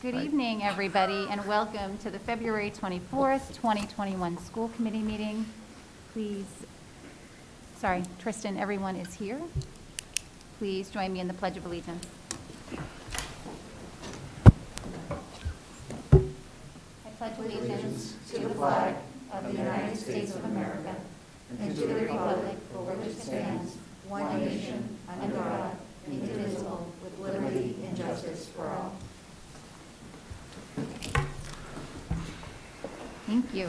Good evening, everybody, and welcome to the February 24th, 2021 School Committee meeting. Please, Tristan, everyone is here. Please join me in the Pledge of Allegiance. I pledge allegiance to the flag of the United States of America and to the republic for which it stands, one nation, under God, indivisible, with liberty and justice for all. Thank you.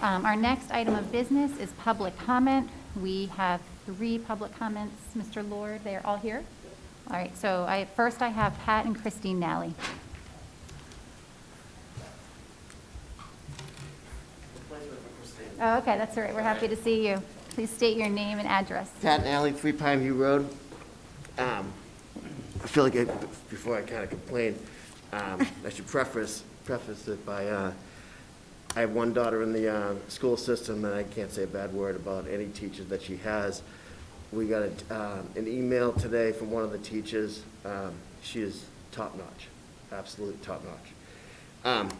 Our next item of business is public comment. We have 3 public comments. Mr. Lord, they are all here? All right, so first I have Pat and Christine Nally. Oh, okay, that's all right. We're happy to see you. Please state your name and address. Pat Nally, 3 Pine View Road. I feel like before I kind of complain, I should preface it by I have one daughter in the school system, and I can't say a bad word about any teachers that she has. We got an email today from one of the teachers. She is top-notch, absolutely top-notch.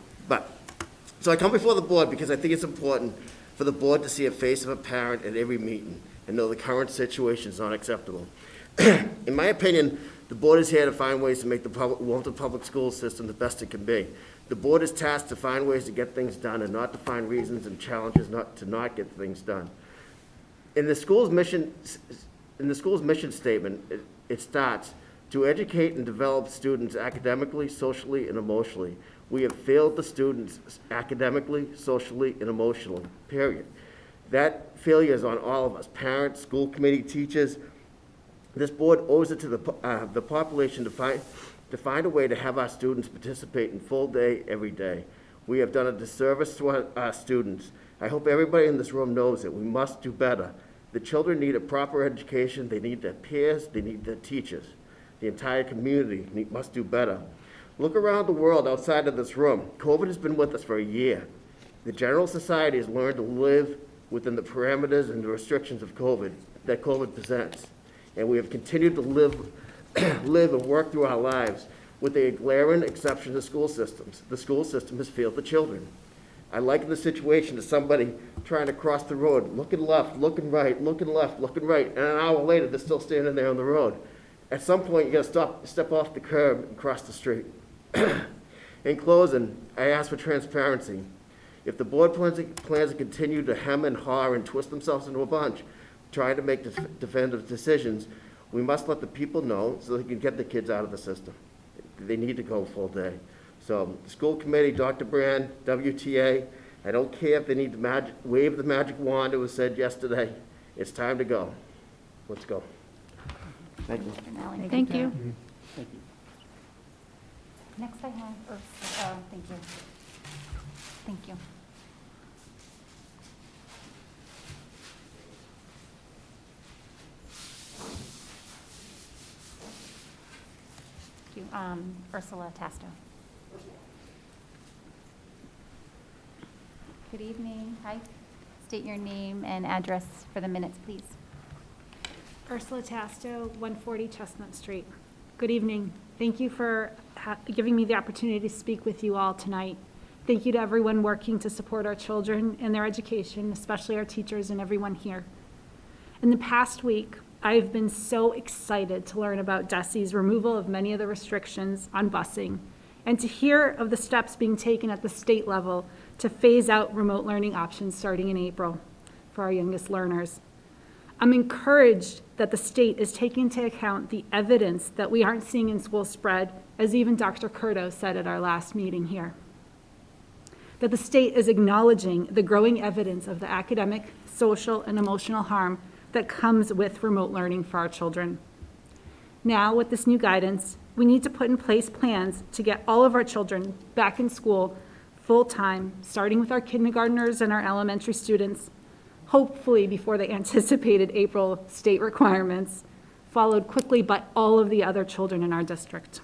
So I come before the board because I think it's important for the board to see a face of a parent at every meeting and know the current situation is not acceptable. In my opinion, the board is here to find ways to make the Wilmington public school system the best it can be. The board is tasked to find ways to get things done and not to find reasons and challenges not to get things done. In the school's mission statement, it starts to educate and develop students academically, socially, and emotionally. We have failed the students academically, socially, and emotionally, period. That failure is on all of us, parents, school committee, teachers. This board owes it to the population to find a way to have our students participate in full day, every day. We have done a disservice to our students. I hope everybody in this room knows that we must do better. The children need a proper education. They need their peers. They need their teachers. The entire community must do better. Look around the world outside of this room. COVID has been with us for a year. The general society has learned to live within the parameters and the restrictions of COVID that COVID presents. And we have continued to live and work through our lives with a glaring exception to school systems. The school system has failed the children. I liken the situation to somebody trying to cross the road, looking left, looking right, looking left, looking right, and an hour later they're still standing there on the road. At some point you gotta step off the curb and cross the street. In closing, I ask for transparency. If the board plans to continue to hem and haw and twist themselves into a bunch, trying to make definitive decisions, we must let the people know so they can get the kids out of the system. They need to go full day. So, school committee, Dr. Brand, WTA, I don't care if they need to wave the magic wand. It was said yesterday. It's time to go. Let's go. Thank you. Thank you. Thank you. Next I have Ursula. Thank you. Thank you. Ursula Tasto. Good evening. Hi. State your name and address for the minutes, please. Ursula Tasto, 140 Chestnut Street. Good evening. Thank you for giving me the opportunity to speak with you all tonight. Thank you to everyone working to support our children and their education, especially our teachers and everyone here. In the past week, I've been so excited to learn about DESE's removal of many of the restrictions on busing and to hear of the steps being taken at the state level to phase out remote learning options starting in April for our youngest learners. I'm encouraged that the state is taking into account the evidence that we aren't seeing in school spread, as even Dr. Curto said at our last meeting here. That the state is acknowledging the growing evidence of the academic, social, and emotional harm that comes with remote learning for our children. Now, with this new guidance, we need to put in place plans to get all of our children back in school full-time, starting with our kindergartners and our elementary students, hopefully before the anticipated April state requirements, followed quickly by all of the other children in our district.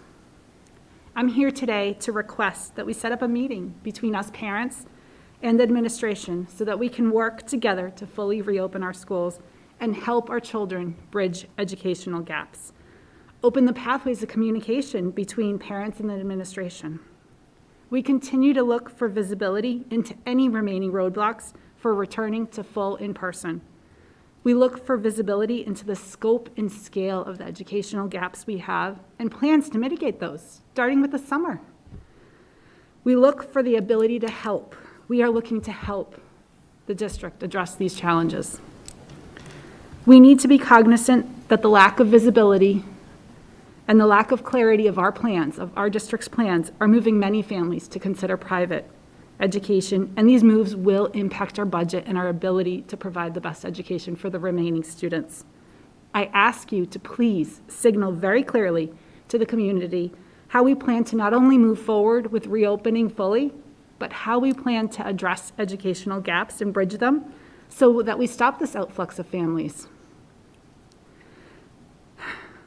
I'm here today to request that we set up a meeting between us parents and the administration so that we can work together to fully reopen our schools and help our children bridge educational gaps. Open the pathways of communication between parents and the administration. We continue to look for visibility into any remaining roadblocks for returning to full in-person. We look for visibility into the scope and scale of the educational gaps we have and plans to mitigate those, starting with the summer. We look for the ability to help. We are looking to help the district address these challenges. We need to be cognizant that the lack of visibility and the lack of clarity of our plans, of our district's plans, are moving many families to consider private education, and these moves will impact our budget and our ability to provide the best education for the remaining students. I ask you to please signal very clearly to the community how we plan to not only move forward with reopening fully, but how we plan to address educational gaps and bridge them so that we stop this outflux of families.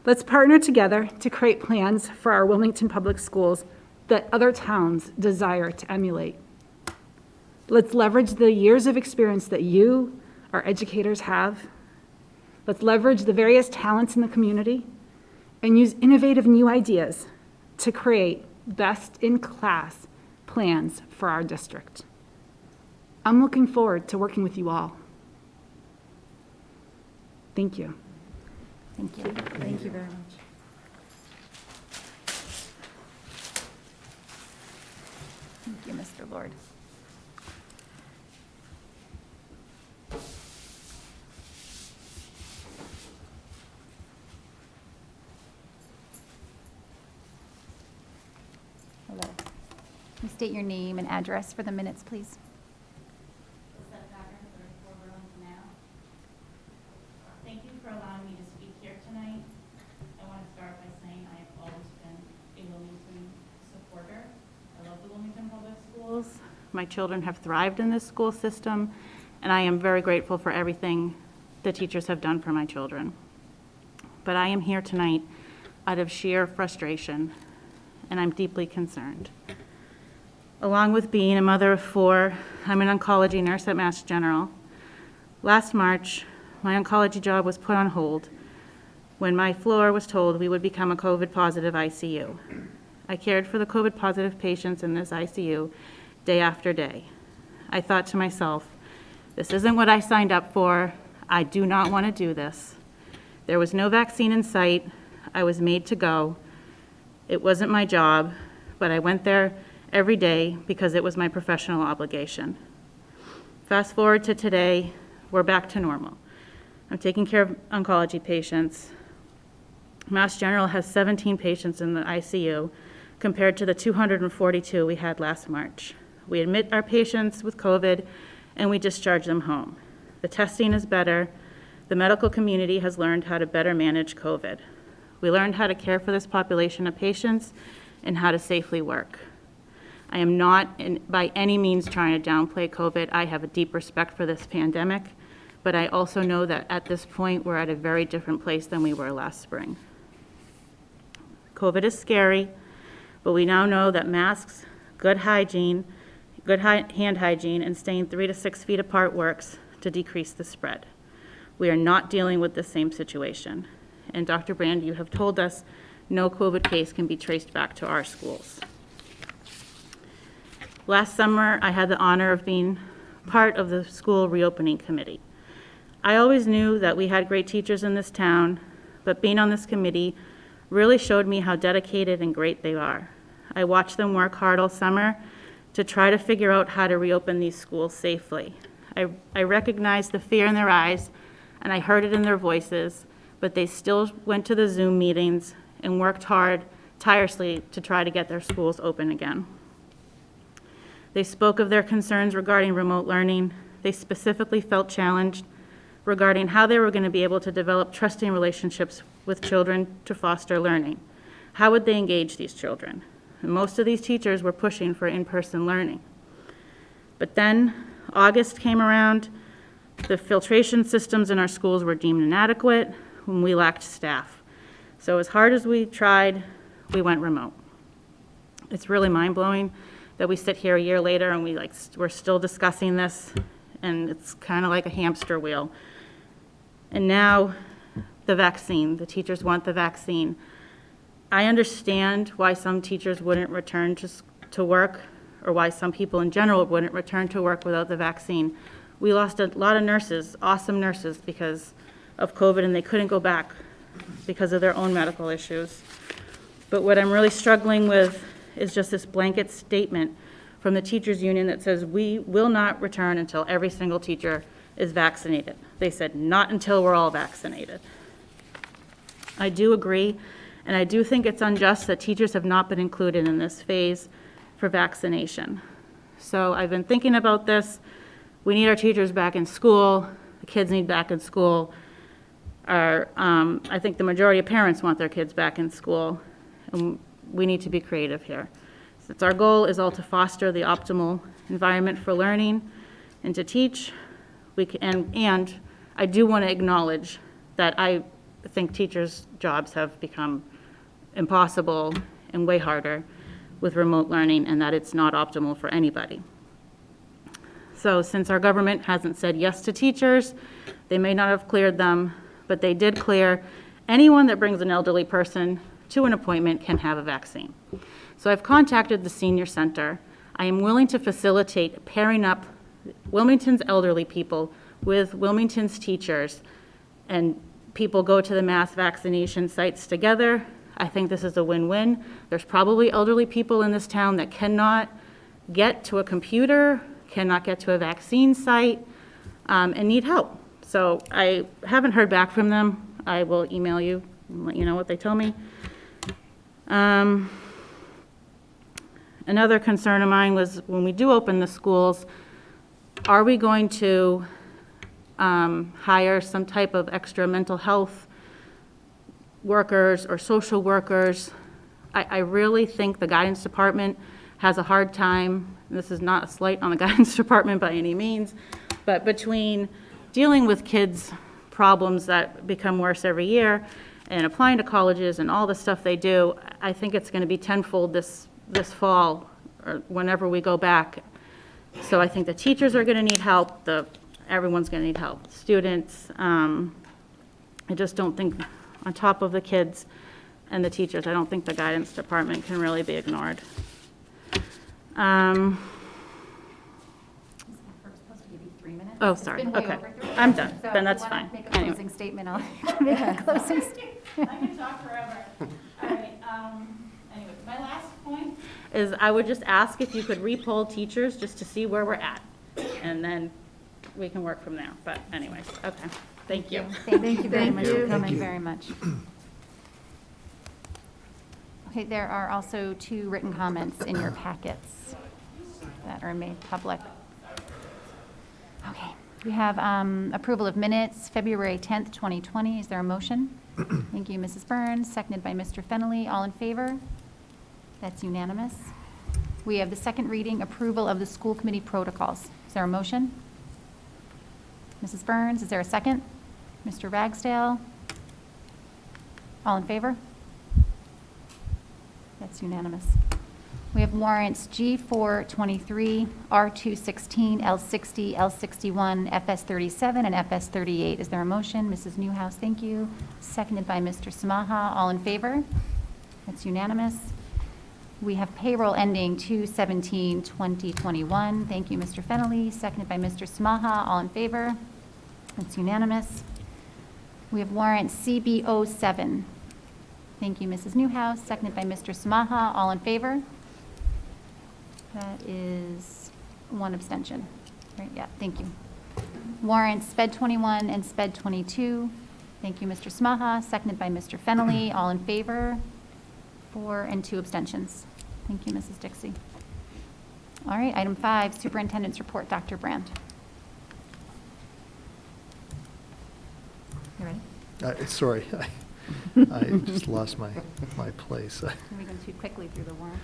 Let's partner together to create plans for our Wilmington Public Schools that other towns desire to emulate. Let's leverage the years of experience that you, our educators, have. Let's leverage the various talents in the community and use innovative new ideas to create best-in-class plans for our district. I'm looking forward to working with you all. Thank you. Thank you. Thank you very much. Thank you, Mr. Lord. Hello. Can you state your name and address for the minutes, please? Thank you for allowing me to speak here tonight. I want to start by saying I have always been a Wilmington supporter. I love the Wilmington Public Schools. My children have thrived in this school system, and I am very grateful for everything the teachers have done for my children. But I am here tonight out of sheer frustration, and I'm deeply concerned. Along with being a mother of 4, I'm an oncology nurse at Mass General. Last March, my oncology job was put on hold when my floor was told we would become a COVID-positive ICU. I cared for the COVID-positive patients in this ICU day after day. I thought to myself, this isn't what I signed up for. I do not want to do this. There was no vaccine in sight. I was made to go. It wasn't my job, but I went there every day because it was my professional obligation. Fast forward to today, we're back to normal. I'm taking care of oncology patients. Mass General has 17 patients in the ICU compared to the 242 we had last March. We admit our patients with COVID and we discharge them home. The testing is better. The medical community has learned how to better manage COVID. We learned how to care for this population of patients and how to safely work. I am not by any means trying to downplay COVID. I have a deep respect for this pandemic. But I also know that at this point, we're at a very different place than we were last spring. COVID is scary, but we now know that masks, good hygiene, hand hygiene, and staying 3 to 6 feet apart works to decrease the spread. We are not dealing with the same situation. And Dr. Brand, you have told us no COVID case can be traced back to our schools. Last summer, I had the honor of being part of the school reopening committee. I always knew that we had great teachers in this town, but being on this committee really showed me how dedicated and great they are. I watched them work hard all summer to try to figure out how to reopen these schools safely. I recognized the fear in their eyes, and I heard it in their voices, but they still went to the Zoom meetings and worked hard, tirelessly, to try to get their schools open again. They spoke of their concerns regarding remote learning. They specifically felt challenged regarding how they were going to be able to develop trusting relationships with children to foster learning. How would they engage these children? And most of these teachers were pushing for in-person learning. But then August came around, the filtration systems in our schools were deemed inadequate, and we lacked staff. So as hard as we tried, we went remote. It's really mind-blowing that we sit here a year later and we're still discussing this, and it's kind of like a hamster wheel. And now the vaccine. The teachers want the vaccine. I understand why some teachers wouldn't return to work, or why some people in general wouldn't return to work without the vaccine. We lost a lot of nurses, awesome nurses, because of COVID, and they couldn't go back because of their own medical issues. But what I'm really struggling with is just this blanket statement from the teachers union that says we will not return until every single teacher is vaccinated. They said not until we're all vaccinated. I do agree, and I do think it's unjust that teachers have not been included in this phase for vaccination. So I've been thinking about this. We need our teachers back in school. The kids need back in school. I think the majority of parents want their kids back in school, and we need to be creative here. Since our goal is all to foster the optimal environment for learning and to teach, and I do want to acknowledge that I think teachers' jobs have become impossible and way harder with remote learning, and that it's not optimal for anybody. So since our government hasn't said yes to teachers, they may not have cleared them, but they did clear anyone that brings an elderly person to an appointment can have a vaccine. So I've contacted the senior center. I am willing to facilitate pairing up Wilmington's elderly people with Wilmington's teachers, and people go to the mass vaccination sites together. I think this is a win-win. There's probably elderly people in this town that cannot get to a computer, cannot get to a vaccine site, and need help. So I haven't heard back from them. I will email you and let you know what they tell me. Another concern of mine was when we do open the schools, are we going to hire some type of extra mental health workers or social workers? I really think the guidance department has a hard time, and this is not a slight on the guidance department by any means, but between dealing with kids' problems that become worse every year and applying to colleges and all the stuff they do, I think it's going to be tenfold this fall or whenever we go back. So I think the teachers are going to need help, everyone's going to need help. Students, I just don't think, on top of the kids and the teachers, I don't think the guidance department can really be ignored. We're supposed to give you 3 minutes. Oh, It's sorry, been way okay. over 3 minutes. I'm done, So then if that's you wanna fine. Make a Anyway. closing statement, I'll make a closing statement. I can talk forever. All right, anyway, my last point is I would just ask if you could re-poll teachers just to see where we're at, and then we can work from there. But anyways, okay, thank you. Thank you very much for Thank coming, you. very much. Okay, there are also 2 written comments in your packets that are made public. Okay, we have approval of minutes, February 10th, 2020. Is there a motion? Thank you, Mrs. Byrnes, seconded by Mr. Fennelly. All in favor? That's unanimous. We have the second reading, approval of the school committee protocols. Is there a motion? Mrs. Byrnes, is there a second? Mr. Ragsdale? All in favor? That's unanimous. We have warrants G423, R216, L60, L61, FS37, and FS38. Is there a motion? Mrs. Newhouse, thank you. Seconded by Mr. Samaha. All in favor? That's unanimous. We have payroll ending 2/17/2021. Thank you, Mr. Fennelly. Seconded by Mr. Samaha. All in favor? That's unanimous. We have warrant CB07. Thank you, Mrs. Newhouse. Seconded by Mr. Samaha. All in favor? That is 1 abstention. Right, yeah, thank you. Warrants SPED 21 and SPED 22. Thank you, Mr. Samaha. Seconded by Mr. Fennelly. All in favor? 4 and 2 abstentions. Thank you, Mrs. Dixie. All right, item 5, Superintendent's report. Dr. Brandt. You ready? Sorry, I just lost my place. Are we going too quickly through the warrant?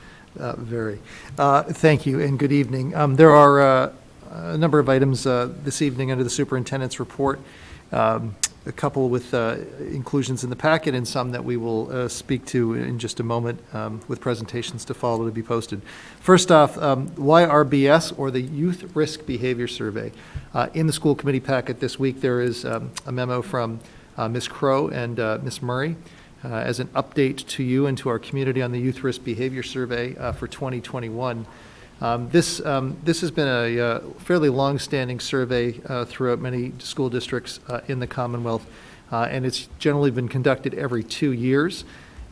Very. Thank you, and good evening. There are a number of items this evening under the superintendent's report. a couple with inclusions in the packet and some that we will speak to in just a moment with presentations to follow to be posted. First off, YRBS, or the Youth Risk Behavior Survey. In the school committee packet this week, there is a memo from Ms. Crow and Ms. Murray as an update to you and to our community on the Youth Risk Behavior Survey for 2021. This has been a fairly long-standing survey throughout many school districts in the Commonwealth, and it's generally been conducted every 2 years.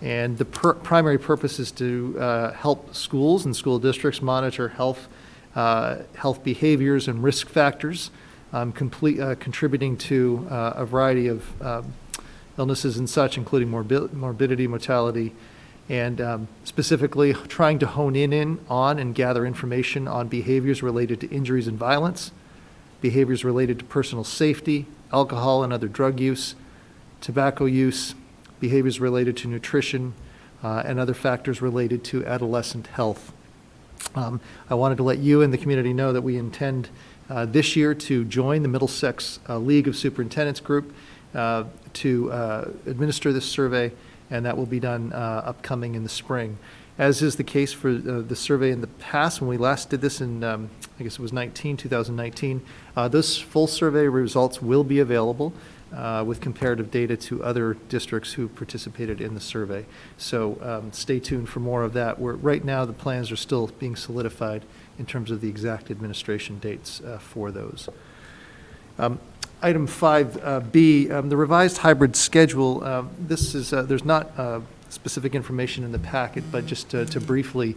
And the primary purpose is to help schools and school districts monitor health behaviors and risk factors, contributing to a variety of illnesses and such, including morbidity, mortality, and specifically trying to hone in on and gather information on behaviors related to injuries and violence, behaviors related to personal safety, alcohol and other drug use, tobacco use, behaviors related to nutrition, and other factors related to adolescent health. I wanted to let you and the community know that we intend this year to join the Middlesex League of Superintendents group to administer this survey, and that will be done upcoming in the spring. As is the case for the survey in the past, when we last did this in, I guess it was 2019, those full survey results will be available with comparative data to other districts who participated in the survey. So stay tuned for more of that. Right now, the plans are still being solidified in terms of the exact administration dates for those. Item 5B, the revised hybrid schedule. This is, there's not specific information in the packet, but just to briefly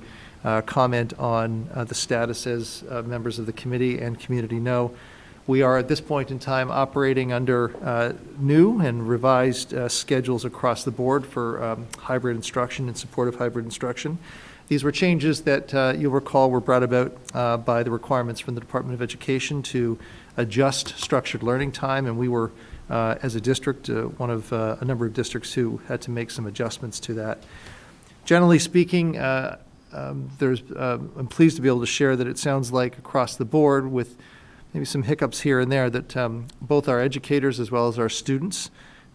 comment on the status as members of the committee and community know. We are at this point in time operating under new and revised schedules across the board for hybrid instruction and supportive hybrid instruction. These were changes that you'll recall were brought about by the requirements from the Department of Education to adjust structured learning time, and we were, as a district, one of a number of districts who had to make some adjustments to that. Generally speaking, I'm pleased to be able to share that it sounds like across the board, with maybe some hiccups here and there, that both our educators as well as our students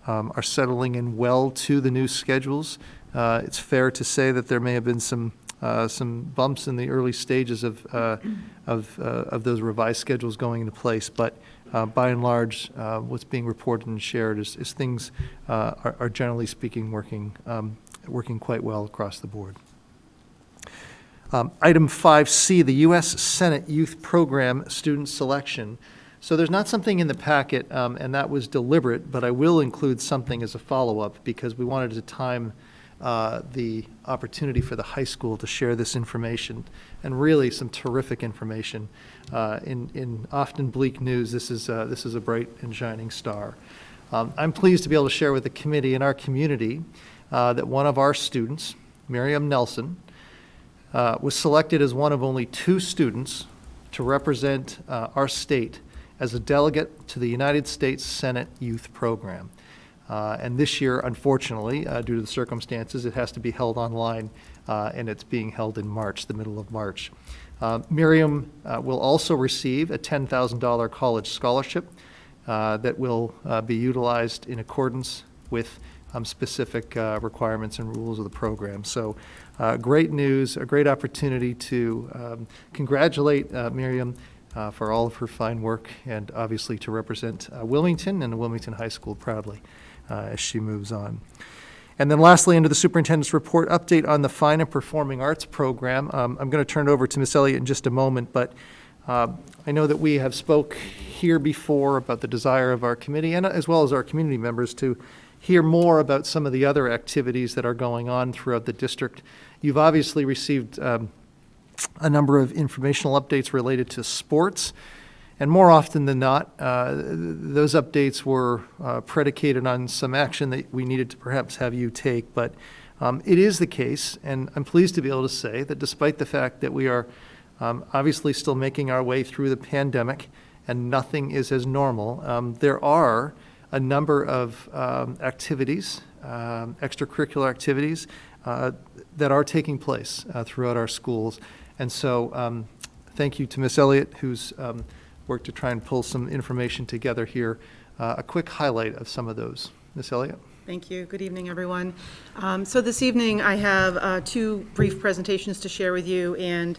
are settling in well to the new schedules. It's fair to say that there may have been some bumps in the early stages of those revised schedules going into place, but by and large, what's being reported and shared is things are generally speaking working quite well across the board. Item 5C, the U.S. Senate Youth Program student selection. So there's not something in the packet, and that was deliberate, but I will include something as a follow-up because we wanted to time the opportunity for the high school to share this information, and really some terrific information. In often bleak news, this is a bright and shining star. I'm pleased to be able to share with the committee and our community that one of our students, Miriam Nelson, was selected as one of only 2 students to represent our state as a delegate to the United States Senate Youth Program. And this year, unfortunately, due to the circumstances, it has to be held online, and it's being held in March, the middle of March. Miriam will also receive a $10,000 college scholarship that will be utilized in accordance with specific requirements and rules of the program. So great news, a great opportunity to congratulate Miriam for all of her fine work, and obviously to represent Wilmington and the Wilmington High School proudly as she moves on. And then lastly, under the superintendent's report, update on the Fine and Performing Arts program. I'm going to turn it over to Ms. Elliot in just a moment, but I know that we have spoke here before about the desire of our committee and as well as our community members to hear more about some of the other activities that are going on throughout the district. You've obviously received a number of informational updates related to sports, and more often than not, those updates were predicated on some action that we needed to perhaps have you take. But it is the case, and I'm pleased to be able to say that despite the fact that we are obviously still making our way through the pandemic and nothing is as normal, there are a number of activities, extracurricular activities, that are taking place throughout our schools. And so thank you to Ms. Elliot, who's worked to try and pull some information together here a quick highlight of some of those. Ms. Elliott? Thank you. Good evening, everyone. So this evening, I have two brief presentations to share with you, and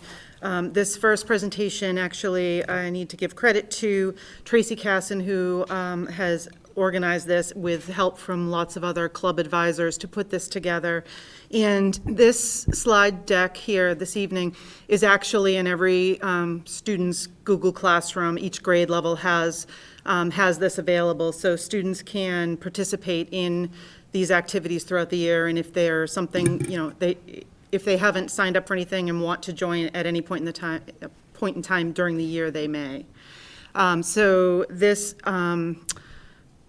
this first presentation, actually, I need to give credit to Tracy Casson, who has organized this with help from lots of other club advisors to put this together. And this slide deck here this evening is actually in every student's Google Classroom. Each grade level has this available, so students can participate in these activities throughout the year. And if there's something, if they haven't signed up for anything and want to join at any point in time during the year, they may. So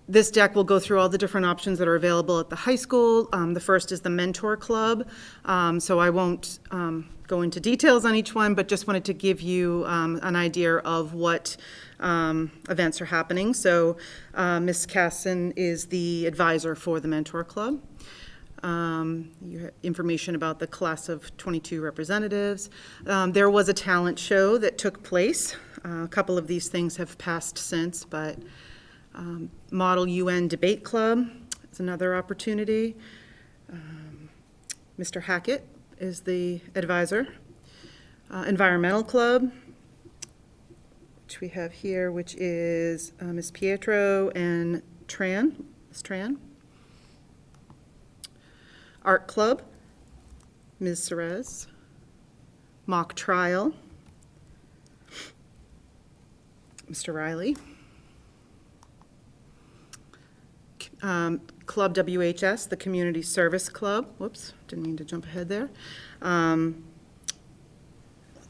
this deck will go through all the different options that are available at the high school. The first is the Mentor Club. So I won't go into details on each one, but just wanted to give you an idea of what events are happening. So Ms. Casson is the advisor for the Mentor Club. You have information about the class of 22 representatives. There was a talent show that took place. A couple of these things have passed since, but Model UN Debate Club is another opportunity. Mr. Hackett is the advisor. Environmental Club, which we have here, which is Ms. Pietro and Ms. Tran. Art Club, Ms. Cerez. Mock Trial, Mr. Riley. Club WHS, the Community Service Club. Whoops, didn't mean to jump ahead there. Let's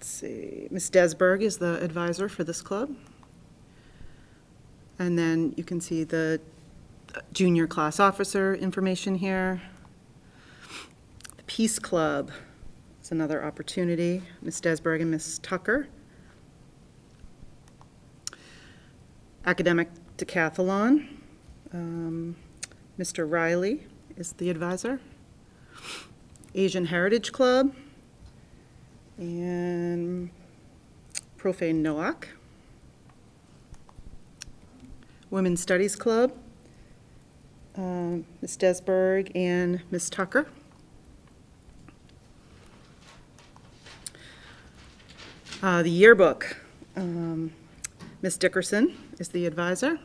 see, Ms. Desberg is the advisor for this club. And then you can see the junior class officer information here. The Peace Club is another opportunity. Ms. Desberg and Ms. Tucker. Academic Decathlon. Mr. Riley is the advisor. Asian Heritage Club. And Profane NOAC. Women's Studies Club. Ms. Desberg and Ms. Tucker. The yearbook. Ms. Dickerson is the advisor.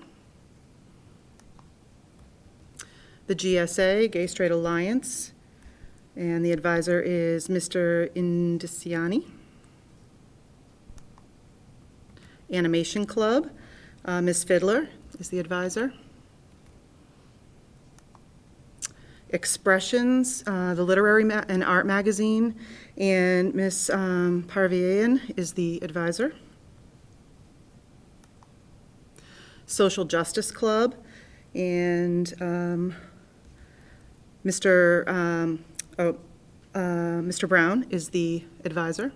The GSA, Gay Straight Alliance, and the advisor is Mr. Indiciani. Animation Club, Ms. Fiddler is the advisor. Expressions, the Literary and Art Magazine, and Ms. Parvian is the advisor. Social Justice Club, and Mr. Brown is the advisor.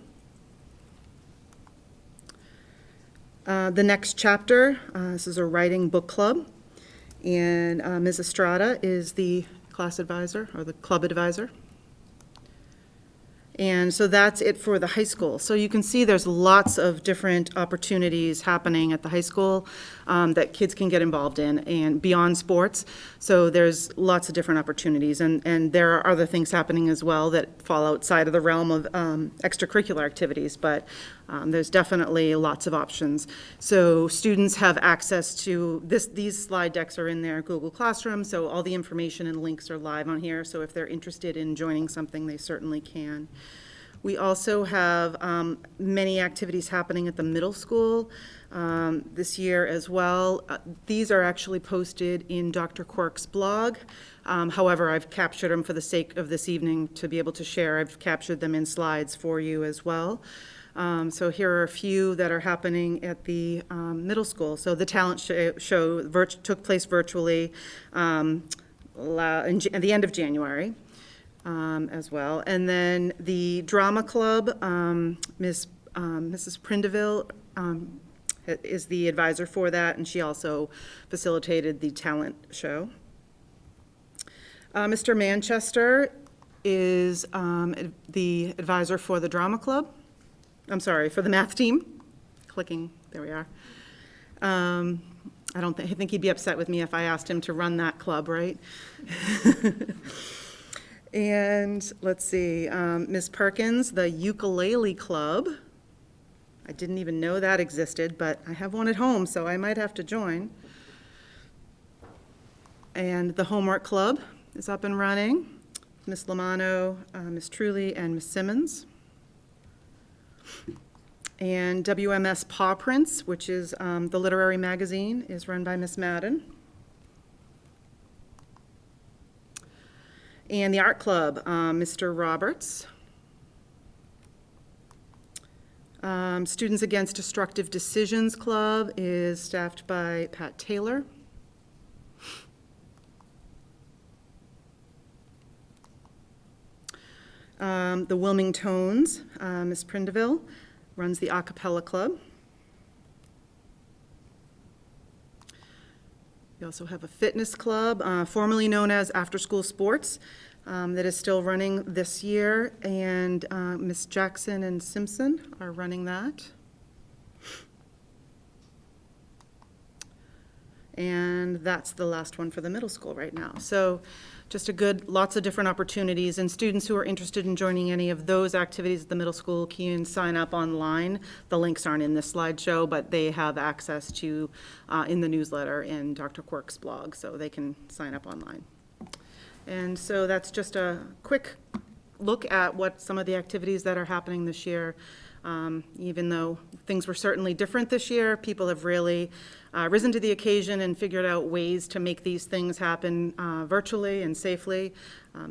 The Next Chapter, this is a writing book club, and Ms. Estrada is the class advisor, or the club advisor. And so that's it for the high school. So you can see there's lots of different opportunities happening at the high school that kids can get involved in, and beyond sports. So there's lots of different opportunities, and there are other things happening as well that fall outside of the realm of extracurricular activities, but there's definitely lots of options. So students have access to these slide decks are in their Google Classroom, so all the information and links are live on here. So if they're interested in joining something, they certainly can. We also have many activities happening at the middle school this year as well. These are actually posted in Dr. Quirk's blog. However, I've captured them for the sake of this evening to be able to share. I've captured them in slides for you as well. So here are a few that are happening at the middle school. So the talent show took place virtually at the end of January. As well. And then the drama club, Mrs. Prindeville is the advisor for that, and she also facilitated the talent show. Mr. Manchester is the advisor for the drama club. I'm sorry, for the math team. Clicking, there we are. I think he'd be upset with me if I asked him to run that club, right? And let's see, Ms. Perkins, the ukulele club. I didn't even know that existed, but I have one at home, so I might have to join. And the homework club is up and running. Ms. Lamano, Ms. Truly, and Ms. Simmons. And WMS Paw Prints, which is the literary magazine, is run by Ms. Madden. And the art club, Mr. Roberts. Students Against Destructive Decisions Club is staffed by Pat Taylor. The Wilmingtons, Ms. Prindeville, runs the a cappella club. We also have a fitness club, formerly known as After School Sports, that is still running this year, and Ms. Jackson and Simpson are running that. And that's the last one for the middle school right now. So just lots of different opportunities, and students who are interested in joining any of those activities at the middle school can sign up online. The links aren't in this slideshow, but they have access to, in the newsletter in Dr. Quirk's blog, so they can sign up online. And so that's just a quick look at what some of the activities that are happening this year. Even though things were certainly different this year, people have really risen to the occasion and figured out ways to make these things happen virtually and safely.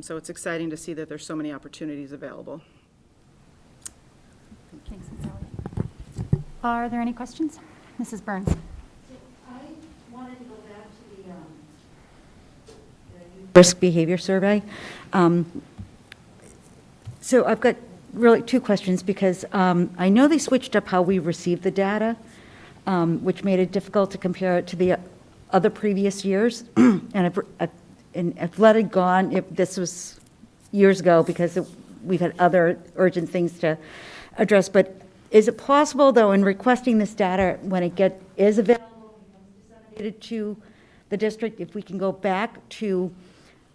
So it's exciting to see that there's so many opportunities available. Thanks, Ms. Elliott. Are there any questions? Mrs. Byrnes? I wanted to go back to the risk behavior survey. So I've got really two questions, because I know they switched up how we received the data, which made it difficult to compare it to the other previous years. And I've let it gone. This was years ago, because we've had other urgent things to address. But is it possible, though, in requesting this data, when it is available, disseminated to the district, if we can go back to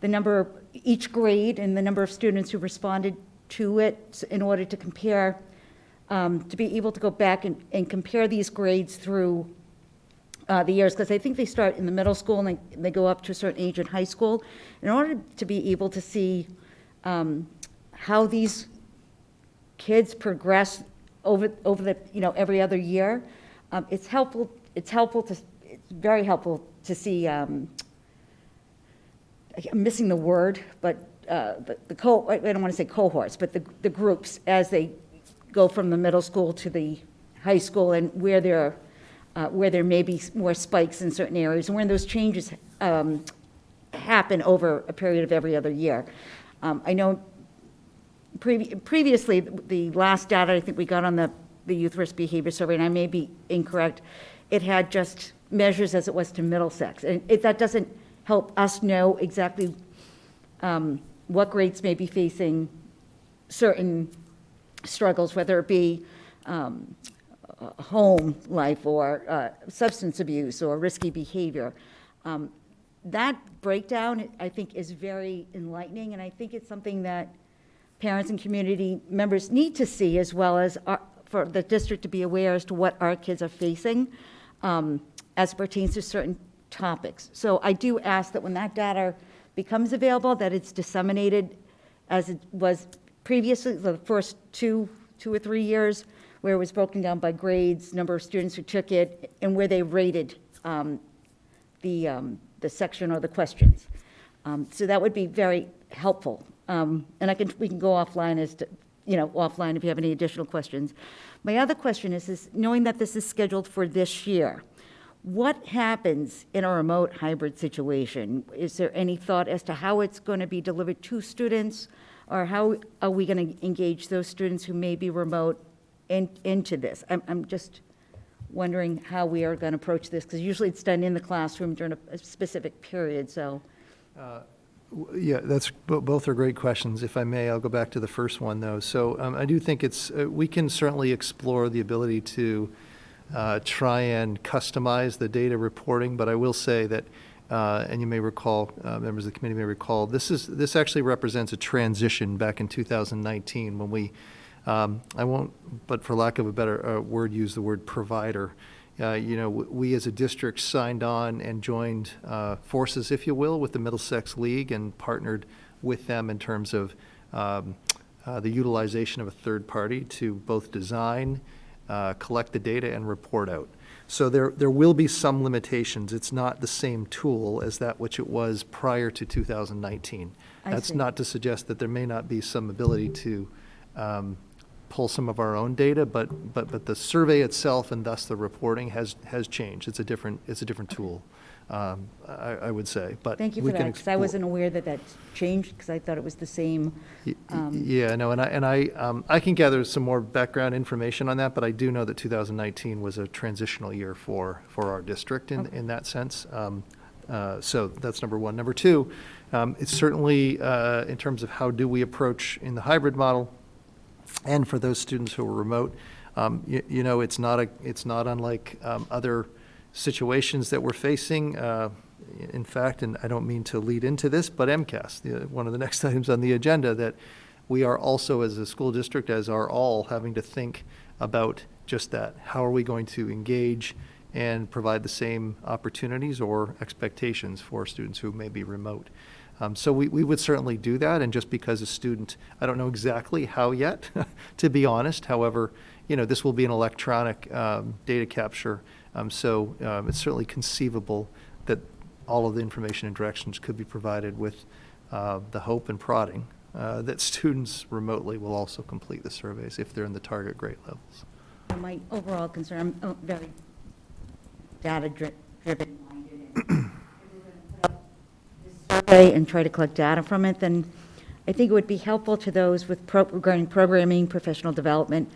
the number of each grade and the number of students who responded to it, in order to compare, to be able to go back and compare these grades through the years, because I think they start in the middle school and they go up to a certain age in high school, in order to be able to see how these kids progress over the, every other year. It's very helpful to see, I'm missing the word, but I don't want to say cohorts, but the groups as they go from the middle school to the high school, and where there may be more spikes in certain areas, and when those changes happen over a period of every other year. I know previously, the last data I think we got on the youth risk behavior survey, and I may be incorrect, it had just measures as it was to Middlesex, and that doesn't help us know exactly what grades may be facing certain struggles, whether it be home life or substance abuse or risky behavior. That breakdown, I think, is very enlightening, and I think it's something that parents and community members need to see, as well as for the district to be aware as to what our kids are facing as pertains to certain topics. So I do ask that when that data becomes available, that it's disseminated as it was previously, the first two or 3 years, where it was broken down by grades, number of students who took it, and where they rated the section or the questions. So that would be very helpful. And we can go offline offline if you have any additional questions. My other question is knowing that this is scheduled for this year, what happens in a remote hybrid situation? Is there any thought as to how it's going to be delivered to students, or how are we going to engage those students who may be remote into this? I'm just wondering how we are going to approach this, because usually it's done in the classroom during a specific period, so. Yeah, both are great questions. If I may, I'll go back to the first one, though. So I do think we can certainly explore the ability to try and customize the data reporting, but I will say that, and you may recall, members of the committee may recall, this actually represents a transition back in 2019 when we, I won't, but for lack of a better word, use the word provider. We as a district signed on and joined forces, if you will, with the Middlesex League and partnered with them in terms of the utilization of a third party to both design, collect the data, and report out. So there will be some limitations. It's not the same tool as that which it was prior to 2019. That's not to suggest that there may not be some ability to pull some of our own data, but the survey itself and thus the reporting has changed. It's a different tool, I would say. But Thank you we for can that, because I wasn't aware that that's changed, because I thought it was the same. Yeah, no, and I can gather some more background information on that, but I do know that 2019 was a transitional year for our district in that sense. So that's number one. Number two, it's certainly in terms of how do we approach in the hybrid model, and for those students who are remote, it's not unlike other situations that we're facing. In fact, and I don't mean to lead into this, but MCAS, one of the next items on the agenda, that we are also, as a school district, as are all, having to think about just that. How are we going to engage and provide the same opportunities or expectations for students who may be remote? So we would certainly do that, and just because a student, I don't know exactly how yet, to be honest. However, this will be an electronic data capture, so it's certainly conceivable that all of the information and directions could be provided with the hope and prodding that students remotely will also complete the surveys if they're in the target grade levels. My overall concern, I'm very data-driven minded. Survey and try to collect data from it, then I think it would be helpful to those with regarding programming, professional development,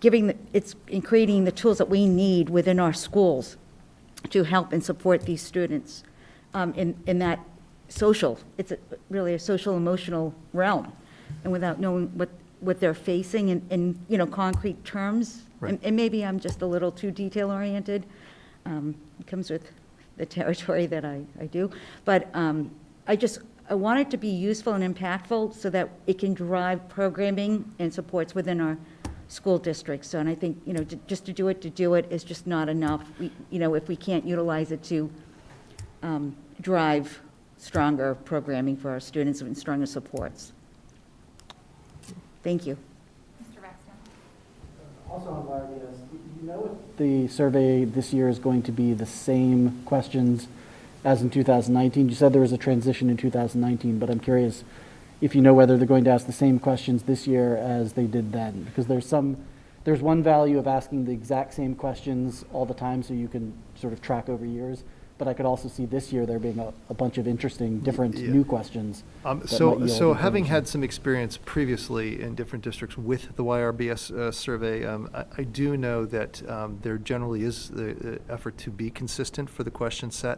in creating the tools that we need within our schools to help and support these students in that it's really a social emotional realm, and without knowing what they're facing in concrete terms. Right. And maybe I'm just a little too detail oriented. It comes with the territory that I do. But I want it to be useful and impactful so that it can drive programming and supports within our school districts. So, and I think, just to do it is just not enough. If we can't utilize it to drive stronger programming for our students and stronger supports. Thank you. Mr. Baxter? Also on YRBS, do you know if the survey this year is going to be the same questions as in 2019? You said there was a transition in 2019, but I'm curious if you know whether they're going to ask the same questions this year as they did then. Because there's one value of asking the exact same questions all the time so you can sort of track over years. But I could also see this year there being a bunch of interesting, different new questions. So having had some experience previously in different districts with the YRBS survey, I do know that there generally is the effort to be consistent for the question set.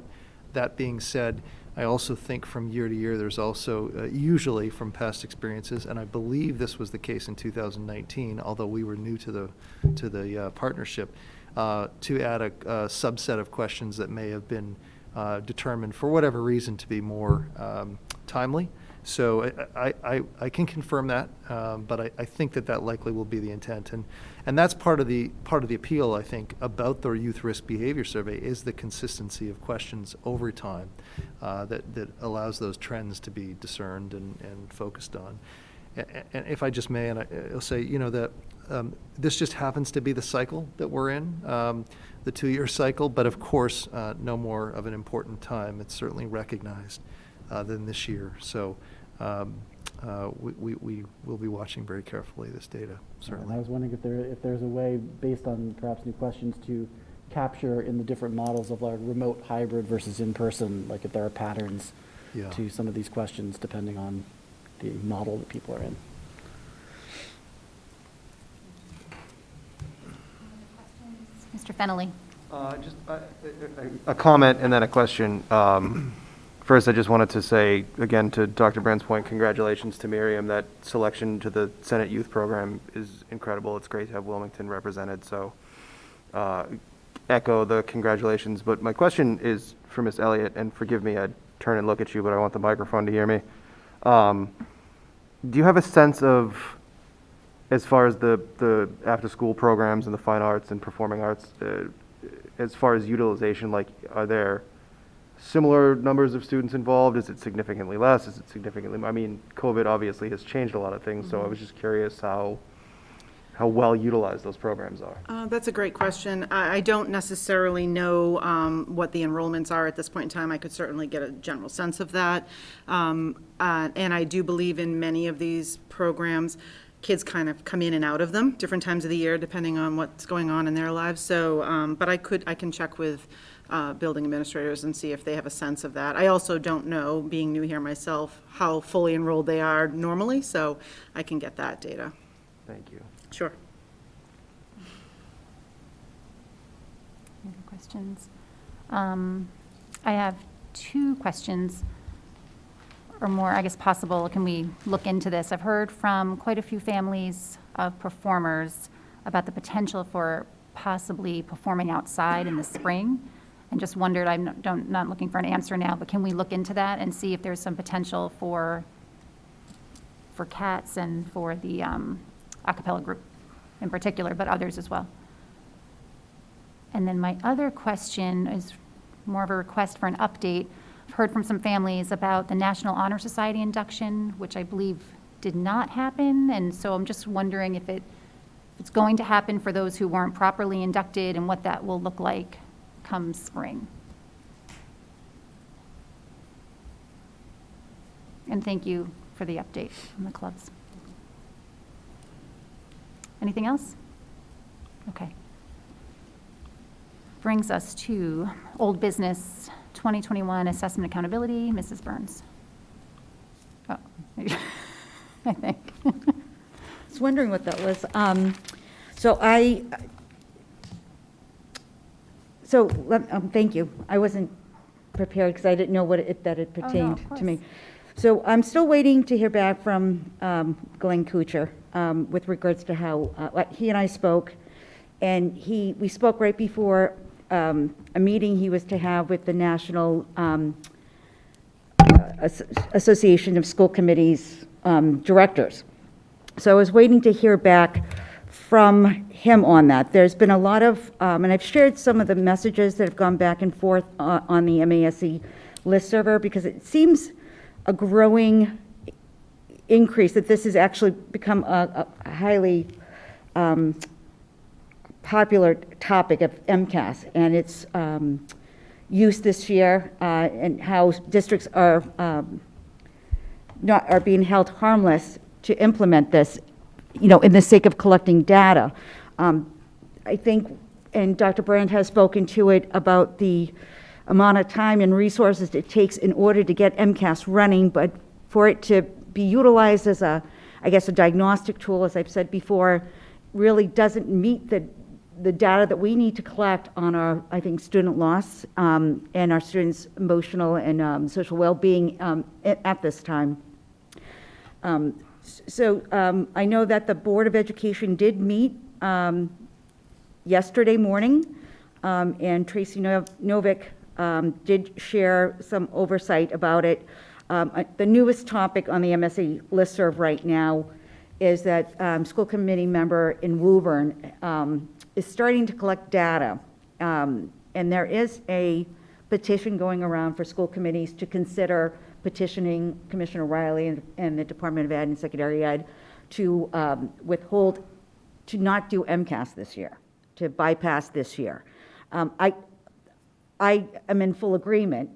That being said, I also think from year to year there's also usually from past experiences, and I believe this was the case in 2019, although we were new to the partnership, to add a subset of questions that may have been determined for whatever reason to be more timely. So I can confirm that, but I think that likely will be the intent, and that's part of the appeal, I think, about the Youth Risk Behavior Survey is the consistency of questions over time that allows those trends to be discerned and focused on. And if I just may, and I'll say, that this just happens to be the cycle that we're in, the 2-year cycle, but of course, no more of an important time. It's certainly recognized than this year. So we will be watching very carefully this data, certainly. And I was wondering if there's a way, based on perhaps new questions, to capture in the different models of like remote, hybrid versus in-person, like if there are patterns to some of these questions depending on the model that people are in. Mr. Fennelly? Just a comment and then a question. First, I just wanted to say, again, to Dr. Brand's point, congratulations to Miriam. That selection to the Senate Youth Program is incredible. It's great to have Wilmington represented. So echo the congratulations, but my question is for Ms. Elliott, and forgive me, I'd turn and look at you, but I want the microphone to hear me. Do you have a sense of, as far as the after-school programs and the fine arts and performing arts, as far as utilization, like, are there similar numbers of students involved? Is it significantly less? Is it significantly, I mean, COVID obviously has changed a lot of things, so I was just curious how well utilized those programs are. That's a great question. I don't necessarily know what the enrollments are at this point in time. I could certainly get a general sense of that. And I do believe in many of these programs, kids kind of come in and out of them different times of the year, depending on what's going on in their lives. So, but I can check with building administrators and see if they have a sense of that. I also don't know, being new here myself, how fully enrolled they are normally, so I can get that data. Thank you. Sure. Any other questions? I have 2 questions, or more, I guess, possible. Can we look into this? I've heard from quite a few families of performers about the potential for possibly performing outside in the spring, and just wondered, I'm not looking for an answer now, but can we look into that and see if there's some potential for cats and for the a cappella group in particular, but others as well. And then my other question is more of a request for an update. I've heard from some families about the National Honor Society induction, which I believe did not happen, and so I'm just wondering if it's going to happen for those who weren't properly inducted and what that will look like come spring. And thank you for the update on the clubs. Anything else? Okay. Brings us to old business, 2021 assessment accountability, Mrs. Byrnes. Oh, I think. I was wondering what that was. Thank you. I wasn't prepared because I didn't know that it pertained to me. So I'm still waiting to hear back from Glenn Kuchar with regards to how he and I spoke, and we spoke right before a meeting he was to have with the National Association of School Committees Directors. So I was waiting to hear back from him on that. There's been a lot of, and I've shared some of the messages that have gone back and forth on the MASC listserv, because it seems a growing increase that this has actually become a highly popular topic of MCAS and its use this year, and how districts are being held harmless to implement this, in the sake of collecting data. I think, and Dr. Brand has spoken to it, about the amount of time and resources it takes in order to get MCAS running, but for it to be utilized as a diagnostic tool, as I've said before, really doesn't meet the data that we need to collect on our, student loss and our students' emotional and social well-being at this time. I know that the Board of Education did meet yesterday morning, and Tracy Novick did share some oversight about it. The newest topic on the MSA listserv right now is that school committee member in Woburn is starting to collect data. And there is a petition going around for school committees to consider petitioning Commissioner Riley and the Department of Ed and Secondary Ed to withhold, to not do MCAS this year, to bypass this year. I am in full agreement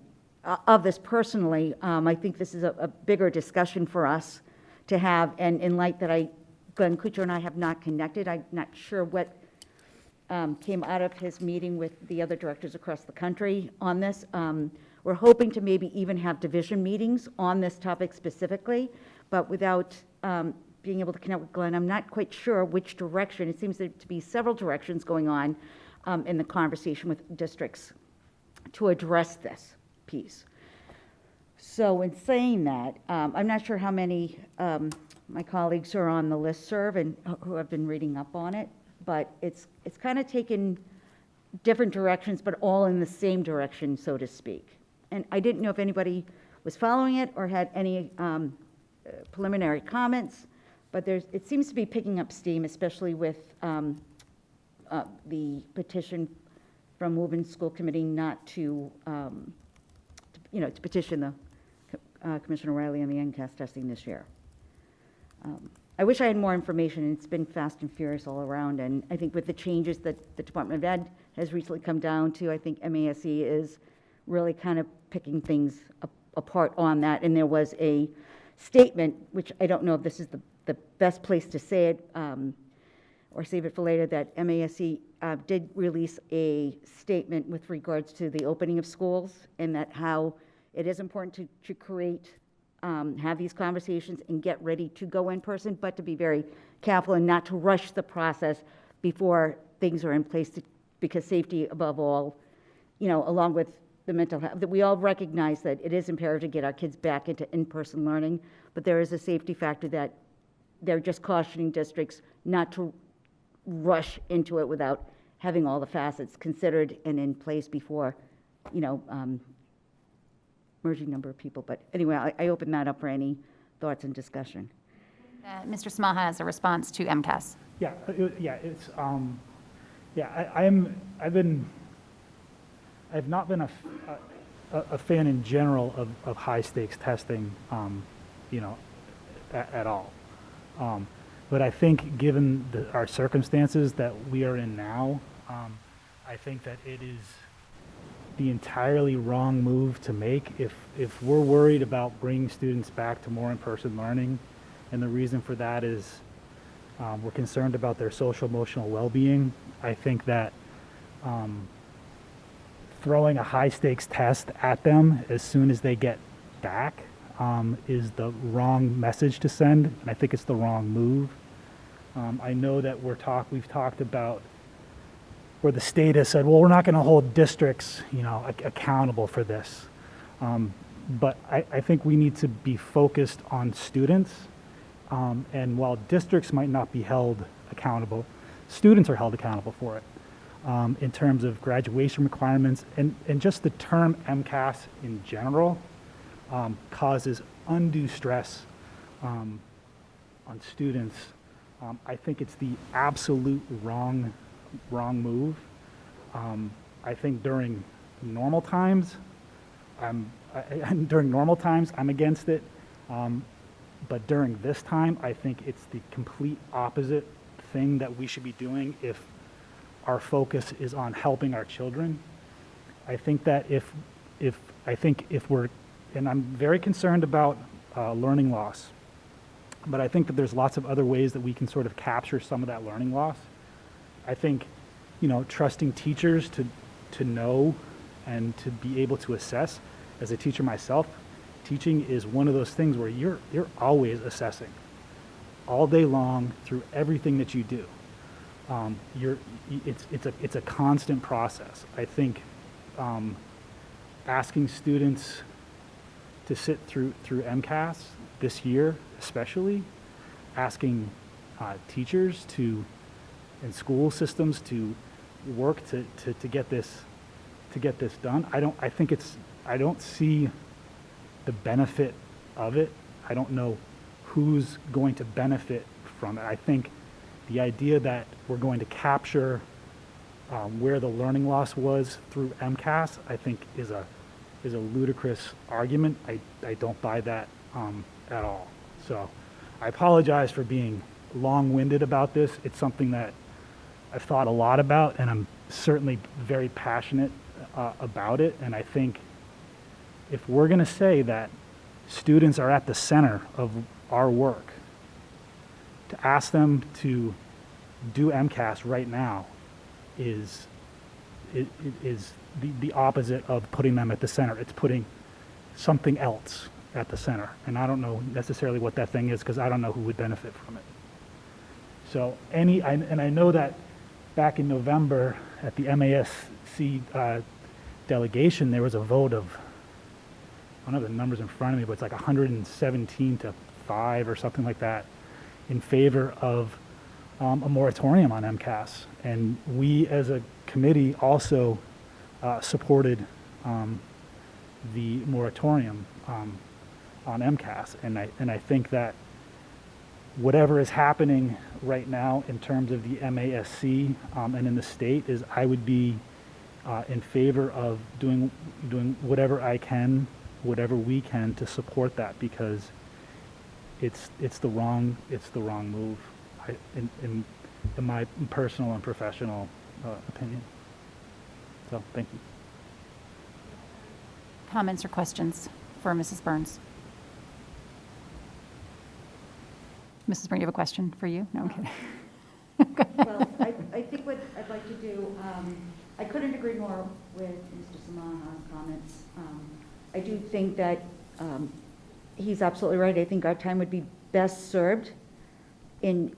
of this personally. I think this is a bigger discussion for us to have, and in light that Glenn Kuchar and I have not connected, I'm not sure what came out of his meeting with the other directors across the country on this. We're hoping to maybe even have division meetings on this topic specifically, but without being able to connect with Glenn, I'm not quite sure which direction. It seems to be several directions going on in the conversation with districts to address this piece. So in saying that, I'm not sure how many my colleagues are on the listserv and who have been reading up on it, but it's kind of taken different directions, but all in the same direction, so to speak. And I didn't know if anybody was following it or had any preliminary comments, but it seems to be picking up steam, especially with the petition from Wilmington School Committee not to, to petition the Commissioner Riley on the MCAS testing this year. I wish I had more information, and it's been fast and furious all around, and I think with the changes that the Department of Ed has recently come down to, I think MASE is really kind of picking things apart on that, and there was a statement, which I don't know if this is the best place to say it, or save it for later, that MASE did release a statement with regards to the opening of schools, and that how it is important to create, have these conversations and get ready to go in person, but to be very careful and not to rush the process before things are in place, because safety above all, along with the mental health, that we all recognize that it is imperative to get our kids back into in-person learning, but there is a safety factor that they're just cautioning districts not to rush into it without having all the facets considered and in place before, merging number of people. But anyway, I open that up for any thoughts and discussion. Mr. Small has a response to MCAS. I've not been a fan in general of high stakes testing, at all. But I think given our circumstances that we are in now, I think that it is the entirely wrong move to make. If we're worried about bringing students back to more in-person learning, and the reason for that is we're concerned about their social emotional well-being, I think that throwing a high stakes test at them as soon as they get back is the wrong message to send, and I think it's the wrong move. I know that we've talked about where the state has said, well, we're not going to hold districts, accountable for this. But I think we need to be focused on students. And while districts might not be held accountable, students are held accountable for it in terms of graduation requirements. And just the term MCAS in general causes undue stress on students. I think it's the absolute wrong move. I think during normal times, I'm against it. But during this time, I think it's the complete opposite thing that we should be doing if our focus is on helping our children. I think that if we're, and I'm very concerned about learning loss, but I think that there's lots of other ways that we can sort of capture some of that learning loss. I think, trusting teachers to know and to be able to assess. As a teacher myself, teaching is one of those things where you're always assessing all day long through everything that you do. It's a constant process. I think asking students to sit through MCAS this year, especially asking teachers and school systems to work to get this done. I don't see the benefit of it. I don't know who's going to benefit from it. I think the idea that we're going to capture where the learning loss was through MCAS, I think is a ludicrous argument. I don't buy that at all. So I apologize for being long-winded about this. It's something that I've thought a lot about, and I'm certainly very passionate about it. And I think if we're going to say that students are at the center of our work, to ask them to do MCAS right now is the opposite of putting them at the center. It's putting something else at the center. And I don't know necessarily what that thing is, because I don't know who would benefit from it. So I know that back in November at the MASC delegation, there was a vote of, I don't have the numbers in front of me, but it's like 117 to 5 or something like that in favor of a moratorium on MCAS. And we as a committee also supported the moratorium on MCAS, and I think that whatever is happening right now in terms of the MASC and in the state is I would be in favor of doing whatever I can, whatever we can to support that, because it's the wrong move, in my personal and professional opinion. So thank you. Comments or questions for Mrs. Byrnes? Mrs. Byrnes, you have a question for you? No, I'm kidding. Well, I think what I'd like to do, I couldn't agree more with Mr. Samaha's comments. I do think that he's absolutely right. I think our time would be best served in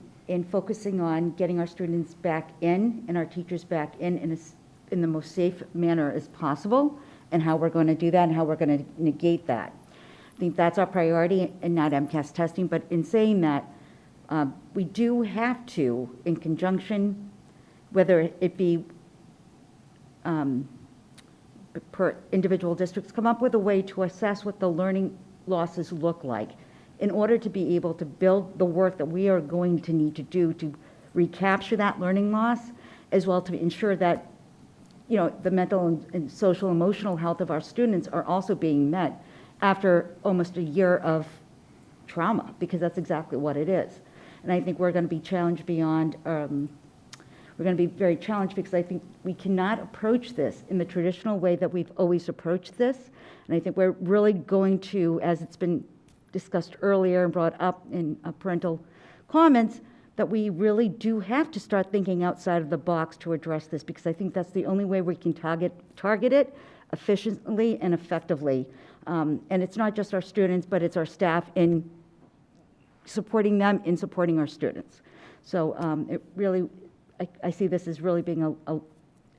focusing on getting our students back in and our teachers back in the most safe manner as possible, and how we're going to do that and how we're going to negate that. I think that's our priority, and not MCAS testing. But in saying that, we do have to, in conjunction, whether it be per individual districts, come up with a way to assess what the learning losses look like in order to be able to build the work that we are going to need to do to recapture that learning loss, as well to ensure that, you know, the mental and social emotional health of our students are also being met after almost a year of trauma, because that's exactly what it is. And I think we're going to be challenged beyond, we're going to be very challenged, because I think we cannot approach this in the traditional way that we've always approached this. And I think we're really going to, as it's been discussed earlier and brought up in parental comments, that we really do have to start thinking outside of the box to address this, because I think that's the only way we can target it efficiently and effectively. And it's not just our students, but it's our staff in supporting them, in supporting our students. So it really, I see this as really being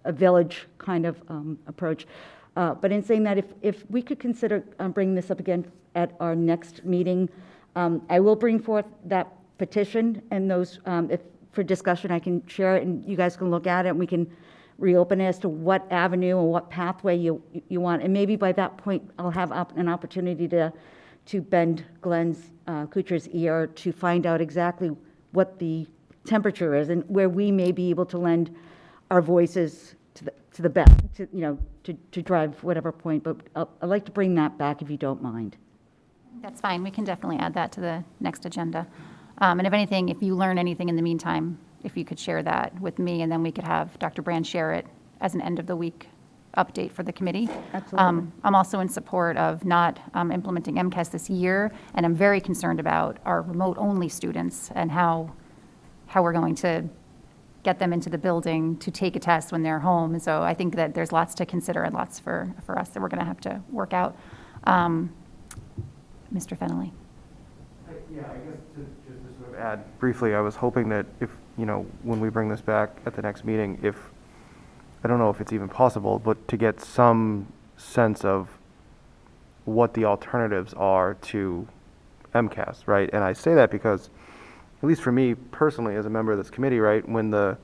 a village kind of approach. But in saying that, if we could consider bringing this up again at our next meeting, I will bring forth that petition, and those, if for discussion, I can share it and you guys can look at it, and we can reopen it as to what avenue and what pathway you want. And maybe by that point, I'll have an opportunity to bend Glenn's Kuchar's ear to find out exactly what the temperature is and where we may be able to lend our voices to the best, to drive whatever point. But I'd like to bring that back if you don't mind. That's fine. We can definitely add that to the next agenda. And if anything, if you learn anything in the meantime, if you could share that with me, and then we could have Dr. Brand share it as an end of the week update for the committee. Absolutely. I'm also in support of not implementing MCAS this year, and I'm very concerned about our remote-only students and how we're going to get them into the building to take a test when they're home. And so I think that there's lots to consider and lots for us that we're going to have to work out. Mr. Fennelly. Yeah, I guess just to sort of add briefly, I was hoping that if, when we bring this back at the next meeting, I don't know if it's even possible, but to get some sense of what the alternatives are to MCAS, right? And I say that because, at least for me personally, as a member of this committee, right, when the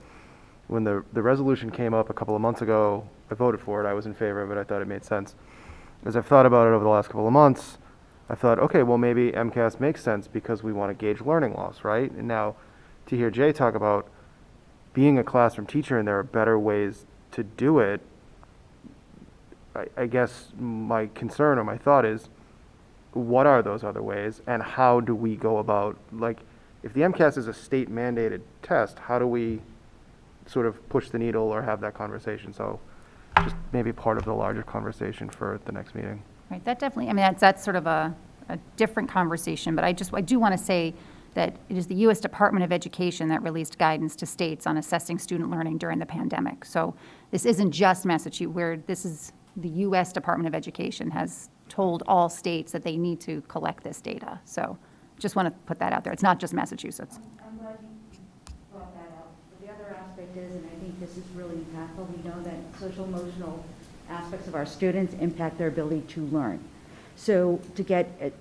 resolution came up a couple of months ago, I voted for it. I was in favor of it. I thought it made sense. As I've thought about it over the last couple of months, I thought, okay, well, maybe MCAS makes sense because we want to gauge learning loss, right? And now to hear Jay talk about being a classroom teacher and there are better ways to do it, I guess my concern or my thought is, what are those other ways, and how do we go about, if the MCAS is a state mandated test, how do we sort of push the needle or have that conversation? So just maybe part of the larger conversation for the next meeting. Right, that definitely, that's sort of a different conversation, but I do want to say that it is the U.S. Department of Education that released guidance to states on assessing student learning during the pandemic. So this isn't just Massachusetts, where this is the U.S. Department of Education has told all states that they need to collect this data. So just want to put that out there. It's not just Massachusetts. I'm glad you brought that up. But the other aspect is, and I think this is really impactful, we know that social emotional aspects of our students impact their ability to learn. So to get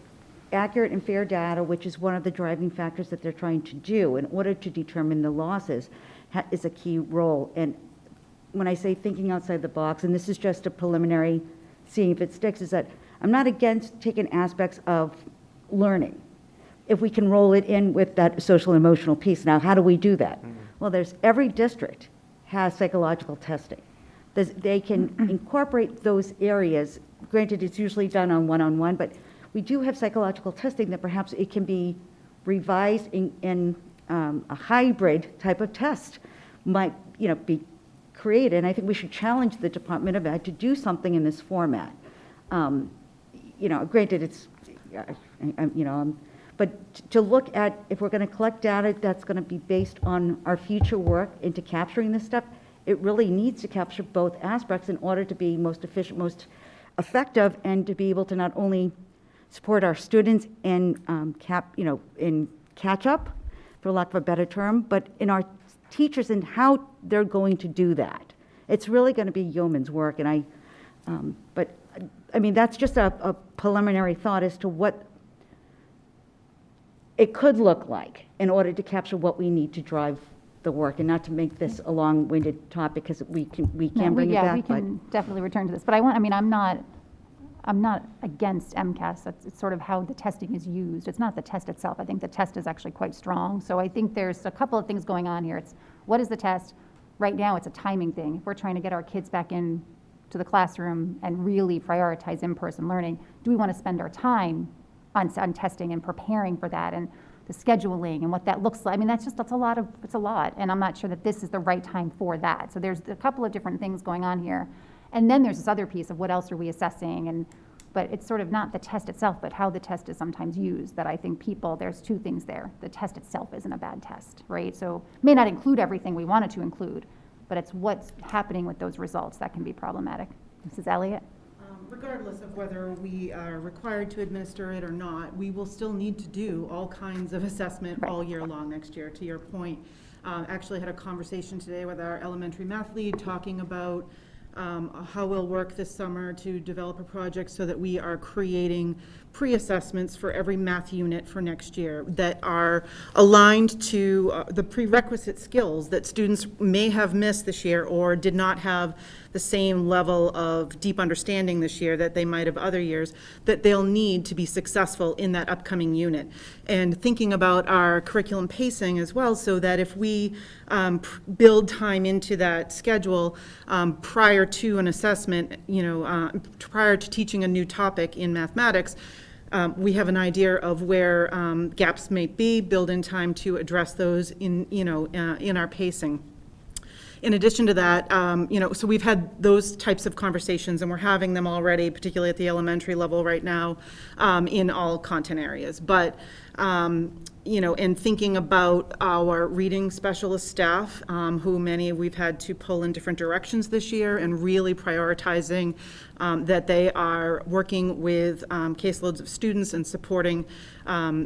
accurate and fair data, which is one of the driving factors that they're trying to do in order to determine the losses, is a key role. And when I say thinking outside the box, and this is just a preliminary, seeing if it sticks, is that I'm not against taking aspects of learning, if we can roll it in with that social and emotional piece. Now, how do we do that? Well, every district has psychological testing. They can incorporate those areas. Granted, it's usually done on one-on-one, but we do have psychological testing that perhaps it can be revised in a hybrid type of test might, be created. And I think we should challenge the Department of Ed to do something in this format. Granted, it's, but to look at, if we're going to collect data that's going to be based on our future work into capturing this stuff, it really needs to capture both aspects in order to be most efficient, most effective, and to be able to not only support our students in in catch up, for lack of a better term, but in our teachers and how they're going to do that. It's really going to be yeoman's work, and that's just a preliminary thought as to what it could look like in order to capture what we need to drive the work, and not to make this a long-winded topic, because we can bring it back. Yeah, we can definitely return to this, but I'm not against MCAS. It's sort of how the testing is used. It's not the test itself. I think the test is actually quite strong. So I think there's a couple of things going on here. It's, what is the test? Right now, it's a timing thing. If we're trying to get our kids back in to the classroom and really prioritize in-person learning, do we want to spend our time on testing and preparing for that, and the scheduling and what that looks like? It's a lot, and I'm not sure that this is the right time for that. So there's a couple of different things going on here. And then there's this other piece of what else are we assessing, but it's sort of not the test itself, but how the test is sometimes used, that I think there's two things there. The test itself isn't a bad test, right? So it may not include everything we want it to include, but it's what's happening with those results that can be problematic. Mrs. Elliott? Regardless of whether we are required to administer it or not, we will still need to do all kinds of assessment all year long next year, to your point. Actually had a conversation today with our elementary math lead talking about how we'll work this summer to develop a project so that we are creating pre-assessments for every math unit for next year that are aligned to the prerequisite skills that students may have missed this year or did not have the same level of deep understanding this year that they might have other years, that they'll need to be successful in that upcoming unit. And thinking about our curriculum pacing as well, so that if we build time into that schedule prior to an assessment, prior to teaching a new topic in mathematics, we have an idea of where gaps may be, build in time to address those in our pacing. In addition to that, so we've had those types of conversations, and we're having them already, particularly at the elementary level right now, in all content areas. But, and thinking about our reading specialist staff, who many we've had to pull in different directions this year, and really prioritizing that they are working with caseloads of students and supporting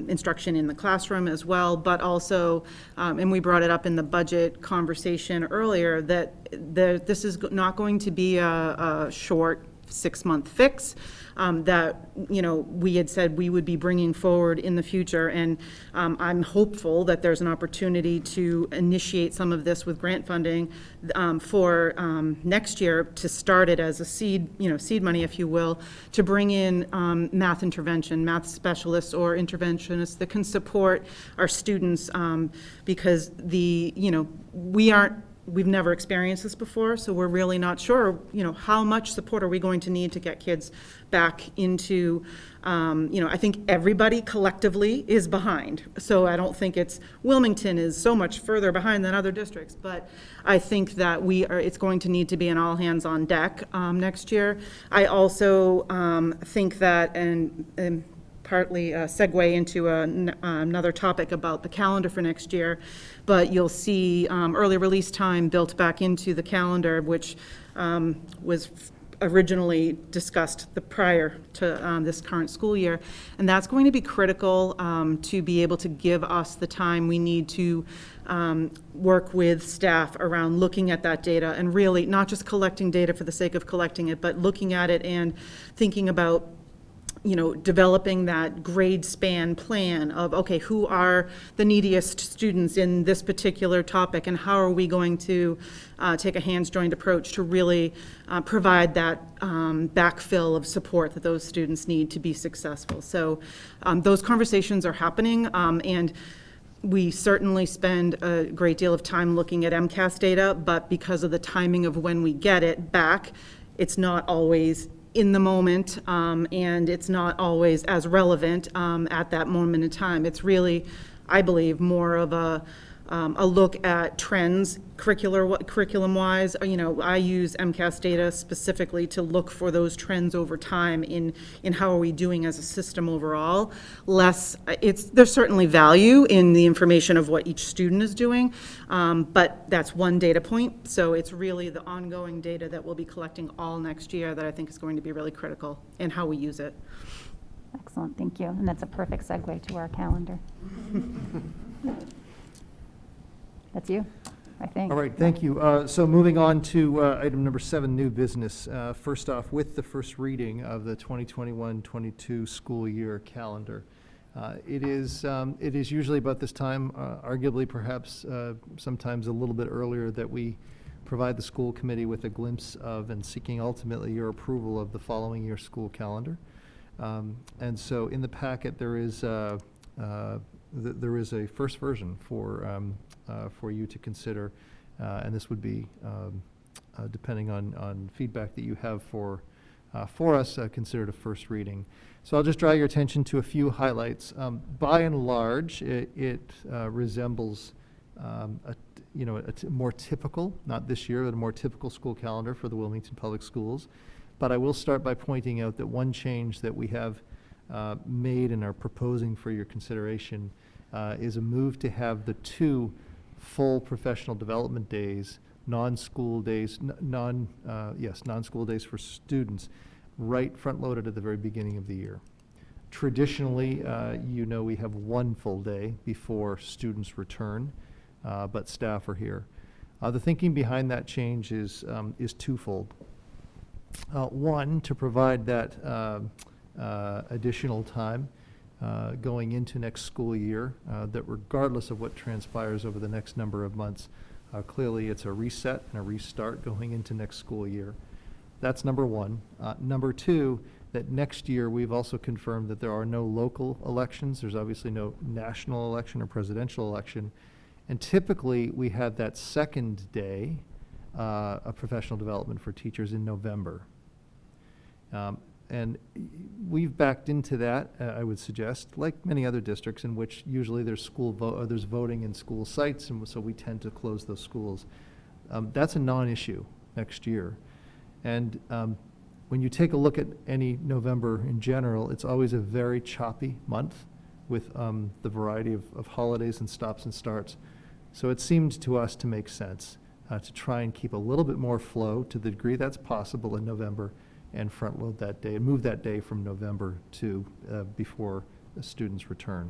instruction in the classroom as well, but also, and we brought it up in the budget conversation earlier, that this is not going to be a short 6-month fix, that we had said we would be bringing forward in the future, and I'm hopeful that there's an opportunity to initiate some of this with grant funding for next year, to start it as a seed money, if you will, to bring in math intervention, math specialists or interventionists that can support our students, because we've never experienced this before, so we're really not sure, how much support are we going to need to get kids back into, I think everybody collectively is behind. So I don't think Wilmington is so much further behind than other districts, but I think that it's going to need to be an all hands on deck next year. I also think that, and partly segue into another topic about the calendar for next year, but you'll see early release time built back into the calendar, which was originally discussed prior to this current school year. And that's going to be critical to be able to give us the time we need to work with staff around looking at that data, and really not just collecting data for the sake of collecting it, but looking at it and thinking about developing that grade span plan of, okay, who are the neediest students in this particular topic, and how are we going to take a hands-joined approach to really provide that backfill of support that those students need to be successful. So those conversations are happening, and we certainly spend a great deal of time looking at MCAS data, but because of the timing of when we get it back, it's not always in the moment, and it's not always as relevant at that moment in time. It's really, I believe, more of a look at trends curriculum-wise. I use MCAS data specifically to look for those trends over time in how are we doing as a system overall. There's certainly value in the information of what each student is doing, but that's one data point. So it's really the ongoing data that we'll be collecting all next year that I think is going to be really critical in how we use it. Excellent, thank you. And that's a perfect segue to our calendar. That's you, I think. All right, thank you. So moving on to item number 7, new business. First off, with the first reading of the 2021-22 school year calendar. It is usually about this time, arguably perhaps sometimes a little bit earlier, that we provide the school committee with a glimpse of and seeking ultimately your approval of the following year's school calendar. And so in the packet there is a first version for you to consider, and this would be, depending on feedback that you have for us, considered a first reading. So I'll just draw your attention to a few highlights. By and large, it resembles a more typical, not this year, but a more typical school calendar for the Wilmington Public Schools. But I will start by pointing out that one change that we have made and are proposing for your consideration is a move to have the 2 full professional development days, non-school days, non-school days for students, right front-loaded at the very beginning of the year. Traditionally, we have 1 full day before students return, but staff are here. The thinking behind that change is twofold. One, to provide that additional time going into next school year, that regardless of what transpires over the next number of months, clearly it's a reset and a restart going into next school year. That's number one. Number two, that next year we've also confirmed that there are no local elections. There's obviously no national election or presidential election. And typically we have that second day of professional development for teachers in November. And we've backed into that, I would suggest, like many other districts in which usually there's there's voting in school sites, and so we tend to close those schools. That's a non-issue next year. And when you take a look at any November in general, it's always a very choppy month with the variety of holidays and stops and starts. So it seemed to us to make sense to try and keep a little bit more flow to the degree that's possible in November, and front load that day and move that day from November to before the students return.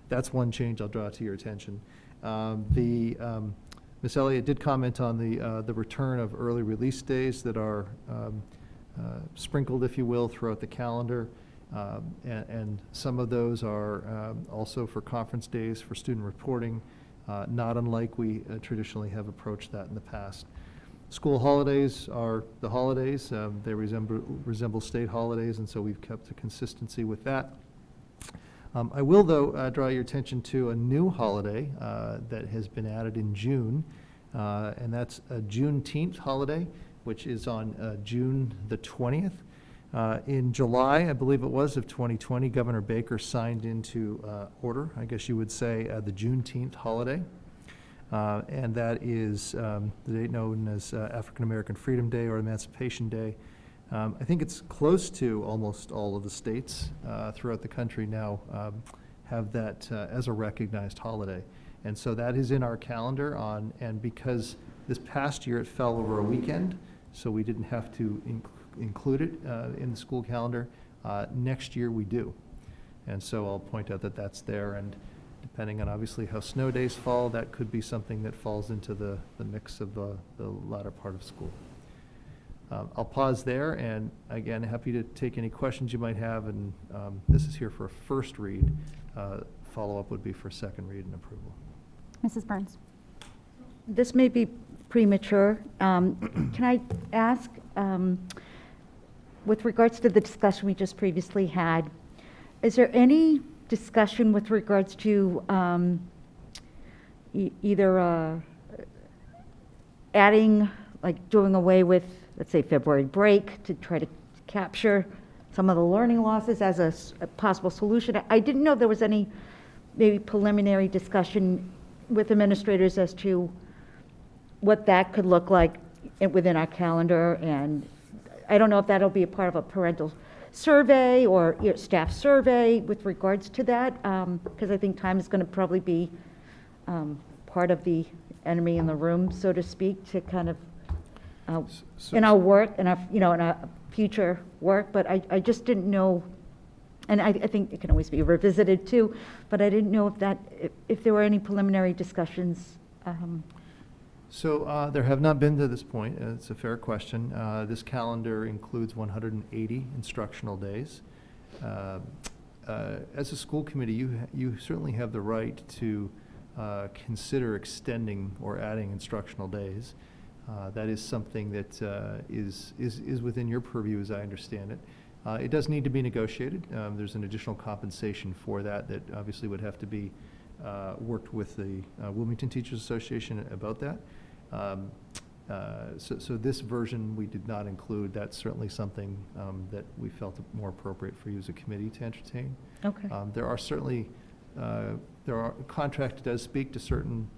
That's one change I'll draw to your attention. Ms. Elliot did comment on the return of early release days that are sprinkled, if you will, throughout the calendar. And some of those are also for conference days for student reporting, not unlike we traditionally have approached that in the past. School holidays are the holidays. They resemble state holidays, and so we've kept a consistency with that. I will, though, draw your attention to a new holiday that has been added in June, and that's a Juneteenth holiday, which is on June the 20th. In July, I believe it was, of 2020, Governor Baker signed into order, I guess you would say, the Juneteenth holiday. And that is the date known as African American Freedom Day or Emancipation Day. I think it's close to almost all of the states throughout the country now have that as a recognized holiday. And so that is in our calendar and because this past year it fell over a weekend, so we didn't have to include it in the school calendar. Next year we do. And so I'll point out that that's there, and depending on obviously how snow days fall, that could be something that falls into the mix of the latter part of school. I'll pause there, and again, happy to take any questions you might have, and this is here for a first read. Follow-up would be for second read and approval. Mrs. Byrnes? This may be premature. Can I ask, with regards to the discussion we just previously had, is there any discussion with regards to either adding, like doing away with, let's say, February break to try to capture some of the learning losses as a possible solution? I didn't know if there was any maybe preliminary discussion with administrators as to what that could look like within our calendar, and I don't know if that'll be a part of a parental survey or staff survey with regards to that, because I think time is going to probably be part of the enemy in the room, so to speak, to kind of in our work, in our in our future work. But I just didn't know, and I think it can always be revisited too. But I didn't know if there were any preliminary discussions. So there have not been to this point. It's a fair question. This calendar includes 180 instructional days. As a school committee, you certainly have the right to consider extending or adding instructional days. That is something that is within your purview, as I understand it. It does need to be negotiated. There's an additional compensation for that obviously would have to be worked with the Wilmington Teachers Association about that. So this version we did not include. That's certainly something that we felt more appropriate for you as a committee to entertain. Okay. There are certainly, contract does speak to certain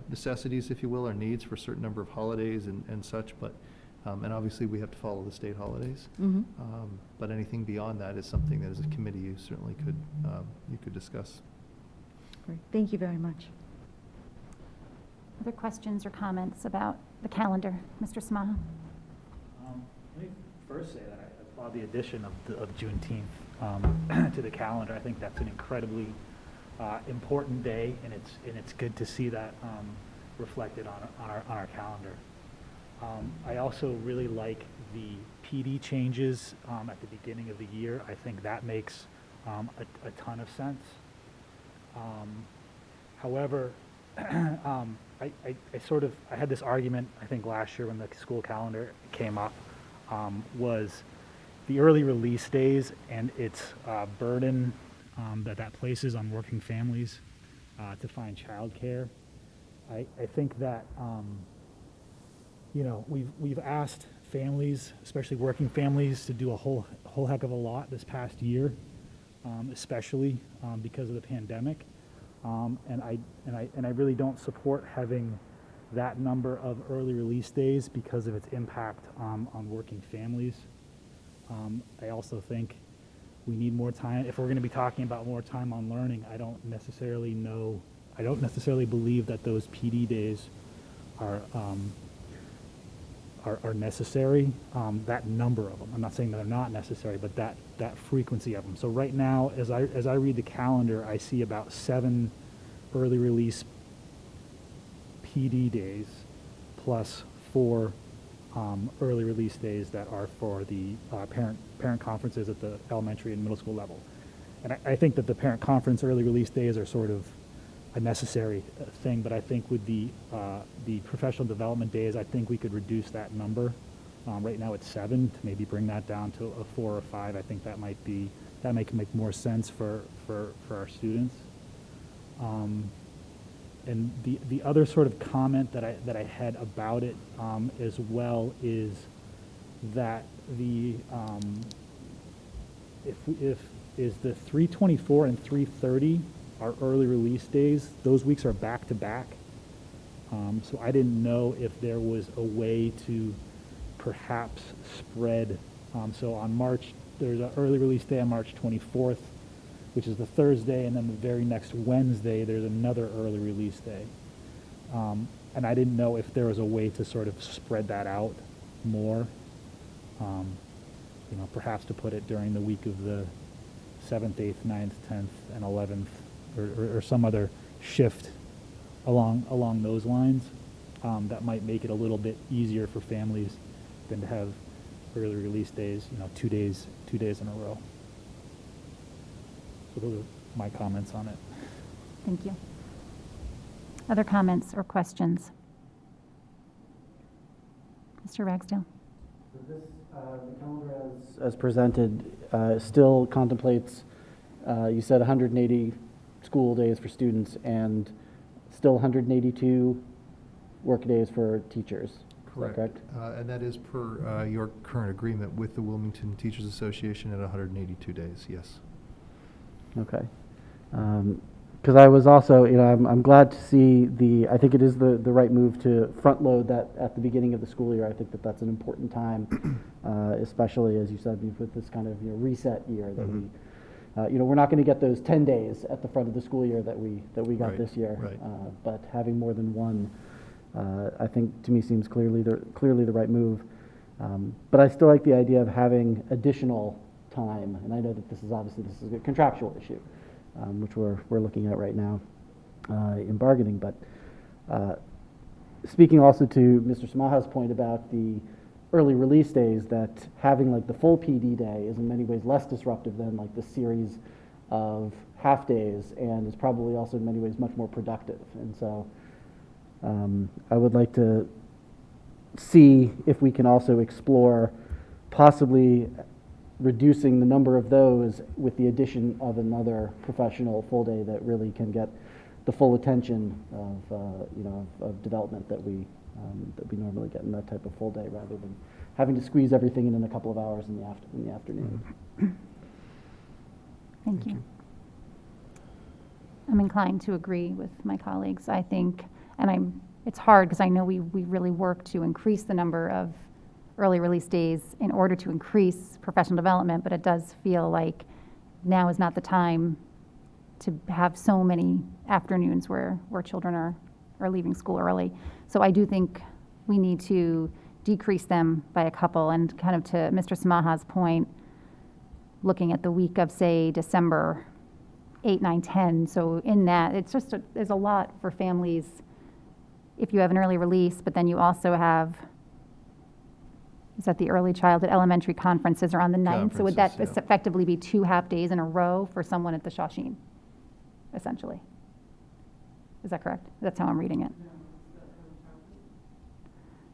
necessities, if you will, or needs for a certain number of holidays and such, but, and obviously we have to follow the state holidays. Mm-hmm. But anything beyond that is something that as a committee you certainly could discuss. Great. Thank you very much. Other questions or comments about the calendar? Mr. Smaha? Let me first say that I applaud the addition of Juneteenth to the calendar. I think that's an incredibly important day, and it's good to see that reflected on our calendar. I also really like the PD changes at the beginning of the year. I think that makes a ton of sense. However, I had this argument, I think last year when the school calendar came up, was the early release days and its burden that places on working families to find childcare. I think that, we've asked families, especially working families, to do a whole heck of a lot this past year, especially because of the pandemic. And I really don't support having that number of early release days because of its impact on working families. I also think we need more time. If we're going to be talking about more time on learning, I don't necessarily believe that those PD days are necessary. That number of them. I'm not saying that they're not necessary, but that frequency of them. So right now, as I read the calendar, I see about 7 early release PD days plus 4 early release days that are for the parent conferences at the elementary and middle school level. And I think that the parent conference early release days are sort of a necessary thing, but I think with the professional development days, I think we could reduce that number. Right now it's 7, to maybe bring that down to a 4 or 5. I think that might make more sense for our students. And the other sort of comment that I had about it as well is that the the 3/24 and 3/30 are early release days. Those weeks are back to back. So I didn't know if there was a way to perhaps spread. So on March, there's an early release day on March 24th, which is the Thursday, and then the very next Wednesday, there's another early release day. And I didn't know if there was a way to sort of spread that out more, perhaps to put it during the week of the 7th, 8th, 9th, 10th, and 11th, or some other shift along those lines. That might make it a little bit easier for families than to have early release days, 2 days in a row. So those are my comments on it. Thank you. Other comments or questions? Mr. Ragsdale? The calendar as presented still contemplates, you said 180 school days for students and still 182 work days for teachers. Is that correct? And that is per your current agreement with the Wilmington Teachers Association at 182 days, yes. Okay. Because I was also, I'm glad to see I think it is the right move to front load that at the beginning of the school year. I think that's an important time, especially as you said, with this kind of reset year that we're not going to get those 10 days at the front of the school year that we got Right, this year. right. But having more than one, I think to me seems clearly the right move. But I still like the idea of having additional time, and I know that this is a contractual issue, which we're looking at right now in bargaining. But speaking also to Mr. Samaha's point about the early release days, that having like the full PD day is in many ways less disruptive than like the series of half days, and is probably also in many ways much more productive. And so I would like to see if we can also explore possibly reducing the number of those with the addition of another professional full day that really can get the full attention of development that we normally get in that type of full day, rather than having to squeeze everything in a couple of hours in the afternoon. Thank you. I'm inclined to agree with my colleagues. I think, it's hard because I know we really work to increase the number of early release days in order to increase professional development, but it does feel like now is not the time to have so many afternoons where children are leaving school early. So I do think we need to decrease them by a couple, and kind of to Mr. Samaha's point, looking at the week of, say, December 8, 9, 10. So in that, it's just there's a lot for families if you have an early release, but then you also have, is that the early childhood elementary conferences are on the 9th? So would that effectively be 2 half days in a row for someone at the Shawsheen, essentially? Is that correct? That's how I'm reading it.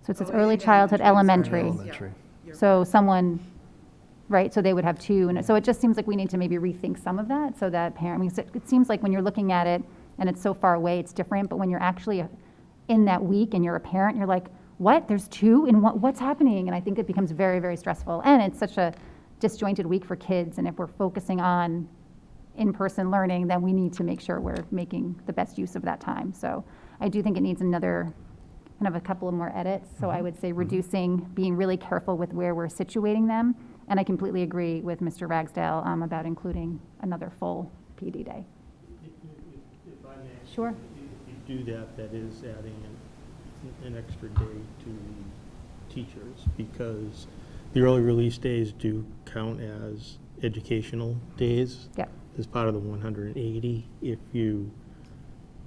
So it says early childhood elementary. So someone, right, so they would have 2. And so it just seems like we need to maybe rethink some of that, so that it seems like when you're looking at it and it's so far away, it's different. But when you're actually in that week and you're a parent, you're like, what? There's 2 in what's happening? And I think it becomes very, very stressful. And it's such a disjointed week for kids. And if we're focusing on in-person learning, then we need to make sure we're making the best use of that time. So I do think it needs another kind of a couple of more edits. So I would say reducing, being really careful with where we're situating them. And I completely agree with Mr. Ragsdale about including another full PD day. If I may. Sure. If you do that, that is adding an extra day to the teachers, because the early release days do count as educational days. Yep. As part of the 180. If you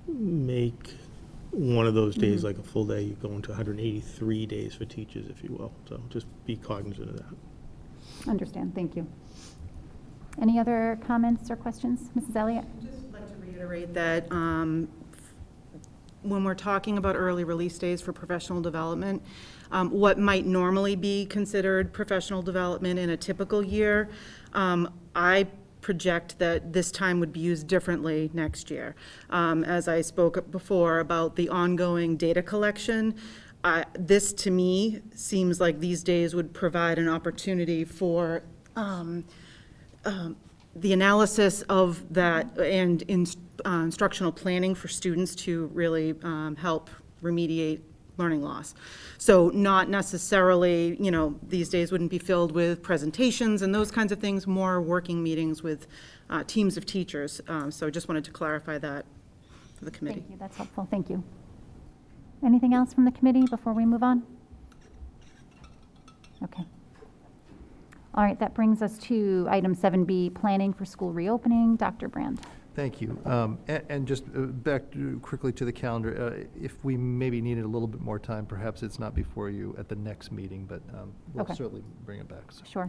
make one of those days like a full day, you go into 183 days for teachers, if you will. So just be cognizant of that. Understand. Thank you. Any other comments or questions? Mrs. Elliott? I'd just like to reiterate that when we're talking about early release days for professional development, what might normally be considered professional development in a typical year, I project that this time would be used differently next year. As I spoke before about the ongoing data collection, this to me seems like these days would provide an opportunity for the analysis of that and instructional planning for students to really help remediate learning loss. So not necessarily, these days wouldn't be filled with presentations and those kinds of things, more working meetings with teams of teachers. So just wanted to clarify that for the committee. Thank you. That's helpful. Thank you. Anything else from the committee before we move on? Okay. All right, that brings us to item 7B, planning for school reopening. Dr. Brand. Thank you. And just quickly to the calendar, if we maybe needed a little bit more time, perhaps it's not before you at the next meeting, but we'll Okay. certainly bring it back. So. Sure.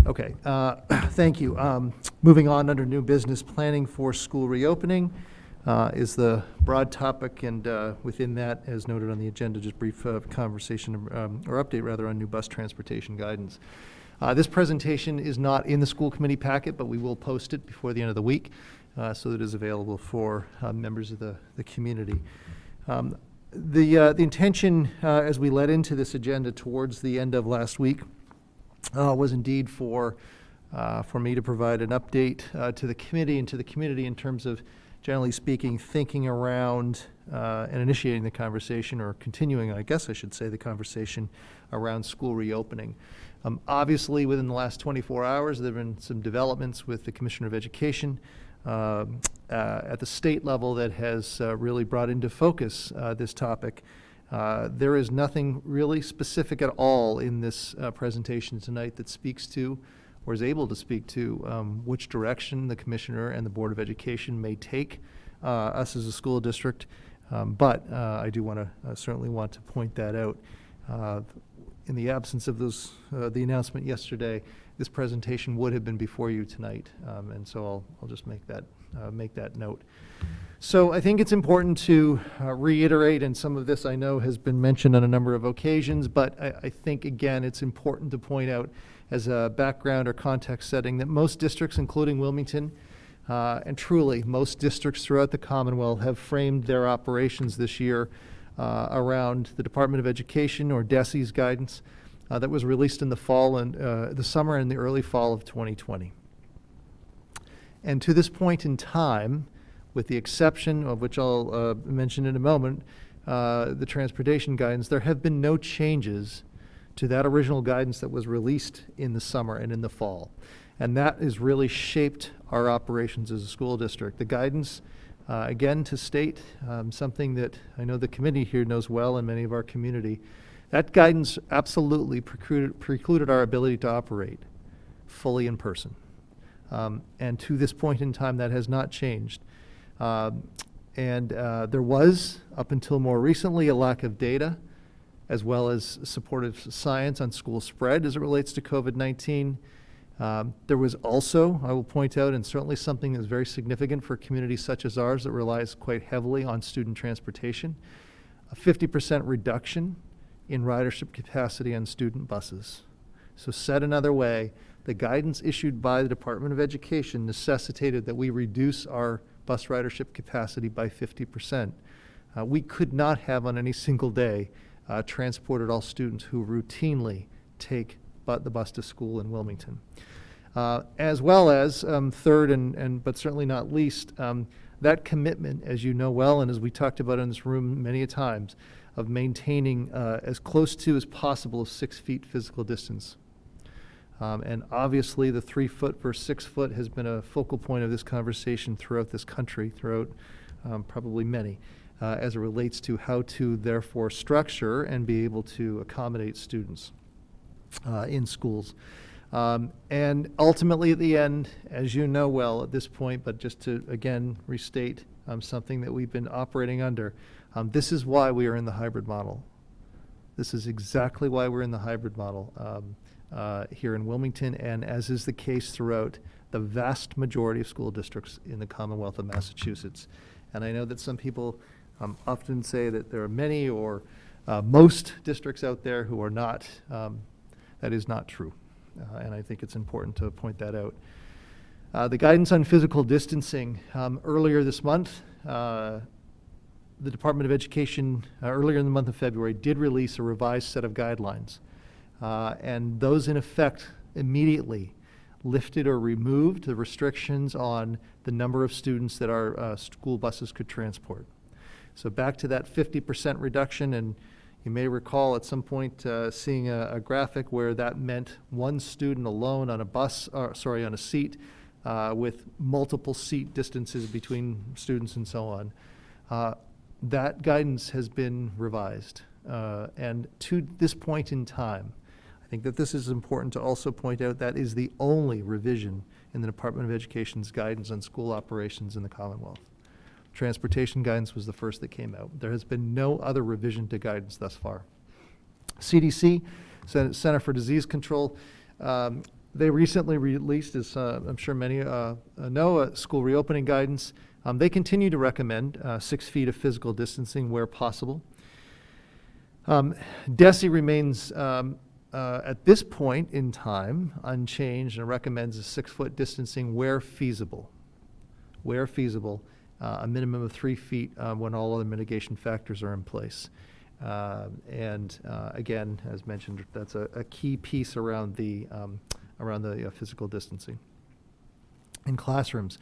Okay, thank you. Moving on under new business, planning for school reopening is the broad topic, and within that, as noted on the agenda, just brief conversation or update rather on new bus transportation guidance. This presentation is not in the school committee packet, but we will post it before the end of the week so that it is available for members of the community. The intention as we led into this agenda towards the end of last week was indeed for me to provide an update to the committee and to the community in terms of, generally speaking, thinking around and initiating the conversation, or continuing, I guess I should say, the conversation around school reopening. Obviously, within the last 24 hours, there have been some developments with the Commissioner of Education at the state level that has really brought into focus this topic. There is nothing really specific at all in this presentation tonight that speaks to, or is able to speak to, which direction the Commissioner and the Board of Education may take us as a school district. But I do certainly want to point that out. In the absence of the announcement yesterday, this presentation would have been before you tonight, and so I'll just make that note. So I think it's important to reiterate, and some of this I know has been mentioned on a number of occasions, but I think, again, it's important to point out as a background or context setting that most districts, including Wilmington, and truly most districts throughout the Commonwealth, have framed their operations this year around the Department of Education, or DESE's guidance that was released in the fall and the summer and the early fall of 2020. And to this point in time, with the exception of which I'll mention in a moment, the transportation guidance, there have been no changes to that original guidance that was released in the summer and in the fall. And that has really shaped our operations as a school district. The guidance, again, to state something that I know the committee here knows well, and many of our community, that guidance absolutely precluded our ability to operate fully in person. And to this point in time, that has not changed. There was, up until more recently, a lack of data, as well as supportive science on school spread as it relates to COVID-19. There was also, I will point out, and certainly something that's very significant for communities such as ours that relies quite heavily on student transportation, a 50% reduction in ridership capacity on student buses. So said another way, the guidance issued by the Department of Education necessitated that we reduce our bus ridership capacity by 50%. We could not have on any single day transported all students who routinely take the bus to school in Wilmington. As well as, third but certainly not least, that commitment, as you know well, and as we talked about in this room many a times, of maintaining as close to as possible of 6 feet physical distance. And obviously the 3 foot versus 6 foot has been a focal point of this conversation throughout this country, throughout probably many, as it relates to how to therefore structure and be able to accommodate students in schools. And ultimately at the end, as you know well at this point, but just to again restate something that we've been operating under, this is why we are in the hybrid model. This is exactly why we're in the hybrid model here in Wilmington, and as is the case throughout the vast majority of school districts in the Commonwealth of Massachusetts. And I know that some people often say that there are many or most districts out there who are not. That is not true, and I think it's important to point that out. The guidance on physical distancing, earlier this month, the Department of Education, earlier in the month of February, did release a revised set of guidelines. And those, in effect, immediately lifted or removed the restrictions on the number of students that our school buses could transport. So back to that 50% reduction, and you may recall at some point seeing a graphic where that meant one student alone on a bus, on a seat, with multiple seat distances between students and so on. That guidance has been revised. And to this point in time, I think that this is important to also point out, that is the only revision in the Department of Education's guidance on school operations in the Commonwealth. Transportation guidance was the first that came out. There has been no other revision to guidance thus far. CDC, Center for Disease Control, they recently released, as I'm sure many know, school reopening guidance. They continue to recommend 6 feet of physical distancing where possible. DESE remains, at this point in time, unchanged and recommends a 6-foot distancing where feasible. Where feasible, a minimum of 3 feet when all other mitigation factors are in place. Again, as mentioned, that's a key piece around the physical distancing in classrooms.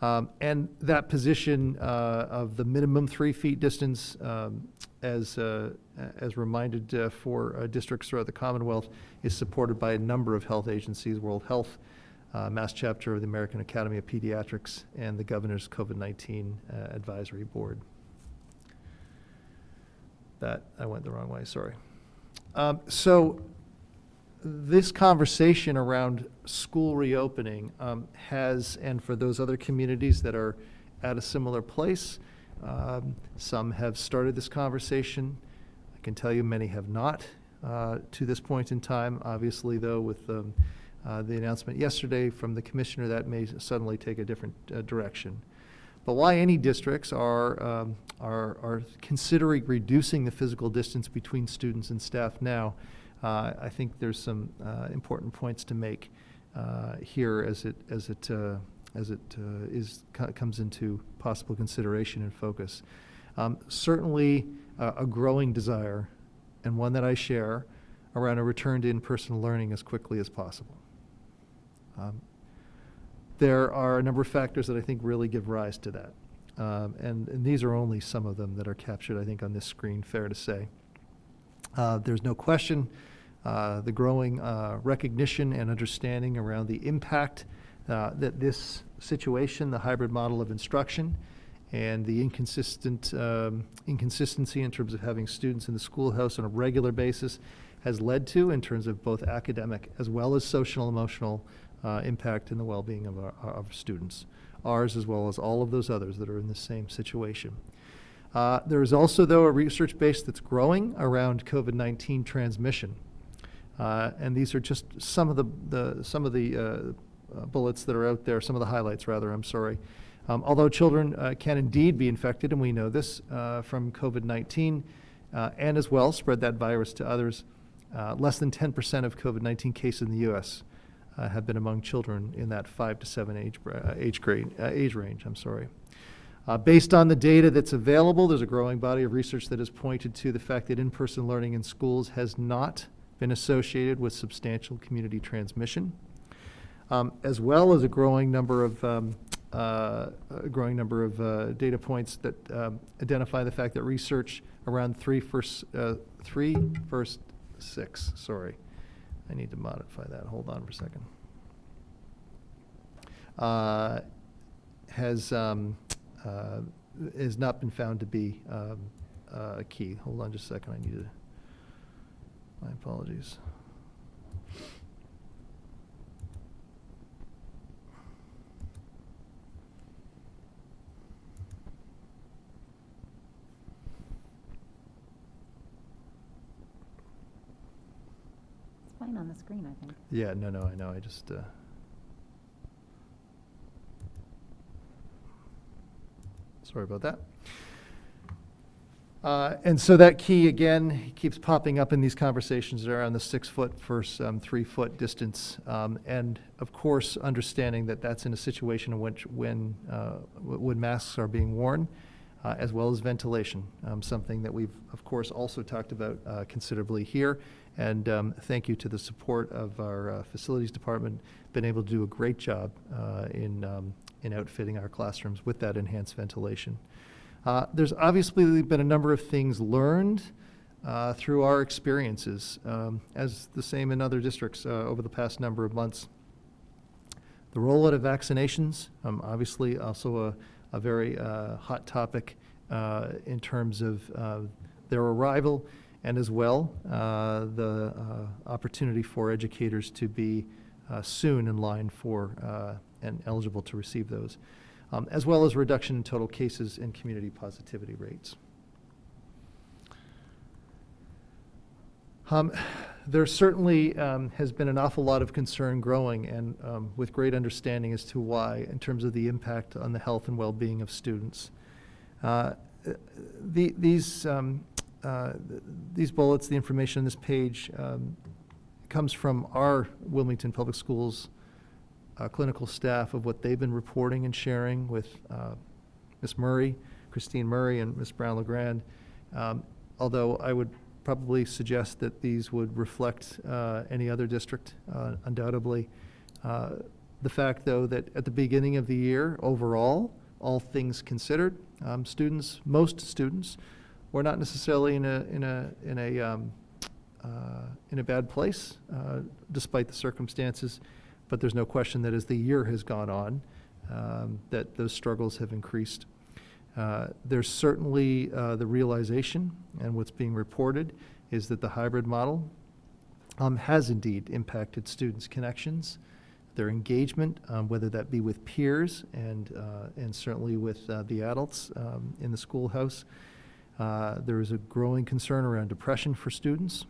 And that position of the minimum 3 feet distance, as reminded for districts throughout the Commonwealth, is supported by a number of health agencies, World Health, Mass Chapter of the American Academy of Pediatrics, and the Governor's COVID-19 Advisory Board. That, I went the wrong way, sorry. So this conversation around school reopening has, and for those other communities that are at a similar place, some have started this conversation. I can tell you many have not to this point in time. Obviously, though, with the announcement yesterday from the commissioner, that may suddenly take a different direction. But why any districts are considering reducing the physical distance between students and staff now, I think there's some important points to make here as it comes into possible consideration and focus. Certainly, a growing desire, and one that I share, around a return to in-person learning as quickly as possible. There are a number of factors that I think really give rise to that. And these are only some of them that are captured, I think, on this screen, fair to say. There's no question the growing recognition and understanding around the impact that this situation, the hybrid model of instruction, and the inconsistency in terms of having students in the schoolhouse on a regular basis has led to, in terms of both academic as well as social and emotional impact in the well-being of our students, ours as well as all of those others that are in the same situation. There is also, though, a research base that's growing around COVID-19 transmission, and these are just some of the bullets that are out there, some of the highlights, rather. I'm sorry. Although children can indeed be infected, and we know this from COVID-19, and as well spread that virus to others, less than 10% of COVID-19 cases in the U.S. Have been among children in that 5 to 7 age range. I'm sorry. Based on the data that's available, there's a growing body of research that has pointed to the fact that in-person learning in schools has not been associated with substantial community transmission, as well as a growing number of data points that identify the fact that research around 3 verse 6. Sorry. I need to modify that. Hold on for a second. Has not been found to be a key. Hold on just a second. I need to. My apologies. Fine on the screen, I think. Yeah, no, I know. I just. Sorry about that. And so that key, again, keeps popping up in these conversations around the 6-foot versus 3-foot distance. And of course, understanding that that's in a situation in which when masks are being worn, as well as ventilation, something that we've, of course, also talked about considerably here. And thank you to the support of our facilities department, been able to do a great job in outfitting our classrooms with that enhanced ventilation. There's obviously been a number of things learned through our experiences, as the same in other districts over the past number of months. The rollout of vaccinations, obviously also a very hot topic in terms of their arrival, and as well the opportunity for educators to be soon in line for and eligible to receive those, as well as reduction in total cases and community positivity rates. There certainly has been an awful lot of concern growing, and with great understanding as to why, in terms of the impact on the health and well-being of students. These bullets, the information on this page, comes from our Wilmington Public Schools clinical staff of what they've been reporting and sharing with Ms. Murray, Christine Murray, and Ms. Brown-LeGrand. Although I would probably suggest that these would reflect any other district, undoubtedly. The fact, though, that at the beginning of the year, overall, all things considered, most students, were not necessarily in a bad place, despite the circumstances. But there's no question that as the year has gone on, that those struggles have increased. There's certainly the realization, and what's being reported is that the hybrid model has indeed impacted students' connections, their engagement, whether that be with peers and certainly with the adults in the schoolhouse. There is a growing concern around depression for students.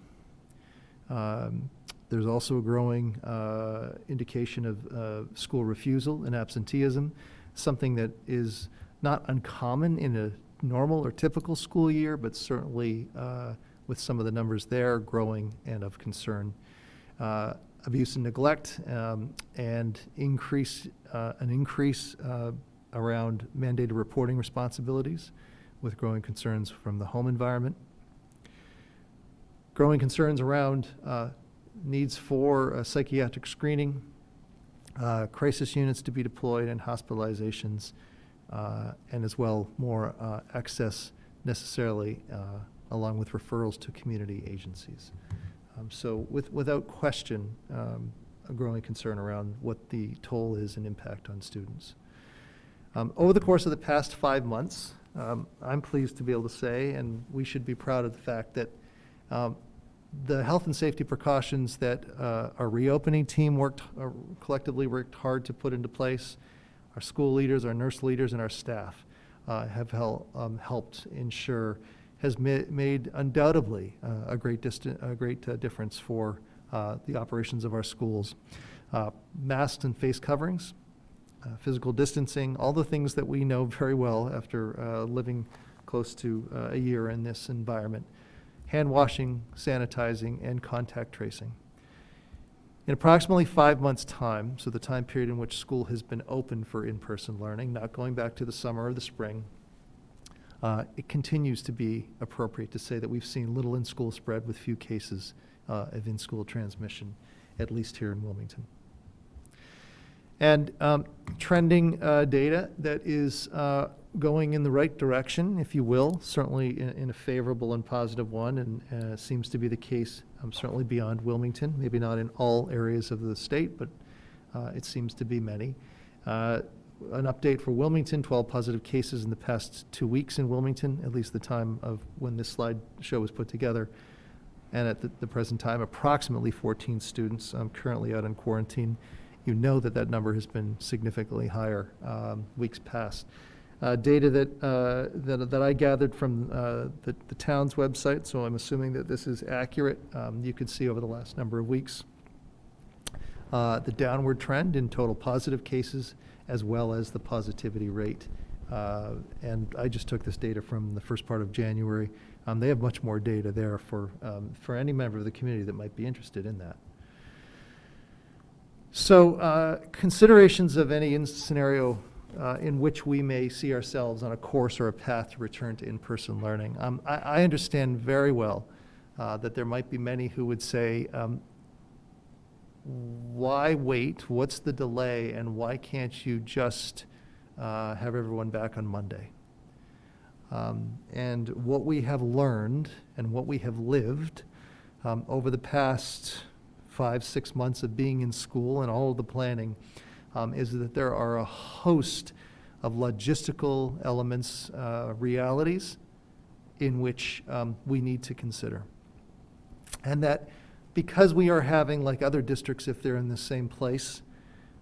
There's also a growing indication of school refusal and absenteeism, something that is not uncommon in a normal or typical school year, but certainly with some of the numbers there growing and of concern. Abuse and neglect, and an increase around mandated reporting responsibilities, with growing concerns from the home environment. Growing concerns around needs for psychiatric screening, crisis units to be deployed, and hospitalizations, and as well more access necessarily along with referrals to community agencies. So without question, a growing concern around what the toll is and impact on students. Over the course of the past 5 months, I'm pleased to be able to say, and we should be proud of the fact that the health and safety precautions that our reopening team collectively worked hard to put into place, our school leaders, our nurse leaders, and our staff have helped ensure has made undoubtedly a great difference for the operations of our schools. Masks and face coverings, physical distancing, all the things that we know very well after living close to a year in this environment. Hand washing, sanitizing, and contact tracing. In approximately 5 months' time, so the time period in which school has been open for in-person learning, not going back to the summer or the spring, it continues to be appropriate to say that we've seen little in-school spread with few cases of in-school transmission, at least here in Wilmington. And trending data that is going in the right direction, if you will, certainly in a favorable and positive one, and seems to be the case certainly beyond Wilmington, maybe not in all areas of the state, but it seems to be many. An update for Wilmington, 12 positive cases in the past 2 weeks in Wilmington, at least the time of when this slideshow was put together. And at the present time, approximately 14 students currently out in quarantine. You know that number has been significantly higher weeks past. Data that I gathered from the town's website, so I'm assuming that this is accurate. You can see over the last number of weeks the downward trend in total positive cases, as well as the positivity rate. And I just took this data from the first part of January. They have much more data there for any member of the community that might be interested in that. So considerations of any scenario in which we may see ourselves on a course or a path to return to in-person learning. I understand very well that there might be many who would say, why wait? What's the delay? And why can't you just have everyone back on Monday? And what we have learned and what we have lived over the past 5-6 months of being in school and all of the planning is that there are a host of logistical elements, realities in which we need to consider. And that Because we are having, like other districts, if they're in the same place,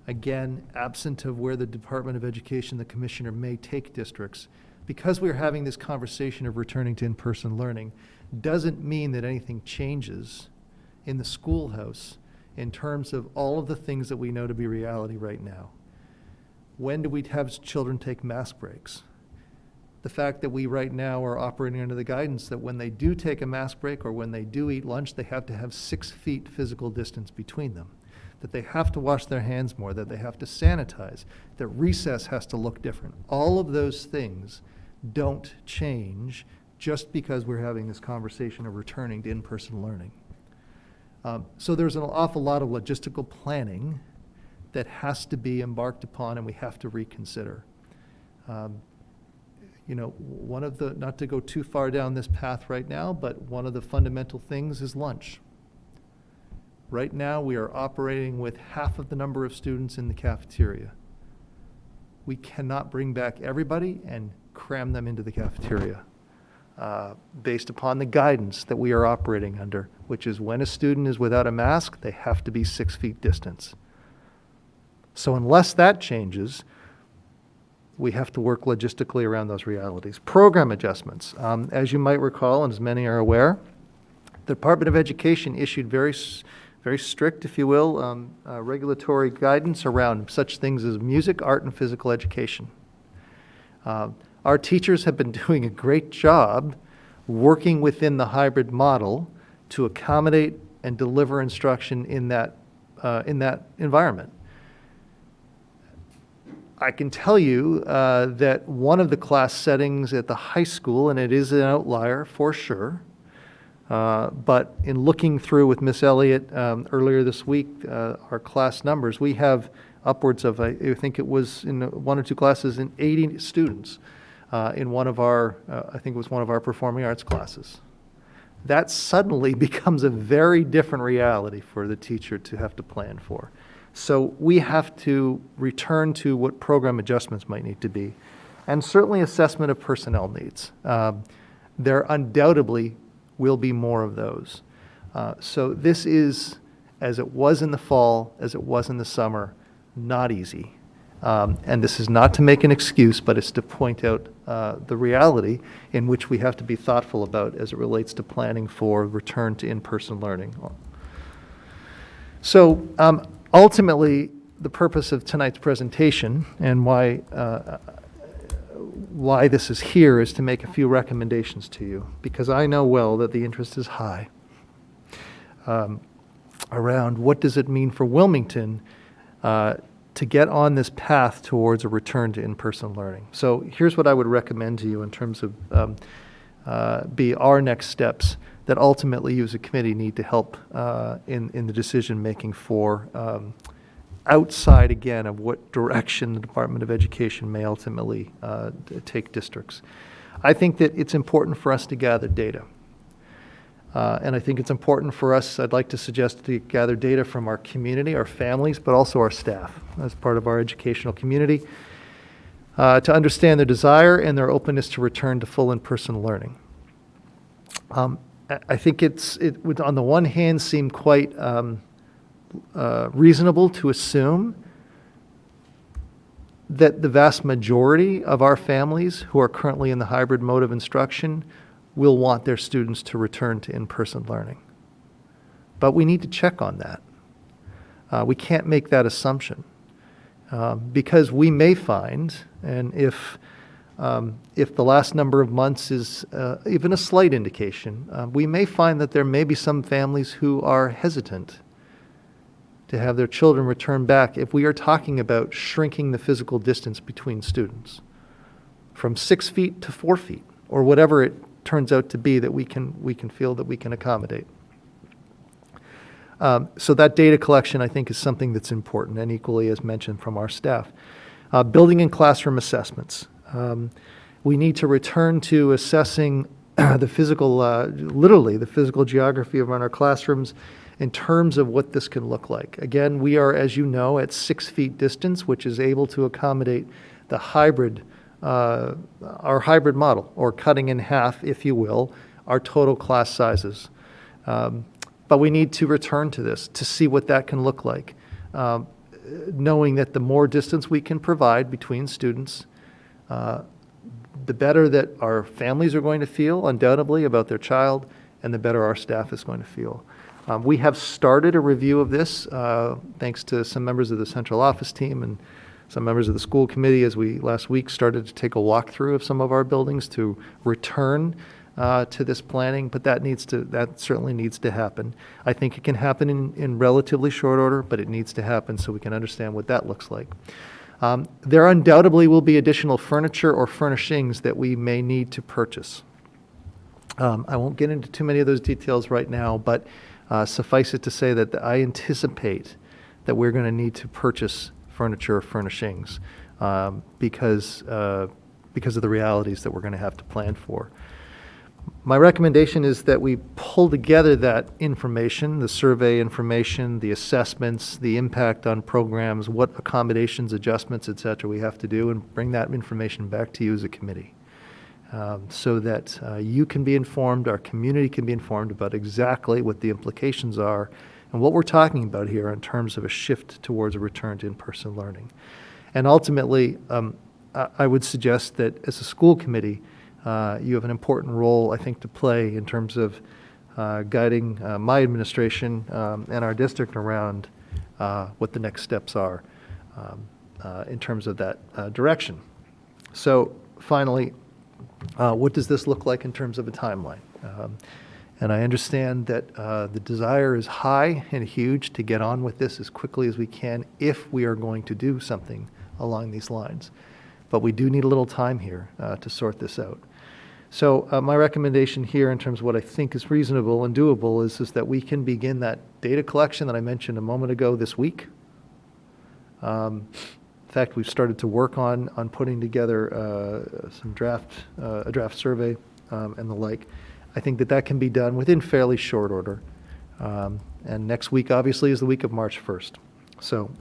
again, absent of where the Department of Education, the commissioner may take districts, because we're having this conversation of returning to in-person learning, doesn't mean that anything changes in the schoolhouse in terms of all of the things that we know to be reality right now. When do we have children take mask breaks? The fact that we right now are operating under the guidance that when they do take a mask break or when they do eat lunch, they have to have 6 feet physical distance between them, that they have to wash their hands more, that they have to sanitize, that recess has to look different. All of those things don't change just because we're having this conversation of returning to in-person learning. So there's an awful lot of logistical planning that has to be embarked upon and we have to reconsider. You know, one of the, not to go too far down this path right now, but one of the fundamental things is lunch. Right now, we are operating with half of the number of students in the cafeteria. We cannot bring back everybody and cram them into the cafeteria based upon the guidance that we are operating under, which is when a student is without a mask, they have to be 6 feet distance. So unless that changes, we have to work logistically around those realities. Program adjustments. As you might recall, and as many are aware, the Department of Education issued very strict, if you will, regulatory guidance around such things as music, art, and physical education. Our teachers have been doing a great job working within the hybrid model to accommodate and deliver instruction in that environment. I can tell you that one of the class settings at the high school, and it is an outlier for sure, but in looking through with Miss Elliot earlier this week, our class numbers, we have upwards of, I think it was in 1 or 2 classes, in 80 students in one of our, I think it was one of our performing arts classes. That suddenly becomes a very different reality for the teacher to have to plan for. So we have to return to what program adjustments might need to be, and certainly assessment of personnel needs. There undoubtedly will be more of those. So this is, as it was in the fall, as it was in the summer, not easy. And this is not to make an excuse, but it's to point out the reality in which we have to be thoughtful about as it relates to planning for return to in-person learning. So ultimately, the purpose of tonight's presentation and why this is here is to make a few recommendations to you, because I know well that the interest is high around what does it mean for Wilmington to get on this path towards a return to in-person learning. So here's what I would recommend to you in terms of be our next steps that ultimately you as a committee need to help in the decision-making for outside, again, of what direction the Department of Education may ultimately take districts. I think that it's important for us to gather data. And I think it's important for us, I'd like to suggest, to gather data from our community, our families, but also our staff as part of our educational community to understand their desire and their openness to return to full in-person learning. I think it would, on the one hand, seem quite reasonable to assume that the vast majority of our families who are currently in the hybrid mode of instruction will want their students to return to in-person learning. But we need to check on that. We can't make that assumption because we may find, and if the last number of months is even a slight indication, we may find that there may be some families who are hesitant to have their children return back if we are talking about shrinking the physical distance between students from 6 feet to 4 feet, or whatever it turns out to be that we can feel that we can accommodate. So that data collection, I think, is something that's important, and equally as mentioned from our staff. Building and classroom assessments. We need to return to assessing the physical, literally the physical geography of our classrooms in terms of what this can look like. Again, we are, as you know, at 6 feet distance, which is able to accommodate the hybrid, our hybrid model, or cutting in half, if you will, our total class sizes. But we need to return to this to see what that can look like, knowing that the more distance we can provide between students, the better that our families are going to feel, undoubtedly, about their child, and the better our staff is going to feel. We have started a review of this, thanks to some members of the central office team and some members of the school committee, as we last week started to take a walkthrough of some of our buildings to return to this planning, but that certainly needs to happen. I think it can happen in relatively short order, but it needs to happen so we can understand what that looks like. There undoubtedly will be additional furniture or furnishings that we may need to purchase. I won't get into too many of those details right now, but suffice it to say that I anticipate that we're going to need to purchase furniture or furnishings because of the realities that we're going to have to plan for. My recommendation is that we pull together that information, the survey information, the assessments, the impact on programs, what accommodations, adjustments, et cetera, we have to do, and bring that information back to you as a committee so that you can be informed, our community can be informed about exactly what the implications are and what we're talking about here in terms of a shift towards a return to in-person learning. And ultimately, I would suggest that as a school committee, you have an important role, I think, to play in terms of guiding my administration and our district around what the next steps are in terms of that direction. So finally, what does this look like in terms of a timeline? And I understand that the desire is high and huge to get on with this as quickly as we can if we are going to do something along these lines. But we do need a little time here to sort this out. So my recommendation here in terms of what I think is reasonable and doable is that we can begin that data collection that I mentioned a moment ago this week. In fact, we've started to work on putting together a draft survey and the like. I think that can be done within fairly short order. And next week, obviously, is the week of March 1st. So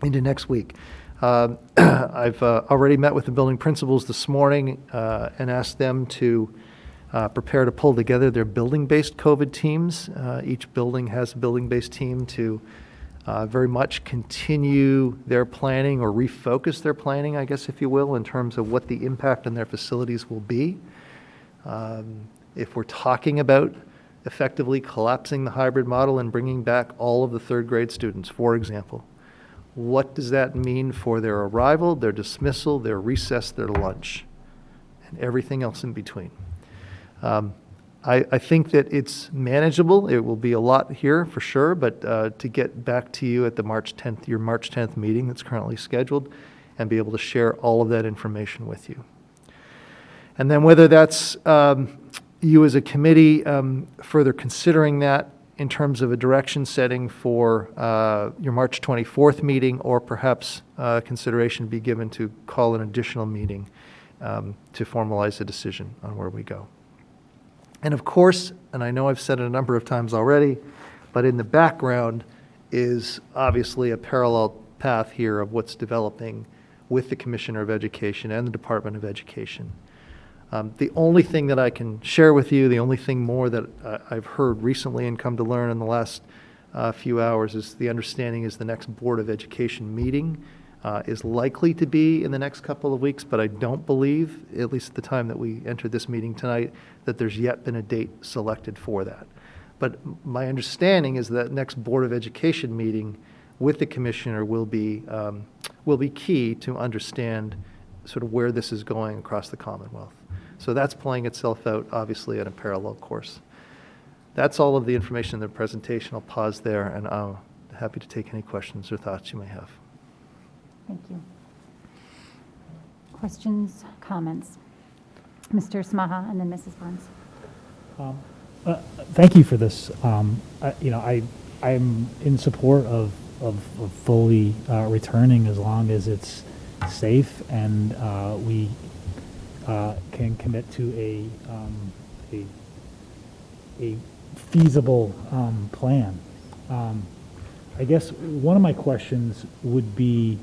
into next week. I've already met with the building principals this morning and asked them to prepare to pull together their building-based COVID teams. Each building has a building-based team to very much continue their planning or refocus their planning, I guess, if you will, in terms of what the impact on their facilities will be. If we're talking about effectively collapsing the hybrid model and bringing back all of the third grade students, for example, what does that mean for their arrival, their dismissal, their recess, their lunch, and everything else in between? I think that it's manageable. It will be a lot here for sure, but to get back to you at the your March 10th meeting that's currently scheduled and be able to share all of that information with you. And then whether that's you as a committee further considering that in terms of a direction setting for your March 24th meeting, or perhaps consideration be given to call an additional meeting to formalize a decision on where we go. And of course, and I know I've said it a number of times already, but in the background is obviously a parallel path here of what's developing with the Commissioner of Education and the Department of Education. The only thing that I can share with you, the only thing more that I've heard recently and come to learn in the last few hours is the understanding is the next Board of Education meeting is likely to be in the next couple of weeks, but I don't believe, at least at the time that we entered this meeting tonight, that there's yet been a date selected for that. But my understanding is that next Board of Education meeting with the Commissioner will be key to understand sort of where this is going across the Commonwealth. So that's playing itself out, obviously, at a parallel course. That's all of the information in the presentation. I'll pause there, and I'm happy to take any questions or thoughts you may have. Thank you. Questions, comments? Mr. Smaha and then Mrs. Byrnes. Thank you for this. I'm in support of fully returning as long as it's safe and we can commit to a feasible plan. I guess one of my questions would be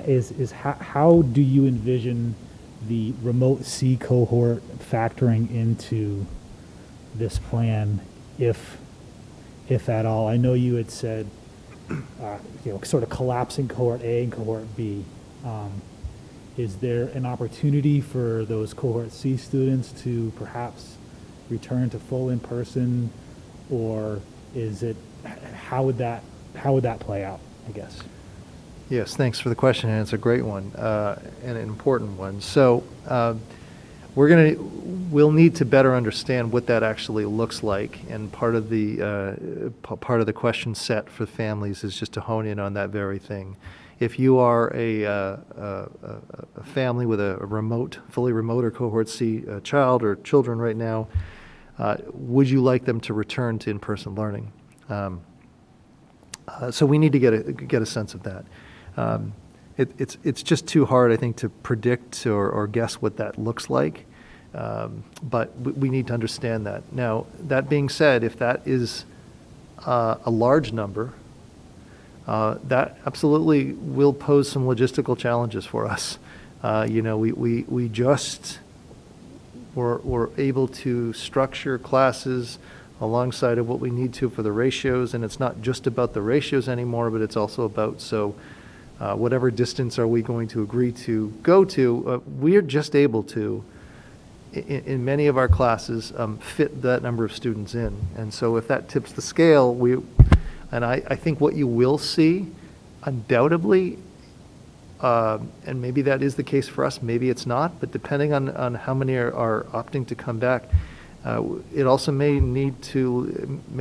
is how do you envision the remote C cohort factoring into this plan if if at all? I know you had said, sort of collapsing cohort A and cohort B. Is there an opportunity for those cohort C students to perhaps return to full in-person, or is it, how would that play out, I guess? Yes, thanks for the question, and it's a great one, and an important one. So we'll need to better understand what that actually looks like, and part of the question set for families is just to hone in on that very thing. If you are a family with a fully remote or cohort C child or children right now, would you like them to return to in-person learning? So we need to get a sense of that. It's just too hard, I think, to predict or guess what that looks like. But we need to understand that. Now, that being said, if that is a large number, that absolutely will pose some logistical challenges for us. We just were able to structure classes alongside of what we need to for the ratios, and it's not just about the ratios anymore, but it's also about, whatever distance are we going to agree to go to, we're just able to, in many of our classes, fit that number of students in. And so if that tips the scale, I think what you will see, undoubtedly, and maybe that is the case for us, maybe it's not, but depending on how many are opting to come back, it also may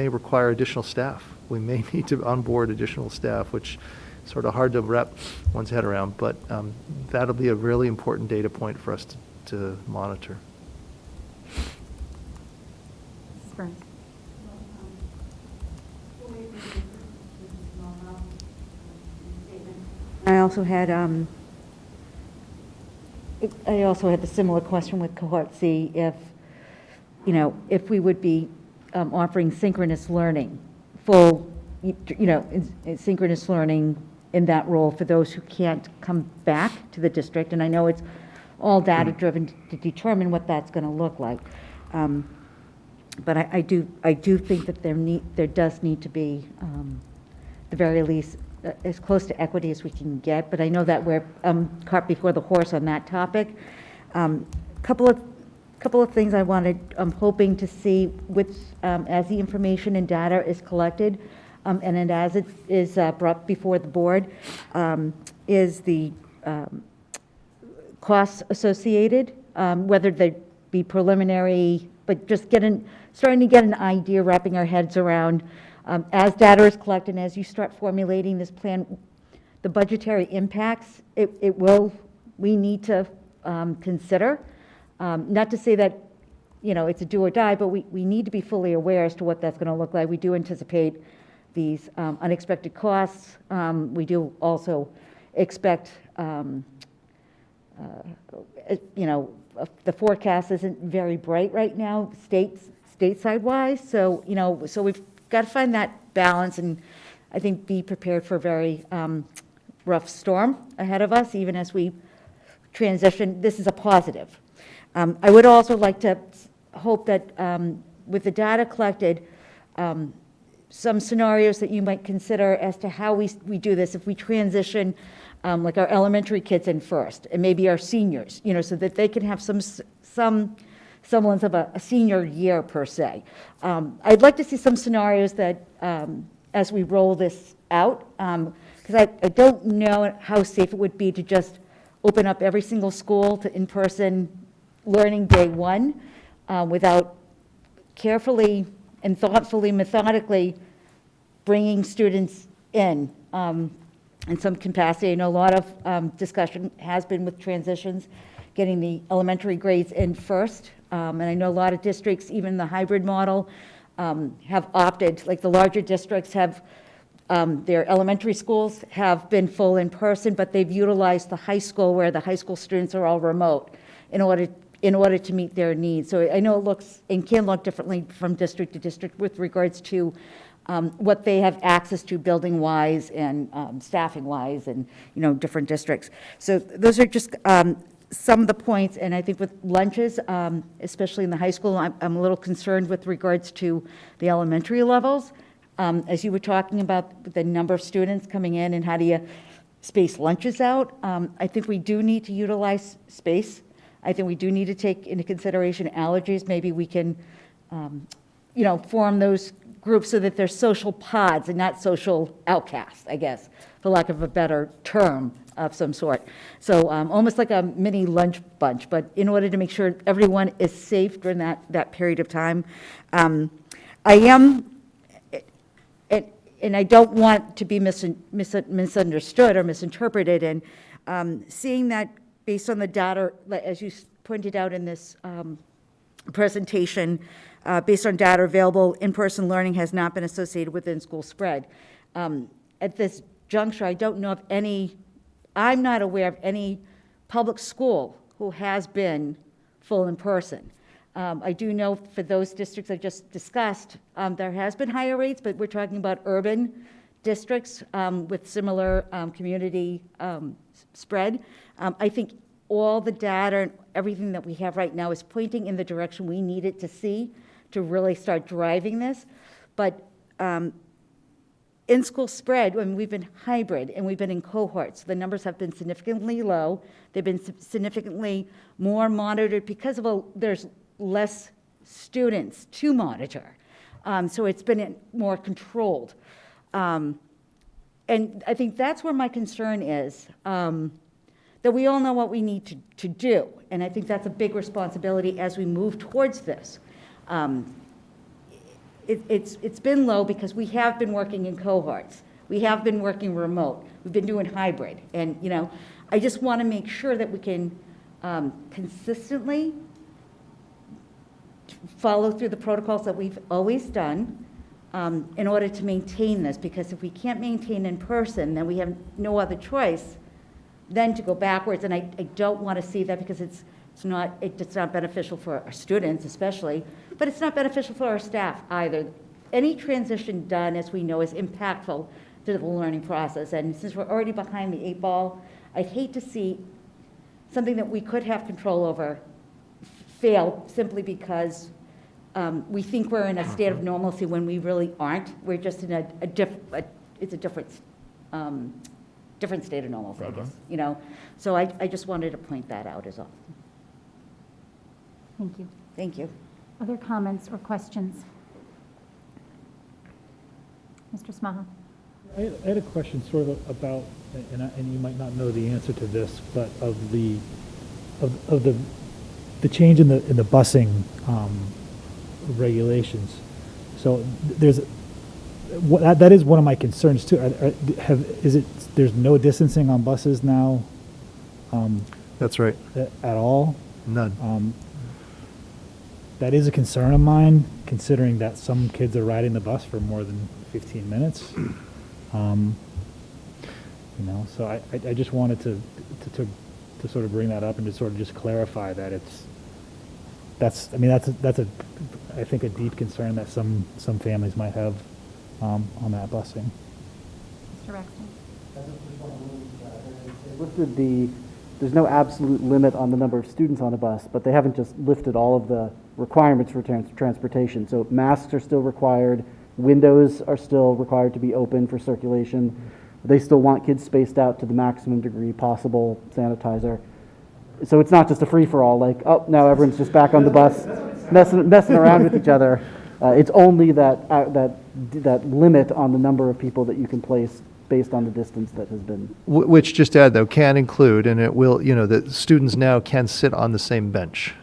require additional staff. We may need to onboard additional staff, which is sort of hard to wrap one's head around, but that'll be a really important data point for us to monitor. Byrnes. I also had a similar question with cohort C, if we would be offering synchronous learning, synchronous learning in that role for those who can't come back to the district. And I know it's all data driven to determine what that's going to look like. But I do think that there does need to be, the very least, as close to equity as we can get, but I know that we're cart before the horse on that topic. Couple of things I'm hoping to see as the information and data is collected, and as it is brought before the board, is the costs associated, whether they be preliminary, but just starting to get an idea, wrapping our heads around. As data is collected and as you start formulating this plan, the budgetary impacts, we need to consider. Not to say that, it's a do or die, but we need to be fully aware as to what that's going to look like. We do anticipate these unexpected costs. We do also expect, the forecast isn't very bright right now, stateside wise. So, so we've got to find that balance and I think be prepared for a very rough storm ahead of us, even as we transition. This is a positive. I would also like to hope that with the data collected, some scenarios that you might consider as to how we do this if we transition like our elementary kids in first and maybe our seniors, so that they can have some semblance of a senior year per se. I'd like to see some scenarios that as we roll this out, because I don't know how safe it would be to just open up every single school to in-person learning day one without carefully and thoughtfully, methodically bringing students in some capacity. I know a lot of discussion has been with transitions, getting the elementary grades in first. And I know a lot of districts, even the hybrid model, have opted, like the larger districts have, their elementary schools have been full in person, but they've utilized the high school where the high school students are all remote in order to meet their needs. So I know it looks and can look differently from district to district with regards to what they have access to building-wise and staffing-wise and, different districts. So those are just some of the points, and I think with lunches, especially in the high school, I'm a little concerned with regards to the elementary levels. As you were talking about the number of students coming in and how do you space lunches out, I think we do need to utilize space. I think we do need to take into consideration allergies. Maybe we can, form those groups so that they're social pods and not social outcasts, I guess, for lack of a better term of some sort. So almost like a mini lunch bunch, but in order to make sure everyone is safe during that period of time. I am, and I don't want to be misunderstood or misinterpreted, and seeing that based on the data, as you pointed out in this presentation, based on data available, in-person learning has not been associated with in-school spread. At this juncture, I don't know of any, I'm not aware of any public school who has been full in person. I do know for those districts I just discussed, there has been higher rates, but we're talking about urban districts with similar community spread. I think all the data and everything that we have right now is pointing in the direction we need it to see to really start driving this. But in-school spread, when we've been hybrid and we've been in cohorts, the numbers have been significantly low. They've been significantly more monitored because of there's less students to monitor. So it's been more controlled. And I think that's where my concern is, that we all know what we need to do. And I think that's a big responsibility as we move towards this. It's been low because we have been working in cohorts. We have been working remote. We've been doing hybrid. And, I just want to make sure that we can consistently follow through the protocols that we've always done in order to maintain this. Because if we can't maintain in person, then we have no other choice than to go backwards. And I don't want to see that because it's not beneficial for our students especially, but it's not beneficial for our staff either. Any transition done, as we know, is impactful to the learning process. And since we're already behind the 8 ball, I'd hate to see something that we could have control over fail simply because we think we're in a state of normalcy when we really aren't. We're just in it's a different state of normalcy, I guess, So I just wanted to point that out as all. Thank you. Thank you. Other comments or questions? Mr. Smaha? I had a question sort of about, and you might not know the answer to this, but of the change in the busing regulations. So there's that is one of my concerns too. There's no distancing on buses now? That's right. At all? None. That is a concern of mine, considering that some kids are riding the bus for more than 15 minutes. So I just wanted to sort of bring that up and to sort of just clarify that that's I think a deep concern that some families might have on that busing. Mr. Rexton? There's no absolute limit on the number of students on a bus, but they haven't just lifted all of the requirements for transportation. So masks are still required, windows are still required to be open for circulation. They still want kids spaced out to the maximum degree possible, sanitizer. So it's not just a free-for-all, like, oh, now everyone's just back on the bus, messing around with each other. It's only that limit on the number of people that you can place based on the distance that has been. Which, just to add though, can include, and it will, that students now can sit on the same bench.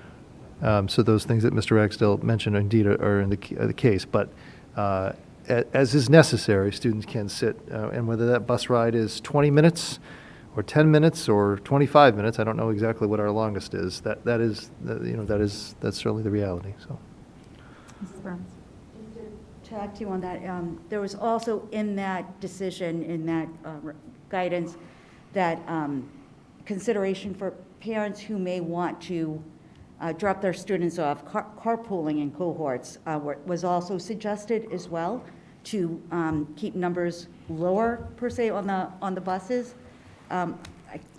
So those things that Mr. Ragsdale mentioned indeed are in the case, but as is necessary, students can sit, and whether that bus ride is 20 minutes or 10 minutes or 25 minutes, I don't know exactly what our longest is. That's certainly the reality. So. Mrs. Byrnes? To tag to you on that, there was also in that decision, in that guidance, that consideration for parents who may want to drop their students off, carpooling in cohorts was also suggested as well to keep numbers lower per se on the buses. I'm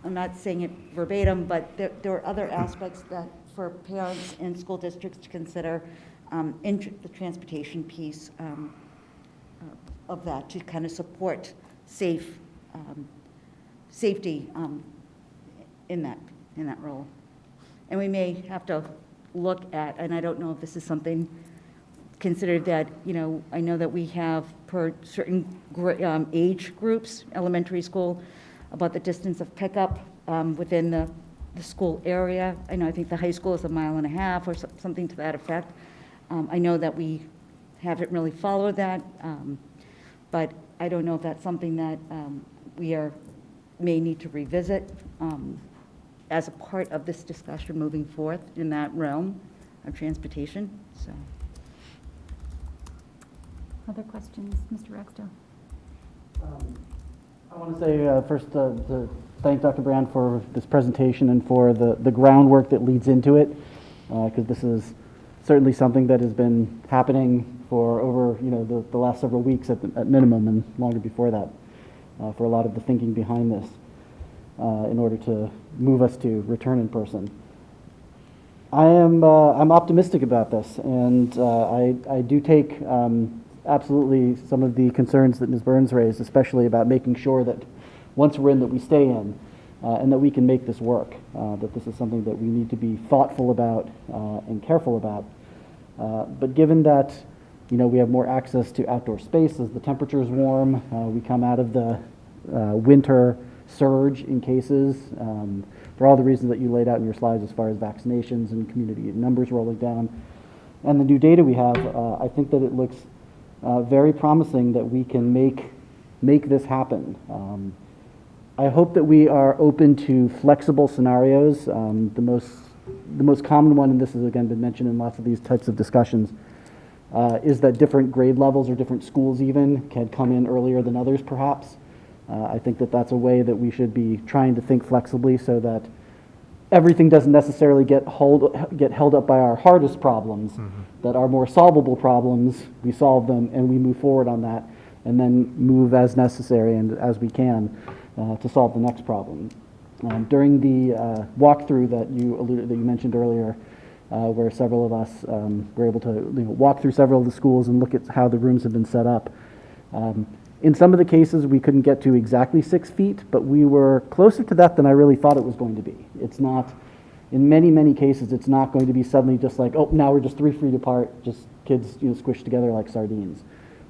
not saying it verbatim, but there are other aspects that for parents and school districts to consider in the transportation piece of that to kind of support safety in that role. And we may have to look at, and I don't know if this is something considered that, I know that we have per certain age groups, elementary school, about the distance of pickup within the school area. I think the high school is 1.5 miles or something to that effect. I know that we haven't really followed that, but I don't know if that's something that we may need to revisit as a part of this discussion moving forth in that realm of transportation, so. Other questions, Mr. Ragsdale? I want to say first to thank Dr. Brand for this presentation and for the groundwork that leads into it, because this is certainly something that has been happening for over the last several weeks at minimum, and longer before that, for a lot of the thinking behind this in order to move us to return in person. I'm optimistic about this, and I do take absolutely some of the concerns that Ms. Byrnes raised, especially about making sure that once we're in, that we stay in, and that we can make this work, that this is something that we need to be thoughtful about and careful about. But given that we have more access to outdoor space as the temperature is warm, we come out of the winter surge in cases, for all the reasons that you laid out in your slides as far as vaccinations and community numbers rolling down. And the new data we have, I think that it looks very promising that we can make this happen. I hope that we are open to flexible scenarios. The most common one, and this has again been mentioned in lots of these types of discussions, is that different grade levels or different schools even can come in earlier than others perhaps. I think that that's a way that we should be trying to think flexibly so that everything doesn't necessarily get held up by our hardest problems, that our more solvable problems, we solve them and we move forward on that and then move as necessary and as we can to solve the next problem. During the walkthrough that you mentioned earlier, where several of us were able to walk through several of the schools and look at how the rooms have been set up. In some of the cases, we couldn't get to exactly 6 feet, but we were closer to that than I really thought it was going to be. It's not, in many, many cases, it's not going to be suddenly just like, oh, now we're just 3 feet apart, just kids squished together like sardines.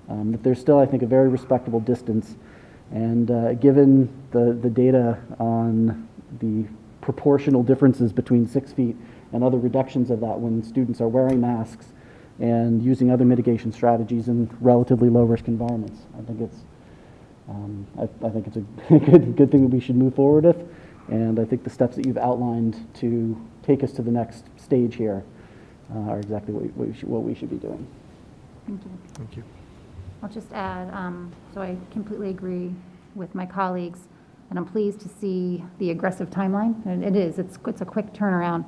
But there's still, I think, a very respectable distance. And given the data on the proportional differences between 6 feet and other reductions of that when students are wearing masks and using other mitigation strategies in relatively low-risk environments, I think it's a good thing that we should move forward with, and I think the steps that you've outlined to take us to the next stage here are exactly what we should be doing. Thank you. Thank you. I'll just add, so I completely agree with my colleagues, and I'm pleased to see the aggressive timeline. And it's a quick turnaround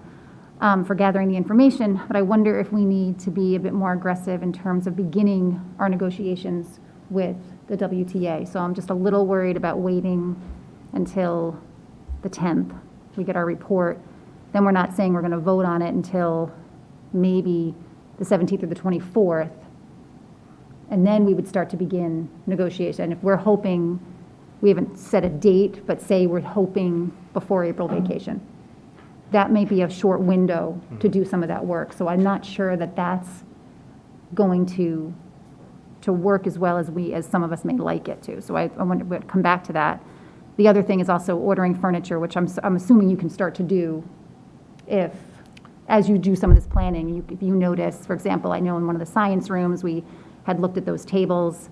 for gathering the information, but I wonder if we need to be a bit more aggressive in terms of beginning our negotiations with the WTA. So I'm just a little worried about waiting until the 10th. We get our report, then we're not saying we're going to vote on it until maybe the 17th or the 24th. And then we would start to begin negotiation. And if we're hoping, we haven't set a date, but say we're hoping before April vacation, that may be a short window to do some of that work. So I'm not sure that that's going to work as well as some of us may like it to. So I want to come back to that. The other thing is also ordering furniture, which I'm assuming you can start to do as you do some of this planning. If you notice, for example, I know in one of the science rooms, we had looked at those tables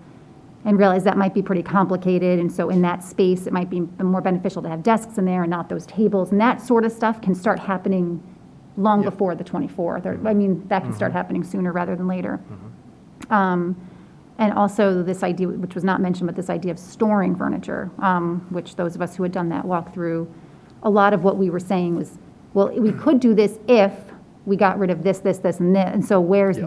and realized that might be pretty complicated. And so in that space, it might be more beneficial to have desks in there and not those tables. And that sort of stuff can start happening long before the 24th. Or, I mean, that can start happening sooner rather than later. And also this idea, which was not mentioned, but this idea of storing furniture, which those of us who had done that walk through, a lot of what we were saying was, well, we could do this if we got rid of this, and this. And so where's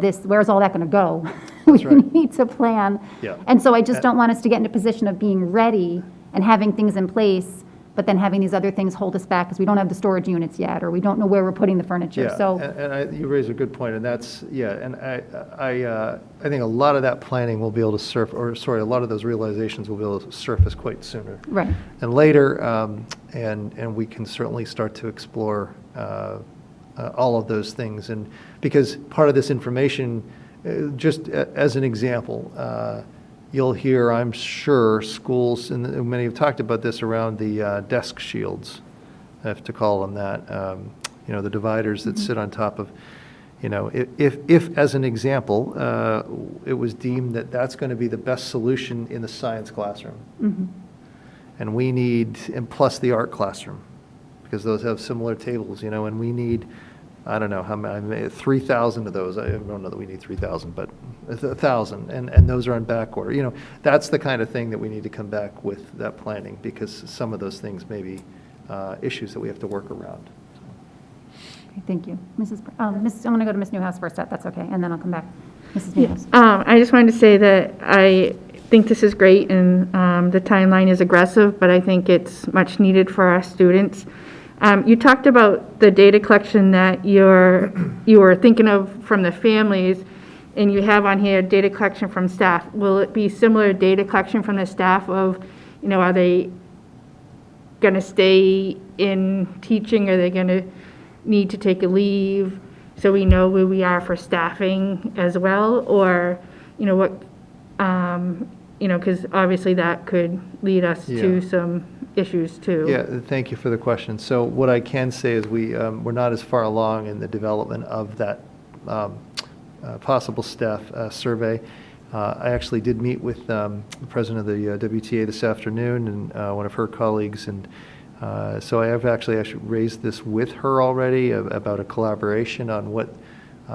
all that going to go? We need to plan. And so I just don't want us to get in a position of being ready and having things in place, but then having these other things hold us back because we don't have the storage units yet, or we don't know where we're putting the furniture. Yeah, So, you raise a good point, and that's, yeah, and I think a lot of that planning will be able to a lot of those realizations will be able to surface quite sooner right. and later, and we can certainly start to explore all of those things, and because part of this information, just as an example, you'll hear, I'm sure, schools, and many have talked about this around the desk shields, I have to call them that, the dividers that sit on top of, if as an example, it was deemed that that's going to be the best solution in the science classroom. And we need, and plus the art classroom, because those have similar tables, and we need, I don't know how many, 3,000 of those. I don't know that we need 3,000, but 1,000, and those are on back order. That's the kind of thing that we need to come back with that planning, because some of those things may be issues that we have to work around. Okay, thank you. I'm going to go to Ms. Newhouse first, if that's okay, and then I'll come back. Mrs. Newhouse. I just wanted to say that I think this is great, and the timeline is aggressive, but I think it's much needed for our students. You talked about the data collection that you were thinking of from the families, and you have on here data collection from staff. Will it be similar data collection from the staff of, are they going to stay in teaching? Are they going to need to take a leave? So we know where we are for staffing as well, or, what, because obviously that could lead us to some issues too. Yeah, thank you for the question. So what I can say is we're not as far along in the development of that possible staff survey. I actually did meet with the president of the WTA this afternoon and one of her colleagues, and so I have actually raised this with her already about a collaboration on what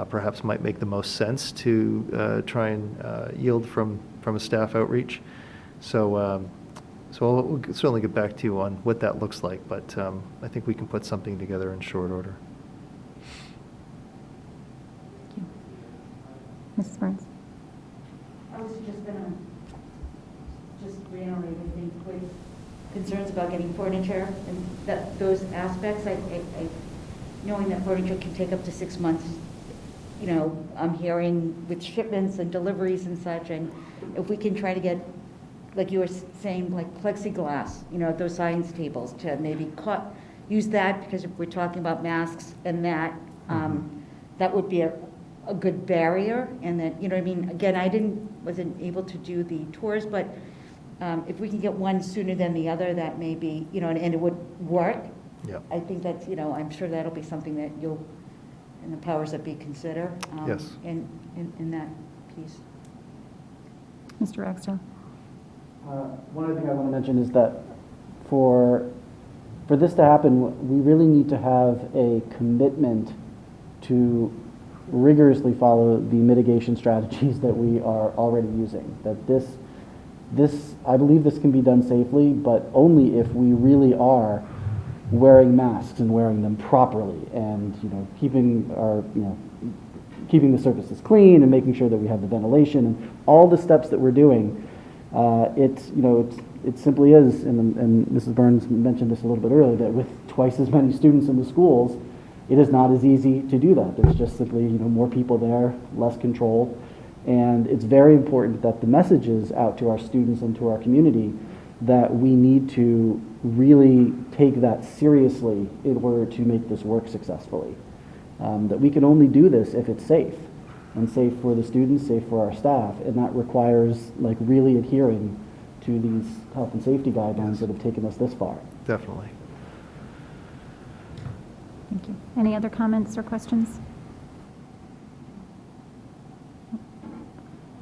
perhaps might make the most sense to try and yield from a staff outreach. So we'll certainly get back to you on what that looks like, but I think we can put something together in short order. Mrs. Byrnes. I was just going to just reiterate, I think, with concerns about getting furniture and those aspects, knowing that furniture can take up to 6 months, I'm hearing with shipments and deliveries and such, and if we can try to get, like you were saying, like plexiglass, those science tables, to maybe use that, because if we're talking about masks and that, that would be a good barrier, and that, again, I wasn't able to do the tours, but if we can get one sooner than the other, that may be, and it would work. Yeah. I think that's, I'm sure that'll be something that you'll, and the powers that be, consider. Yes. In that piece. Mr. Ragsdale. One other thing I want to mention is that for this to happen, we really need to have a commitment to rigorously follow the mitigation strategies that we are already using. That I believe this can be done safely, but only if we really are wearing masks and wearing them properly, and keeping the surfaces clean and making sure that we have the ventilation and all the steps that we're doing. It simply is, and Mrs. Byrnes mentioned this a little bit earlier, that with twice as many students in the schools, it is not as easy to do that. There's just simply more people there, less control, and it's very important that the message is out to our students and to our community that we need to really take that seriously in order to make this work successfully. That we can only do this if it's safe, and safe for the students, safe for our staff, and that requires really adhering to these health and safety guidelines that have taken us this far. Definitely. Thank you. Any other comments or questions?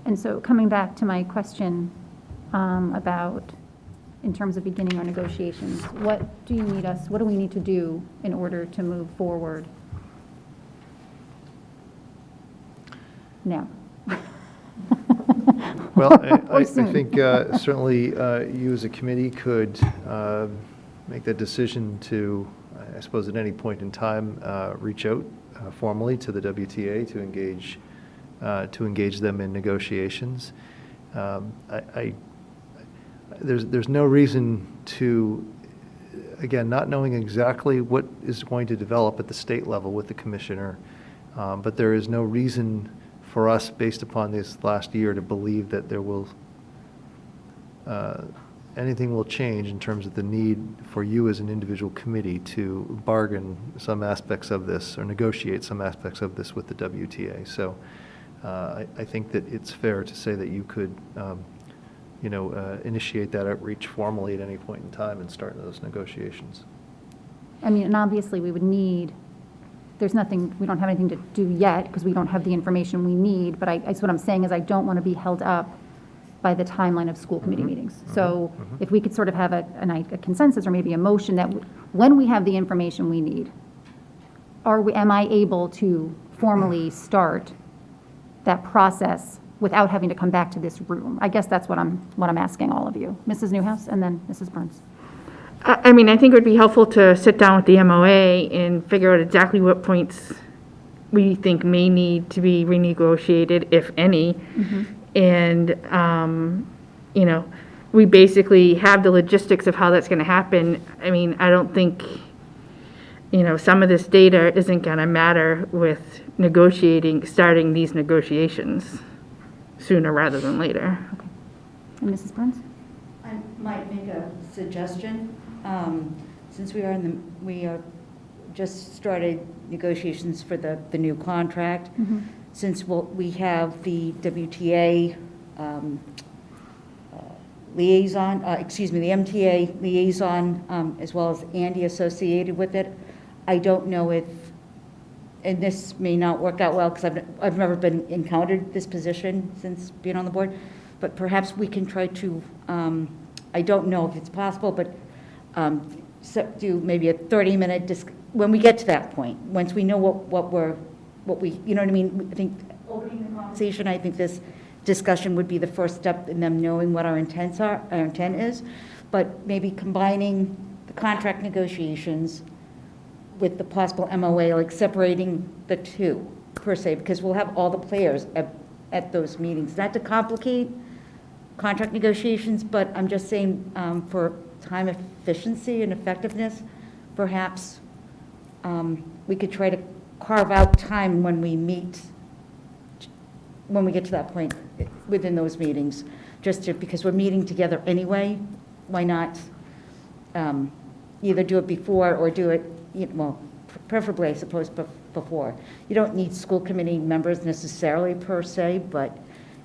And so coming back to my question about, in terms of beginning our negotiations, what do we need to do in order to move forward now? Well, I think certainly you as a committee could make that decision to, I suppose at any point in time, reach out formally to the WTA to engage them in negotiations. There's no reason to again, not knowing exactly what is going to develop at the state level with the commissioner, but there is no reason for us, based upon this last year, to believe that there will, anything will change in terms of the need for you as an individual committee to bargain some aspects of this or negotiate some aspects of this with the WTA. So I think that it's fair to say that you could, initiate that outreach formally at any point in time and start those negotiations. I mean, and obviously, we would need, there's nothing, we don't have anything to do yet, because we don't have the information we need, but I guess what I'm saying is I don't want to be held up by the timeline of school committee meetings. So if we could sort of have a consensus or maybe a motion that when we have the information we need, am I able to formally start that process without having to come back to this room? I guess that's what I'm asking all of you. Mrs. Newhouse and then Mrs. Byrnes. I mean, I think it would be helpful to sit down with the MOA and figure out exactly what points we think may need to be renegotiated, if any. And, we basically have the logistics of how that's going to happen. I mean, I don't think, some of this data isn't going to matter with starting these negotiations sooner rather than later. Okay. And Mrs. Byrnes? I might make a suggestion. Since we are just started negotiations for the new contract, since we have the WTA liaison, the MTA liaison, as well as Andy associated with it, I don't know if, and this may not work out well because I've never encountered this position since being on the board, but perhaps we can try to, I don't know if it's possible, but do maybe a 30-minute when we get to that point, once we know what we, you know what I mean? I think opening the conversation, I think this discussion would be the first step in them knowing what our intent is, but maybe combining the contract negotiations with the possible MOA, like separating the two, per se, because we'll have all the players at those meetings. Not to complicate contract negotiations, but I'm just saying for time efficiency and effectiveness, perhaps we could try to carve out time when we meet, when we get to that point within those meetings, because we're meeting together anyway, why not either do it before or do it, well, preferably, I suppose, before. You don't need school committee members necessarily per se, but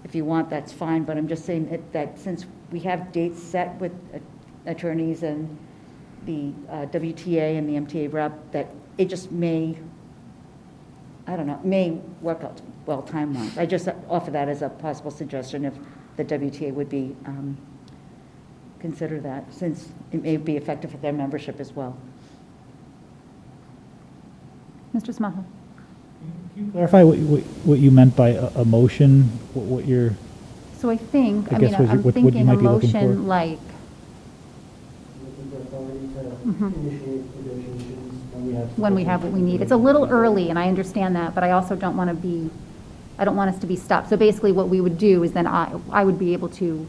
if you want, that's fine. But I'm just saying that since we have dates set with attorneys and the WTA and the MTA rep, that it just may, I don't know, may work out well time-wise. I just offer that as a possible suggestion if the WTA would be, consider that, since it may be effective for their membership as well. Mr. Smaha? Can you clarify what you meant by a motion, what you're... So I think, I guess what you- I'm what you thinking a might be looking for. motion like, Looking for authority to initiate negotiations when we have what we need. It's a little early, and I understand that, but I also don't want us to be stopped. So basically, what we would do is then I would be able to,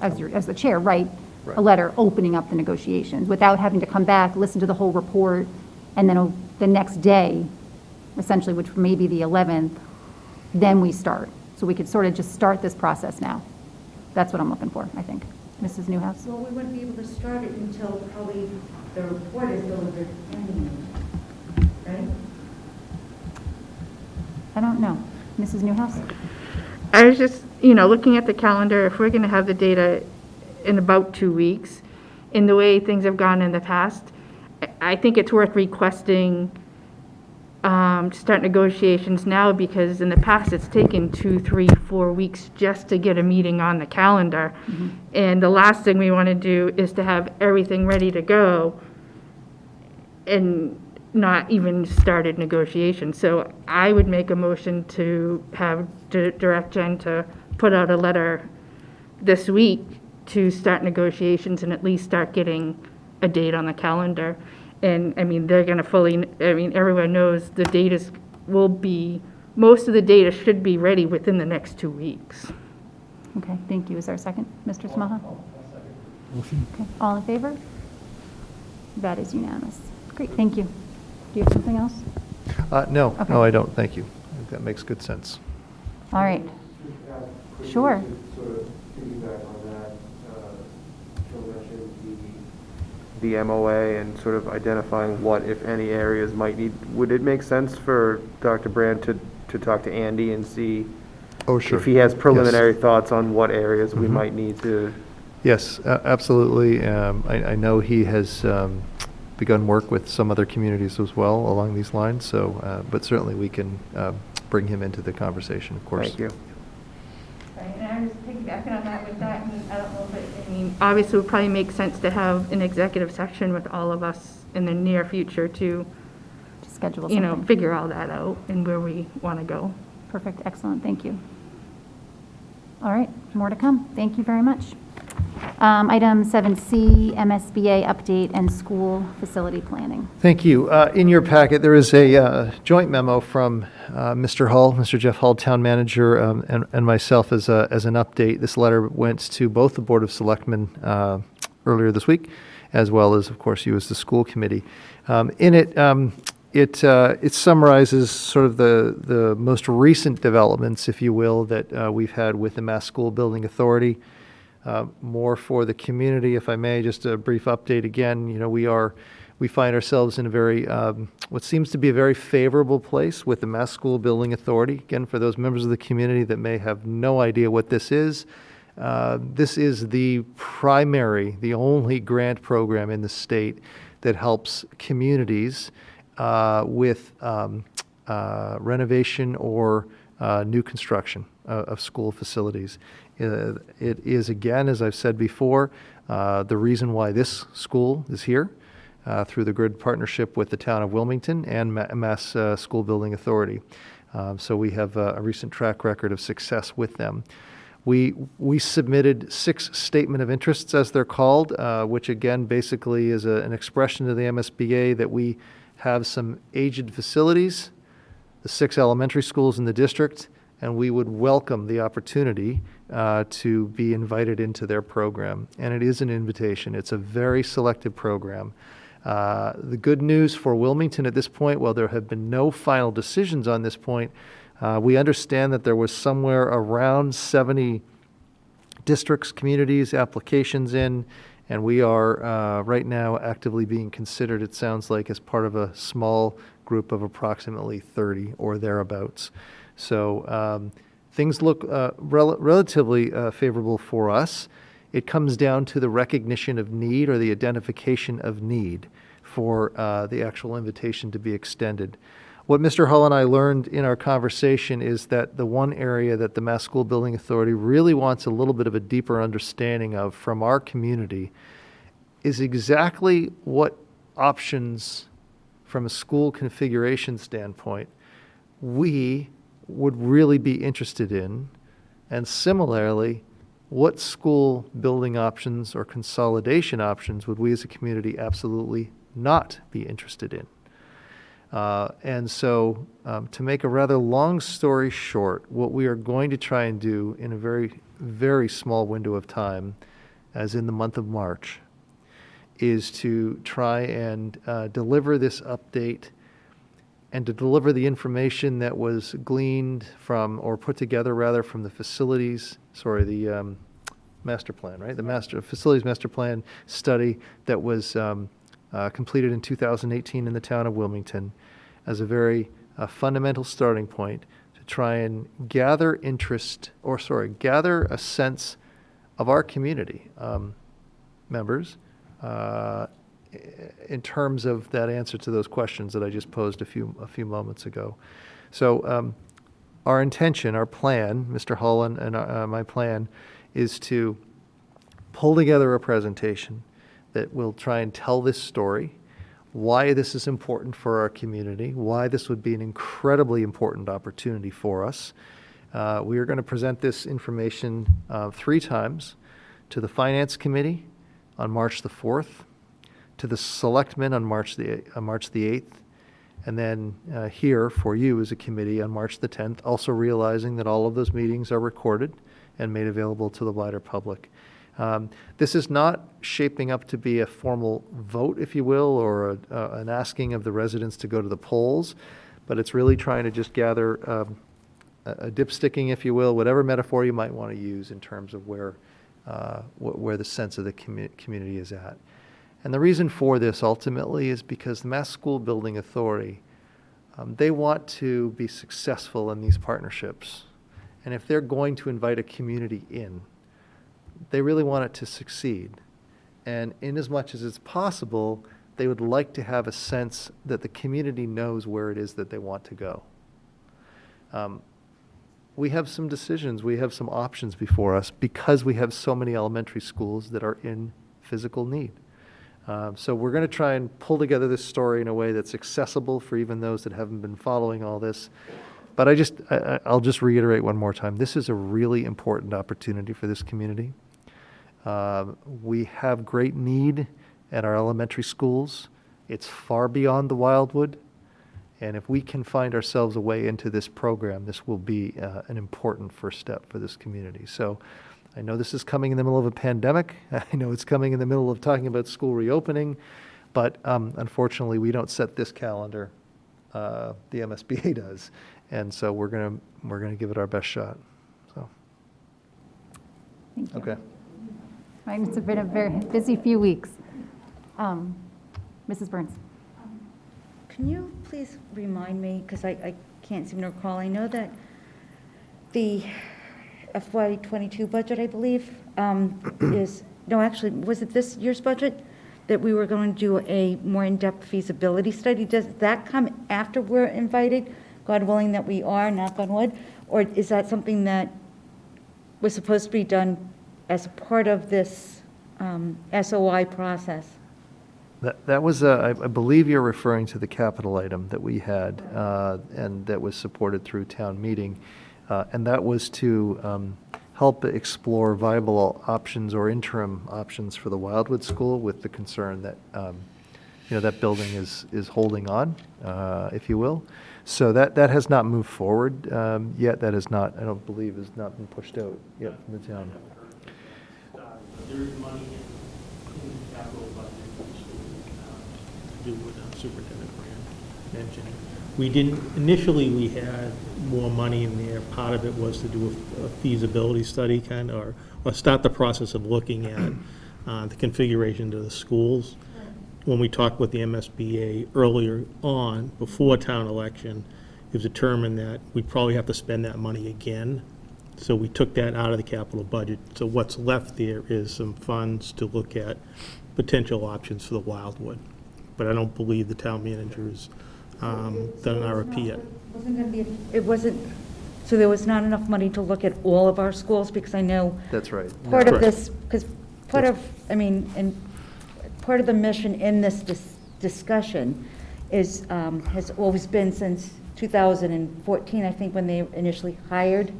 as the chair, write a letter opening up the negotiations without having to come back, listen to the whole report, and then the next day, essentially, which may be the 11th, then we start. So we could sort of just start this process now. That's what I'm looking for, I think. Mrs. Newhouse? Well, we wouldn't be able to start it until probably the report is delivered anyway, right? I don't know. Mrs. Newhouse? I was just, looking at the calendar, if we're going to have the data in about 2 weeks, in the way things have gone in the past, I think it's worth requesting to start negotiations now, because in the past, it's taken 2, 3, 4 weeks just to get a meeting on the calendar. And the last thing we want to do is to have everything ready to go and not even started negotiations. So I would make a motion to have direct Jen to put out a letter this week to start negotiations and at least start getting a date on the calendar. And, they're going to everyone knows the data most of the data should be ready within the next 2 weeks. Okay, thank you. Is there a second? Mr. Smaha? Motion? Okay, all in favor? That is unanimous. Great, thank you. Do you have something else? No, Okay. no, I don't, thank you. I think that makes good sense. All right. Sure. Sort of piggyback on that, Phil mentioned the MOA and sort of identifying what, if any, areas might need. Would it make sense for Dr. Brand to talk to Andy and see Oh, sure. if he has preliminary thoughts on what areas we Mhm. might need to? Yes, absolutely. I know he has begun work with some other communities as well along these lines, so, but certainly we can bring him into the conversation, of course. Thank you. Right, and I'm just piggybacking on that with that, and I don't know if it, I mean, obviously it would probably make sense to have an executive section with all of us in the near future to, To schedule you know, something. figure all that out and where we want to go. Perfect, excellent, thank you. All right, more to come. Thank you very much. Item 7C, MSBA update and school facility planning. Thank you. In your packet, there is a joint memo from Mr. Hull, Mr. Jeff Hull, Town Manager, and myself as an update. This letter went to both the Board of Selectmen earlier this week, as well as, of course, you as the school committee. In it, it summarizes sort of the most recent developments, if you will, that we've had with the Mass School Building Authority. More for the community, if I may, just a brief update again. You know, we find ourselves in a very, what seems to be a very favorable place with the Mass School Building Authority. Again, for those members of the community that may have no idea what this is the primary, the only grant program in the state that helps communities with renovation or new construction of school facilities. It is, again, as I've said before, the reason why this school is here through the good partnership with the town of Wilmington and Mass School Building Authority. So we have a recent track record of success with them. We submitted 6 statement of interests, as they're called, which again basically is an expression to the MSBA that we have some aged facilities, the 6 elementary schools in the district, and we would welcome the opportunity to be invited into their program. And it is an invitation. It's a very selective program. The good news for Wilmington at this point, while there have been no final decisions on this point, we understand that there was somewhere around 70 districts, communities, applications in, and we are right now actively being considered, it sounds like, as part of a small group of approximately 30 or thereabouts. So things look relatively favorable for us. It comes down to the recognition of need or the identification of need for the actual invitation to be extended. What Mr. Hull and I learned in our conversation is that the one area that the Mass School Building Authority really wants a little bit of a deeper understanding of from our community is exactly what options from a school configuration standpoint we would really be interested in, and similarly, what school building options or consolidation options would we as a community absolutely not be interested in. And so, to make a rather long story short, what we are going to try and do in a very, very small window of time, as in the month of March, is to try and deliver this update and to deliver the information that was gleaned from, or put together rather, from the master plan, right? The facilities master plan study that was completed in 2018 in the town of Wilmington as a very fundamental starting point to try and gather gather a sense of our community members in terms of that answer to those questions that I just posed a few moments ago. So our intention, our plan, Mr. Hull and my plan, is to pull together a presentation that will try and tell this story, why this is important for our community, why this would be an incredibly important opportunity for us. We are going to present this information 3 times to the Finance Committee on March the 4th, to the Selectmen on March the 8th, and then here for you as a committee on March the 10th, also realizing that all of those meetings are recorded and made available to the wider public. This is not shaping up to be a formal vote, if you will, or an asking of the residents to go to the polls, but it's really trying to just gather a dipsticking, if you will, whatever metaphor you might want to use in terms of where the sense of the community is at. And the reason for this ultimately is because the Mass School Building Authority, they want to be successful in these partnerships. And if they're going to invite a community in, they really want it to succeed. And in as much as it's possible, they would like to have a sense that the community knows where it is that they want to go. We have some decisions, we have some options before us because we have so many elementary schools that are in physical need. So we're going to try and pull together this story in a way that's accessible for even those that haven't been following all this. But I'll just reiterate one more time, this is a really important opportunity for this community. We have great need at our elementary schools. It's far beyond the Wildwood. And if we can find ourselves a way into this program, this will be an important first step for this community. So I know this is coming in the middle of a pandemic. I know it's coming in the middle of talking about school reopening. But unfortunately, we don't set this calendar. The MSBA does. And so we're gonna give it our best shot. So. Thank you. Okay. Right, it's been a very busy few weeks. Mrs. Byrnes. Can you please remind me, because I can't seem to recall, I know that the FY22 budget, I believe, was it this year's budget that we were going to do a more in-depth feasibility study? Does that come after we're invited, God willing that we are, knock on wood? Or is that something that was supposed to be done as a part of this SOI process? That was, I believe you're referring to the capital item that we had, and that was supported through town meeting. And that was to help explore viable options or interim options for the Wildwood School with the concern that, that building is holding on, if you will. So that has not moved forward yet. That is not, I don't believe, has not been pushed out yet from the town. There is money in the capital budget for the school to do what Superintendent Brand mentioned. We didn't, initially we had more money in there. Part of it was to do a feasibility study or start the process of looking at the configuration of the schools. When we talked with the MSBA earlier on, before town election, it was determined that we'd probably have to spend that money again. So we took that out of the capital budget. So what's left there is some funds to look at potential options for the Wildwood. But I don't believe the town manager has done an RFP yet. So there was not enough money to look at all of our schools, because I know That's right. part of Correct. this, because part of the mission in this discussion is, has always been since 2014, I think, when they initially hired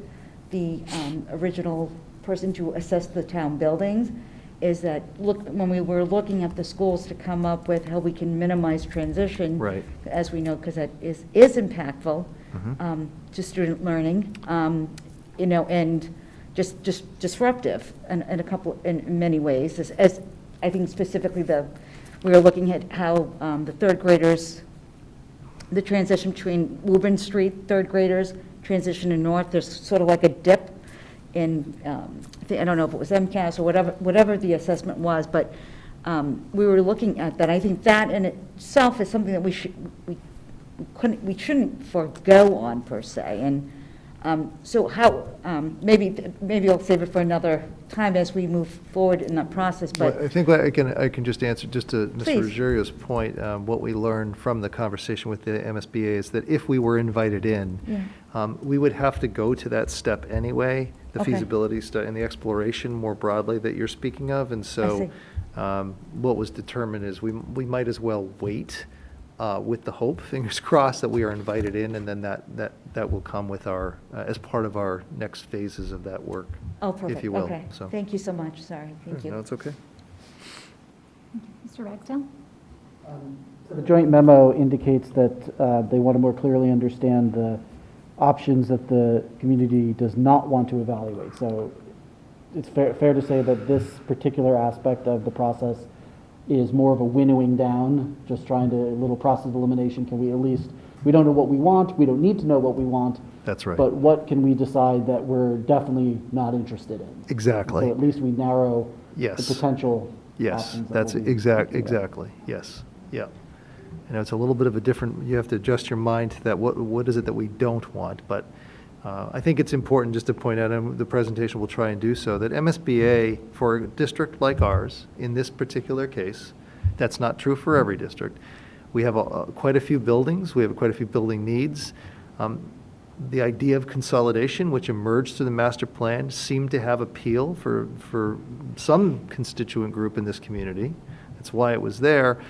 the original person to assess the town buildings, is that when we were looking at the schools to come up with how we can minimize transition, Right. as we know, because that is impactful to student learning, and just disruptive in many ways. As I think specifically we were looking at how the third graders, the transition between Woburn Street third graders transition to north, there's sort of like a dip in, I don't know if it was MCAS or whatever the assessment was, but we were looking at that. I think that in itself is something that we shouldn't forego on per se. And so how, maybe I'll save it for another time as we move forward in that process, but. Well, I think I can just answer, just to Mr. Please. Ruggiero's point, what we learned from the conversation with the MSBA is that if we were invited in, we would have to go to that step anyway, the Okay. feasibility study and the exploration more broadly that you're speaking of. And so what was determined is we might as well wait with the hope, fingers crossed, that we are invited in, and then that will come with our, as part of our next phases of that work. Oh, perfect. If you will. Okay. So. Thank you so much. Sorry. Thank you. No, it's okay. Mr. Ragsdale? The joint memo indicates that they want to more clearly understand the options that the community does not want to evaluate. So it's fair to say that this particular aspect of the process is more of a winnowing down, just trying to, a little process of elimination. Can we at least, we don't know what we want, we don't need to know what we want. That's right. But what can we decide that we're definitely not interested in? Exactly. So at least we narrow Yes. the potential Yes, options. that that's will be exactly, yes, yeah. And it's a little bit of a different, you have to adjust your mind to that, what is it that we don't want? But I think it's important just to point out, and the presentation will try and do so, that MSBA, for a district like ours, in this particular case, that's not true for every district. We have quite a few buildings, we have quite a few building needs. The idea of consolidation, which emerged through the master plan, seemed to have appeal for some constituent group in this community. That's why it was there.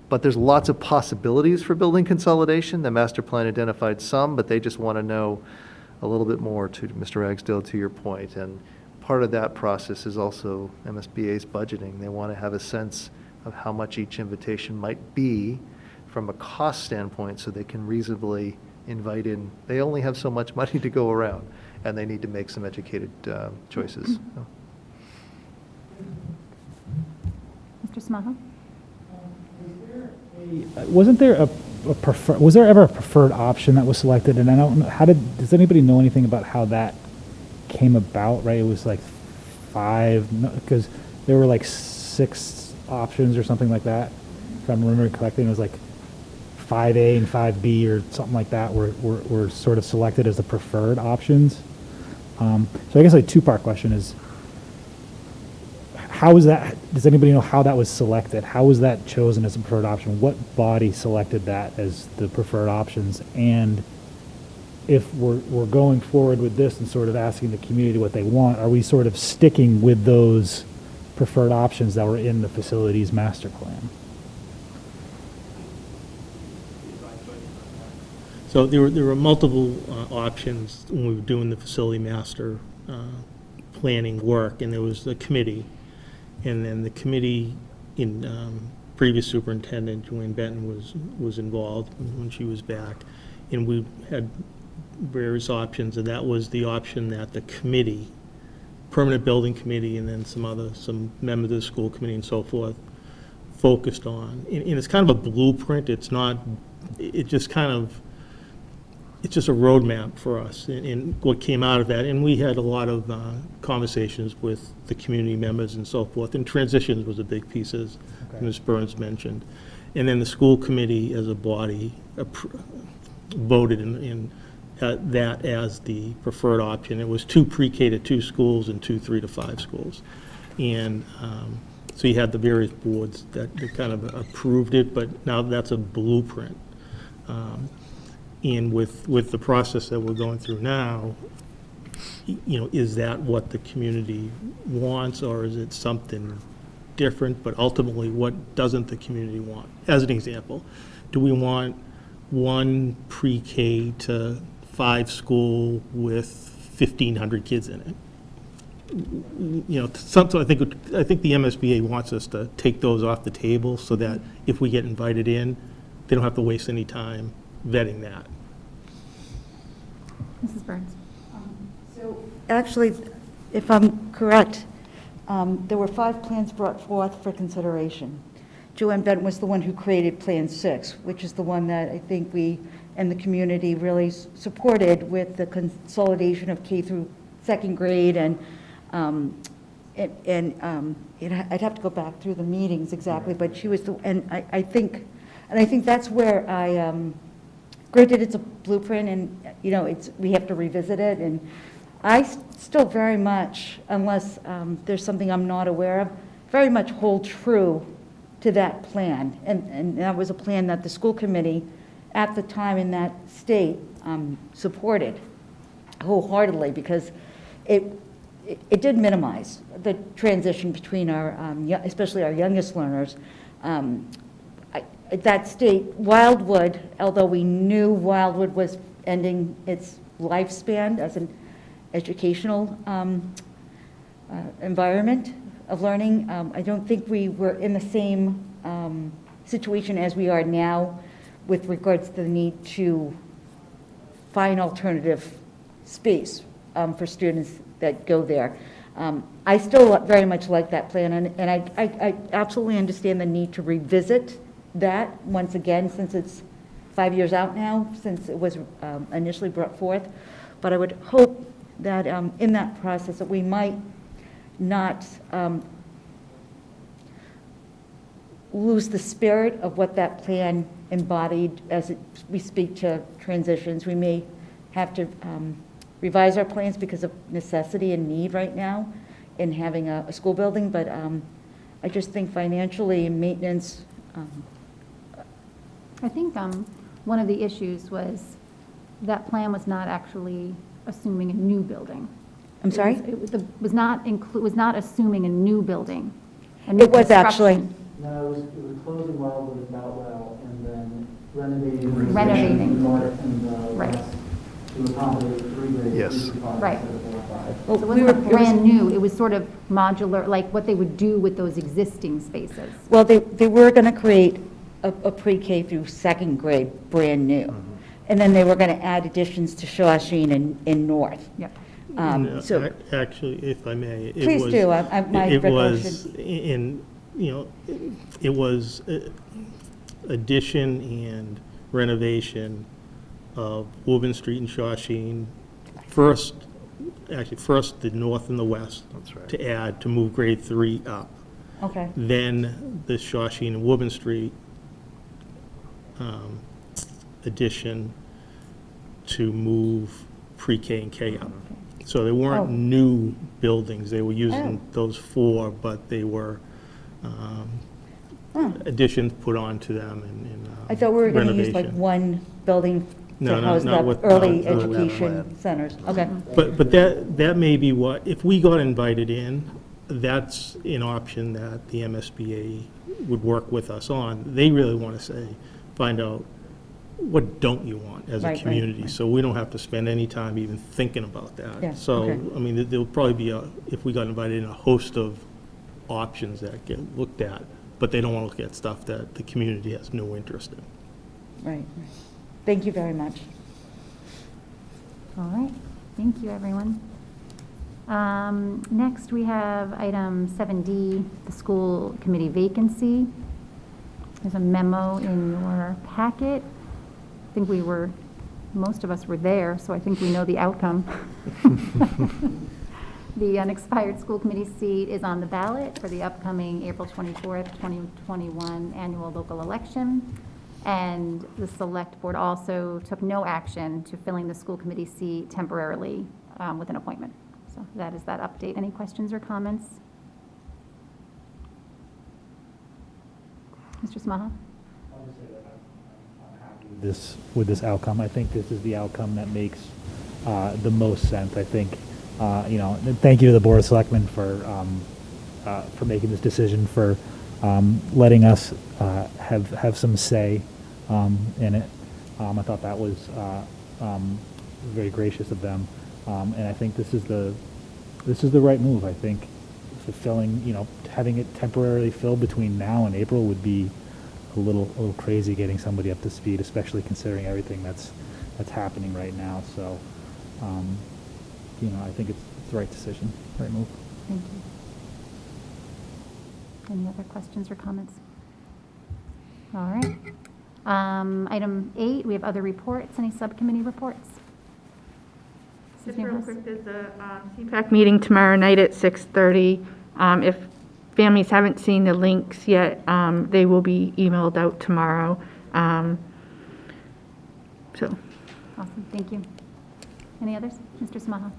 But there's lots of possibilities for building consolidation. The master plan identified some, but they just want to know a little bit more, to Mr. Ragsdale, to your point. And part of that process is also MSBA's budgeting. They want to have a sense of how much each invitation might be from a cost standpoint, so they can reasonably invite in. They only have so much money to go around, and they need to make some educated choices. So. Mr. Smaha? Wasn't there was there ever a preferred option that was selected? And I don't know, does anybody know anything about how that came about, right? It was like 5, because there were like 6 options or something like that. If I'm remembering correctly, it was like 5A and 5B or something like that were sort of selected as the preferred options. So I guess a 2-part question is, how was that, does anybody know how that was selected? How was that chosen as a preferred option? What body selected that as the preferred options? And if we're going forward with this and sort of asking the community what they want, are we sort of sticking with those preferred options that were in the facilities master plan? So there were multiple options when we were doing the facility master planning work, and there was the committee. And then the committee, in previous superintendent, Joanne Benton, was involved when she was back. And we had various options, and that was the option that the committee, permanent building committee, and then some members of the school committee and so forth, focused on. And it's kind of a blueprint. It's just a roadmap for us and what came out of that. And we had a lot of conversations with the community members and so forth. And transitions was a big piece, as Ms. Byrnes mentioned. And then the school committee as a body voted in that as the preferred option. It was 2 pre-K to 2 schools and 2 3 to 5 schools. And so you had the various boards that kind of approved it, but now that's a blueprint. And with the process that we're going through now, is that what the community wants, or is it something different? But ultimately, what doesn't the community want? As an example, do we want 1 pre-K to 5 school with 1,500 kids in it? Something I think the MSBA wants us to take those off the table, so that if we get invited in, they don't have to waste any time vetting that. Mrs. Byrnes? So actually, if I'm correct, there were 5 plans brought forth for consideration. Joanne Benton was the one who created Plan 6, which is the one that I think we and the community really supported, with the consolidation of K through 2nd grade. And I'd have to go back through the meetings exactly, but she was and I think that's where granted, it's a blueprint, and we have to revisit it, and I still very much, unless there's something I'm not aware of, very much hold true to that plan. And that was a plan that the school committee at the time in that state supported wholeheartedly, because it did minimize the transition between our, especially our youngest learners. At that state, Wildwood, although we knew Wildwood was ending its lifespan as an educational environment of learning, I don't think we were in the same situation as we are now with regards to the need to find alternative space for students that go there. I still very much like that plan, and I absolutely understand the need to revisit that once again, since it's 5 years out now, since it was initially brought forth. But I would hope that in that process, that we might not lose the spirit of what that plan embodied as we speak to transitions. We may have to revise our plans because of necessity and need right now in having a school building, but I just think financially and maintenance. I think one of the issues was that plan was not actually assuming a new building. I'm sorry? Was not assuming a new building. It was actually. No, it was closing well with about well, and then renovating. Renovating. The north and the Right. west to accommodate 3 grades. Yes. 3 to 5 Right. instead of 4 or 5. Well, So it wasn't brand new, it was sort of modular, like what they would do with those existing spaces. Well, they were going to create a pre-K through second grade, brand new. And then they were going to add additions to Shawshene and North. Yep. No, So, Actually, if I may, it please was. do, my It was recollection. it was addition and renovation of Woburn Street and Shawshene. First the north and the west. That's right. To add, to move grade 3 up. Okay, Then the Shawshene and Woburn Street addition to move pre-K and K up. So they Oh. weren't new buildings, they were using those 4, but they were additions put onto them and I thought we were going to use like renovation. one building to No, house not the with- early not with that education centers. Okay, But that may be what, if we got invited in, that's an option that the MSBA would work with us on. They really want to find out, what don't you want as a Right, right, community? right. So we don't have to spend any time even thinking about Yeah, that. So, okay. I mean, there'll probably be, if we got invited in, a host of options that get looked at, but they don't want to look at stuff that the community has no interest in. right. Thank you very much. All right, thank you, everyone. Next, we have item 7D, the school committee vacancy. There's a memo in your packet. I think most of us were there, so I think we know the outcome. The unexpired school committee seat is on the ballot for the upcoming April 24th, 2021 annual local election. And the select board also took no action to filling the school committee seat temporarily with an appointment. So that is that update. Any questions or comments? Mr. Smaha? With this outcome. I think this is the outcome that makes the most sense. I think, and thank you to the Board of Selectmen for making this decision, for letting us have some say in it. I thought that was very gracious of them, and I think this is the right move. I think fulfilling, having it temporarily filled between now and April would be a little crazy, getting somebody up to speed, especially considering everything that's happening right now. So, I think it's the right decision, right move. Thank you. Any other questions or comments? All right. Item 8, we have other reports. Any subcommittee reports? Just real quick, there's a CPAC meeting tomorrow night at 6:30. If families haven't seen the links yet, they will be emailed out tomorrow. So, Awesome, thank you. Any others? Mr. Smaha?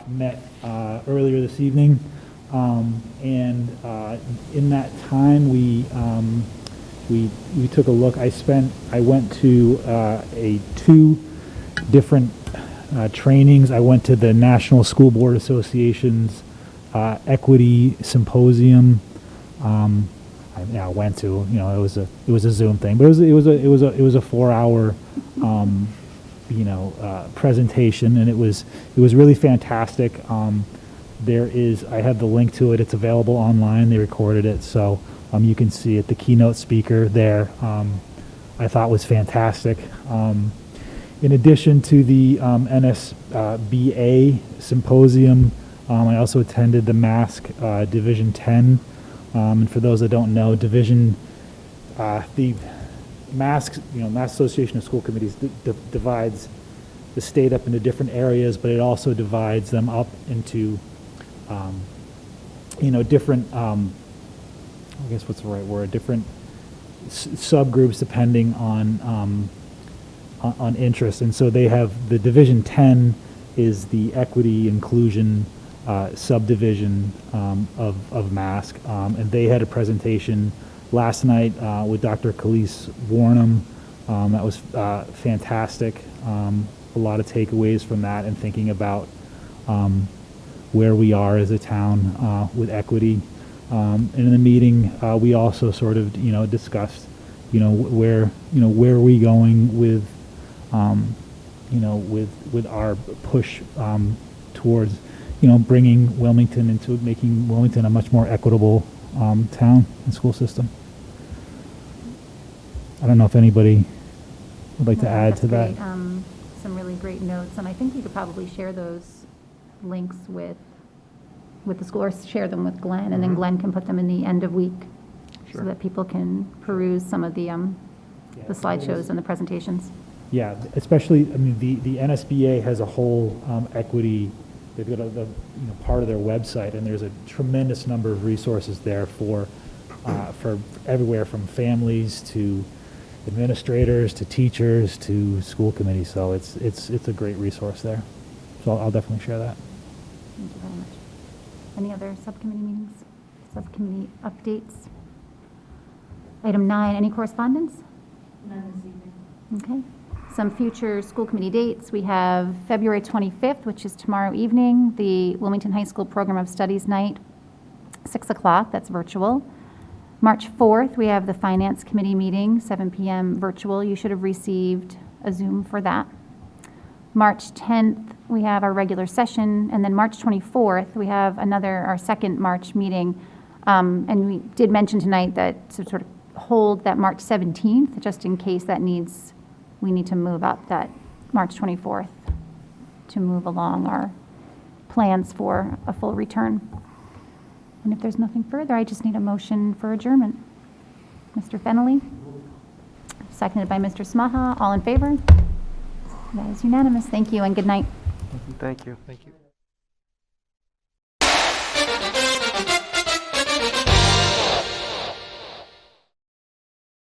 Met earlier this evening, and in that time, we took a look. I went to 2 different trainings. I went to the National School Board Association's Equity Symposium. I went to, it was a Zoom thing, but it was a 4-hour presentation, and it was really fantastic. I have the link to it. It's available online. They recorded it, so you can see it. The keynote speaker there, I thought was fantastic. In addition to the NSBA symposium, I also attended the Mask Division 10. And for those that don't know, the Mask Association of School Committees divides the state up into different areas, but it also divides them up into, different, I guess what's the right word, different subgroups depending on interest. And so they have the Division 10 is the equity inclusion subdivision of MASC, and they had a presentation last night with Dr. Khalees Warnham. That was fantastic. A lot of takeaways from that, and thinking about where we are as a town with equity. And in the meeting, we also sort of discussed where are we going with with our push towards bringing Wilmington into making Wilmington a much more equitable town and school system. I don't know if anybody would like to add to that. Some really great notes, and I think you could probably share those links with the school, or share them with Glenn, and then Glenn can put them in the end of week so that people can peruse some of the slideshows and the presentations. Yeah, especially, I mean, the NSBA has a whole equity, they've got a part of their website, and there's a tremendous number of resources there for everywhere from families to administrators to teachers to school committees. So it's a great resource there. So I'll definitely share that. Thank you very much. Any other subcommittee meetings, subcommittee updates? Item 9, any correspondence? None this evening. Okay. Some future school committee dates. We have February 25th, which is tomorrow evening, the Wilmington High School Program of Studies night, 6 o'clock, that's virtual. March 4th, we have the Finance Committee meeting, 7 p.m. virtual. You should have received a Zoom for that. March 10th, we have our regular session, and then March 24th, we have our second March meeting. And we did mention tonight that to sort of hold that March 17th, just in case we need to move up that March 24th to move along our plans for a full return. And if there's nothing further, I just need a motion for adjournment. Mr. Fennelly, seconded by Mr. Smaha. All in favor? That is unanimous. Thank you and good night. Thank you. Thank you.